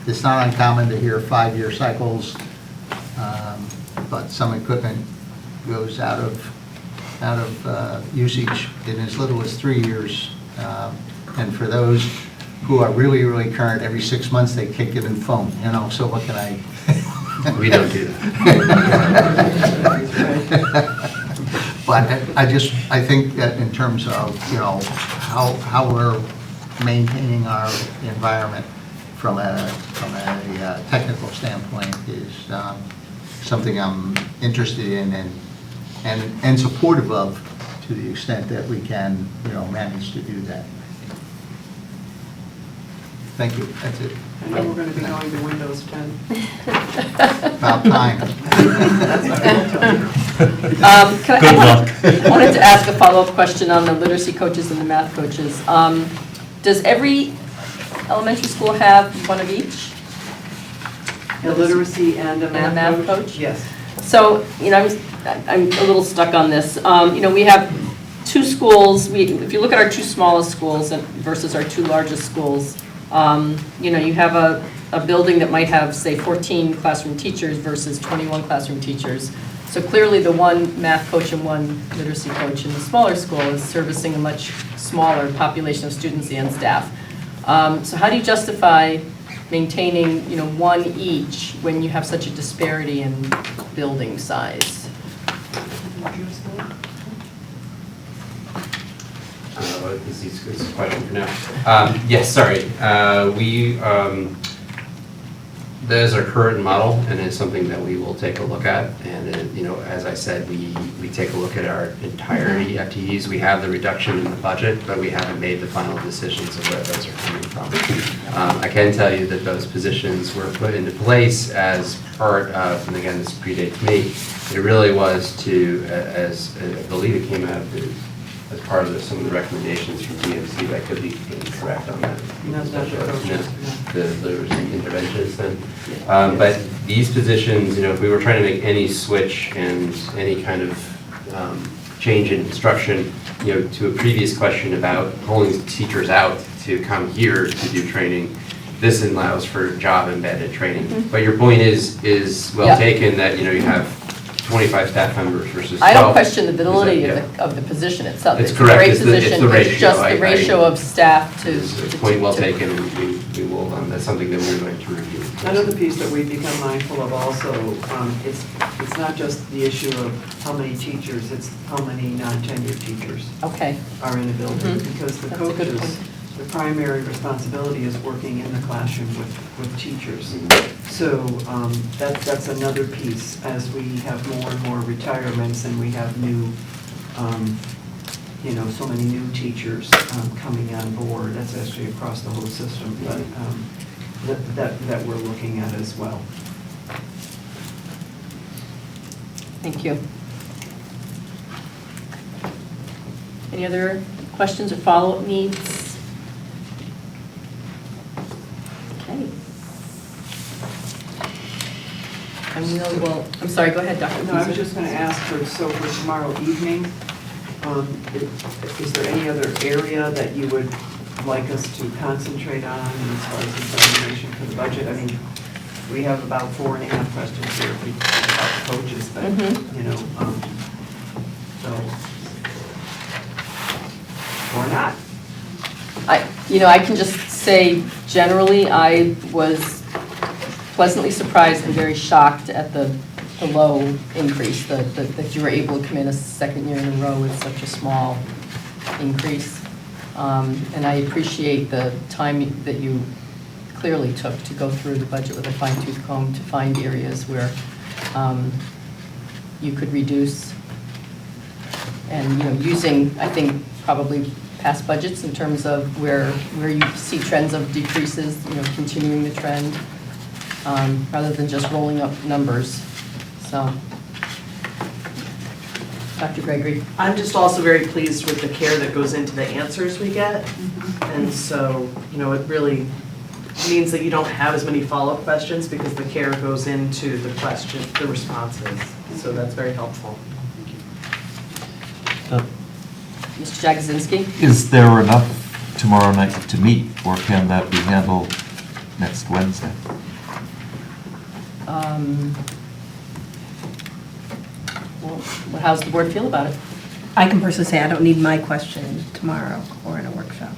it's not uncommon to hear 5-year cycles, but some equipment goes out of usage in as little as 3 years. And for those who are really, really current, every 6 months they can't get a new phone, you know, so what can I? We don't do that. But I think that in terms of, you know, how we're maintaining our environment from a technical standpoint is something I'm interested in and supportive of, to the extent that we can, you know, manage to do that. Thank you, that's it. I know we're going to be going to Windows 10. About time. Good luck. I wanted to ask a follow-up question on the literacy coaches and the math coaches. Does every elementary school have one of each? A literacy and a And a math math coach? coach? Yes. So, you know, I'm a little stuck on this. You know, we have 2 schools. If you look at our 2 smallest schools versus our 2 largest schools, you know, you have a building that might have, say, 14 classroom teachers versus 21 classroom teachers. So clearly the one math coach and one literacy coach in the smaller school is servicing a much smaller population of students and staff. So how do you justify maintaining, you know, one each when you have such a disparity in building size? This is a question for now. Yes, sorry. That is our current model, and it's something that we will take a look at. And, you know, as I said, we take a look at our entirety FTEs. We have the reduction in the budget, but we haven't made the final decisions of where those are coming from. I can tell you that those positions were put into place as part of, and again, this predates me, it really was to, as I believe it came out of as part of some of the recommendations from DMC, I could be incorrect on that. No, There was interventions then. But these positions, you know, if we were trying to make any switch and any kind of change in instruction, you know, to a previous question about pulling teachers out to come here to do training, this allows for job embedded training. But your point is well taken, that, you know, you have 25 staff members versus 12. I don't question the validity of the position itself. It's a correct. great It's the position. ratio. It's just the ratio of staff to. It's a point well taken, and we will, that's something that we're going to review. Another piece that we've become mindful of also, it's not just the issue of how many teachers, it's how many non-tenured teachers are in a building. Because the That's a good coaches, point. the primary responsibility is working in the classroom with teachers. So that's another piece. As we have more and more retirements and we have new, you know, so many new teachers coming on board, that's actually across the whole system, but that we're looking at as well. Thank you. Any other questions or follow-up needs? Okay. I'm sorry, go ahead, Dr. No, I was just going to ask so for tomorrow evening, is there any other area that you would like us to concentrate on as far as examination for the budget? I mean, we have about 4.5 questions here about the coaches, but, you know, so, or not. I can just say generally, I was pleasantly surprised and very shocked at the low increase, that you were able to come in a second year in a row with such a small increase. And I appreciate the time that you clearly took to go through the budget with a fine-tooth comb to find areas where you could reduce. And, you know, using, I think, probably past budgets in terms of where you see trends of decreases, continuing the trend, rather than just rolling up numbers. So, Dr. Gregory? I'm just also very pleased with the care that goes into the answers we get. And so, it really means that you don't have as many follow-up questions because the care goes into the question, the responses. So that's very helpful. Mr. Jagosinski? Is there enough tomorrow night to meet, or can that be handled next Wednesday? Well, how's the board feel about it? I can personally say I don't need my question tomorrow or in a workshop.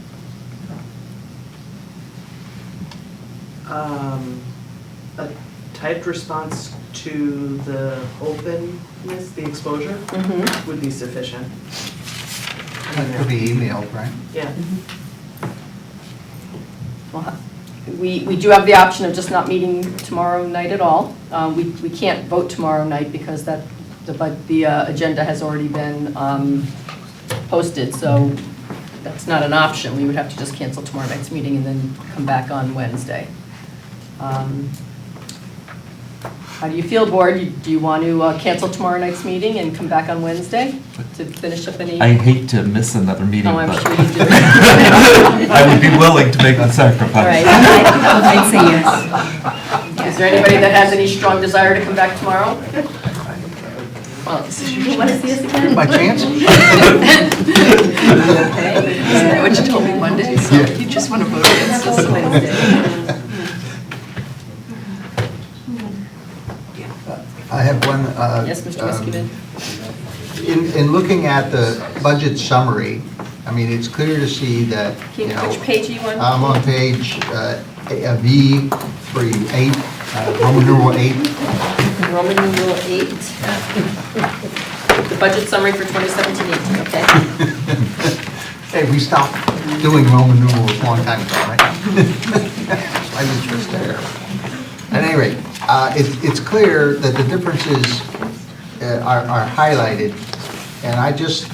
A typed response to the openness, the exposure, would be sufficient. That could be emailed, right? Yeah. Well, we do have the option of just not meeting tomorrow night at all. We can't vote tomorrow night because the agenda has already been posted, so that's not an option. We would have to just cancel tomorrow night's meeting and then come back on Wednesday. How do you feel, board? Do you want to cancel tomorrow night's meeting and come back on Wednesday to finish up any? I hate to miss another meeting, Oh, I'm but sure you do. I would be willing to make the sacrifice. All right. I'd say yes. Is there anybody that has any strong desire to come back tomorrow? Well, what is this again? My chance? Isn't that what you told me Monday? So you just want to vote against us. I have one. Yes, Mr. Muskegon? In looking at the budget summary, I mean, it's clear to see that, Which page are you on? I'm on page V for 8, Roman numeral 8. Roman numeral 8. The budget summary for 2017-18, okay? Hey, we stopped doing Roman numerals a long time ago, right? I was just there. At any rate, it's clear that the differences are highlighted, and I just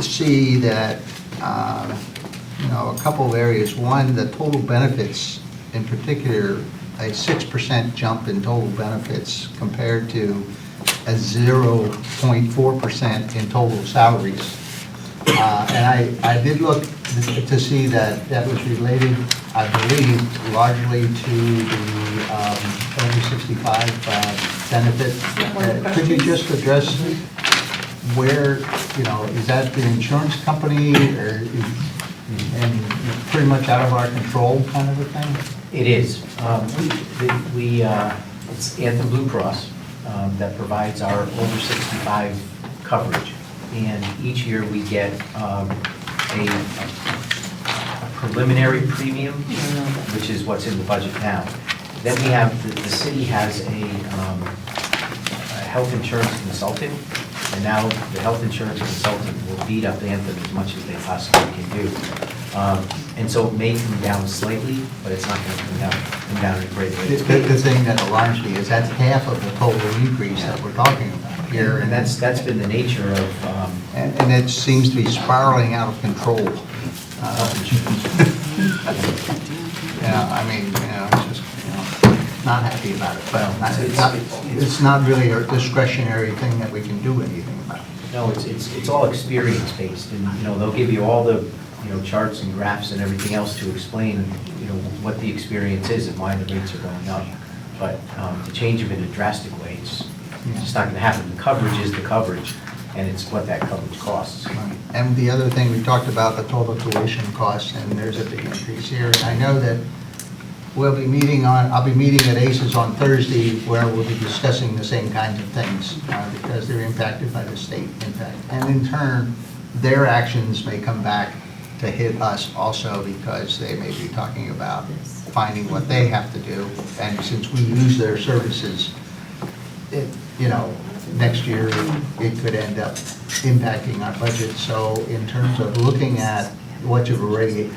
see that, a couple of areas. One, the total benefits, in particular, a 6% jump in total benefits compared to a 0.4% in total salaries. And I did look to see that was related, I believe, largely to the over 65 benefit. Could you just address where, is that the insurance company or and pretty much out of our control kind of a thing? It is. It's Anthem Blue Cross that provides our over 65 coverage. And each year we get a preliminary premium, which is what's in the budget now. Then we have, the city has a health insurance consultant, and now the health insurance consultant will beat up Anthem as much as they possibly can do. And so it may come down slightly, but it's not going to come down in a great way. The thing that alarms me is that's half of the total increase that we're talking about here. And that's been the nature of... And it seems to be spiraling out of control. It's just, not happy about it. But it's not really a discretionary thing that we can do anything about. No, it's all experience-based, and, they'll give you all the, charts and graphs and everything else to explain, what the experience is and why the rates are going up. But to change them in a drastic way, it's just not going to happen. The coverage is the coverage, and it's what that coverage costs. Right. And the other thing, we talked about the total tuition costs, and there's a big increase here. And I know that I'll be meeting at ACES on Thursday, where we'll be discussing the same kinds of things, because they're impacted by the state impact. And in turn, their actions may come back to hit us also, because they may be talking about finding what they have to do. And since we use their services, next year it could end up impacting our budget. So in terms of looking at what you've already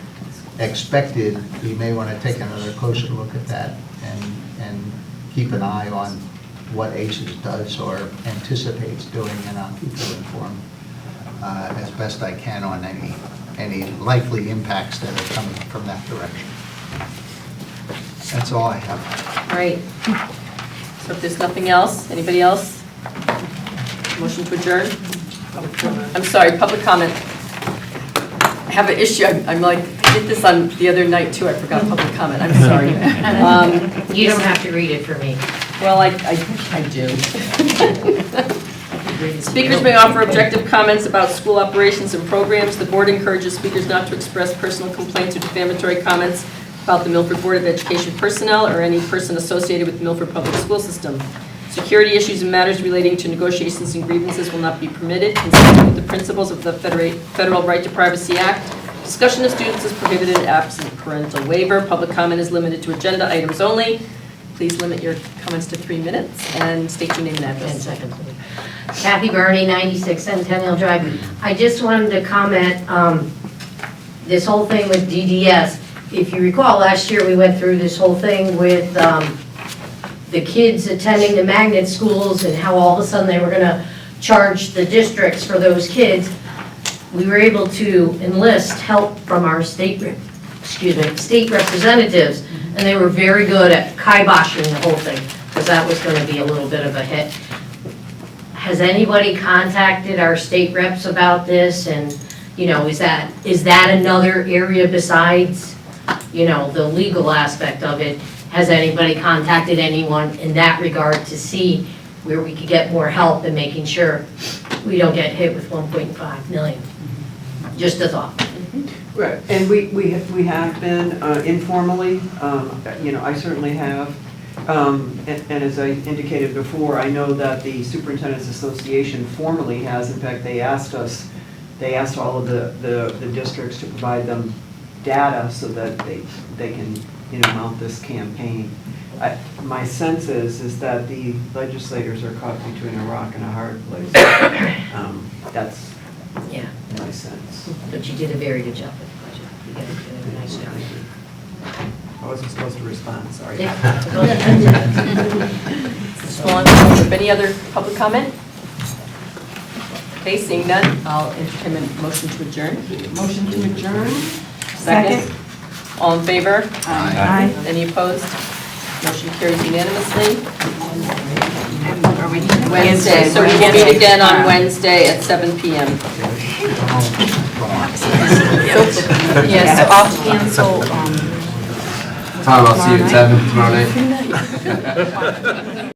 expected, we may want to take another closer look at that and keep an eye on what ACES does or anticipates doing, and I'll keep you informed as best I can on any any likely impacts that are coming from that direction. That's all I have. All right. So if there's nothing else, anybody else? Motion to adjourn? I'm sorry, public comment. I have an issue, I'm like, I did this on the other night too, I forgot public comment, I'm sorry. You don't have to read it for me. Well, I do. Speakers may offer objective comments about school operations and programs. The board encourages speakers not to express personal complaints or defamatory comments about the Milford Board of Education personnel or any person associated with the Milford Public School System. Security issues and matters relating to negotiations and grievances will not be permitted, consistent with the principles of the Federal Right to Privacy Act. Discussion of students is prohibited absent parental waiver. Public comment is limited to agenda items only. Please limit your comments to 3 minutes and state your name and 10 address. seconds. Kathy Burney, 96 Centennial Drive. I just wanted to comment, this whole thing with DDS. If you recall, last year we went through this whole thing with the kids attending the magnet schools and how all of a sudden they were going to charge the districts for those kids. We were able to enlist help from our state representatives, and they were very good at kiboshing the whole thing, because that was going to be a little bit of a hit. Has anybody contacted our state reps about this? And, you know, is that another area besides, you know, the legal aspect of it? Has anybody contacted anyone in that regard to see where we could get more help in making sure we don't get hit with 1.5 million? Just a thought. Right, and we have been informally, you know, I certainly have. And as I indicated before, I know that the Superintendent's Association formally has, in fact, they asked all of the districts to provide them data so that they can, you know, mount this campaign. My sense is that the legislators are caught between a rock and a hard place. That's my sense. But you did a very good job with the budget. You did a nice job. I wasn't supposed to respond, sorry. Any other public comment? Okay, seeing none, I'll entertain a motion to adjourn. Motion to adjourn? Second. All in favor? Aye. Any opposed? Motion carries unanimously. Are we Wednesday, so we will meet again on Wednesday at 7 p.m. Yeah, so I'll cancel, Tom, I'll see you at 7 tomorrow night.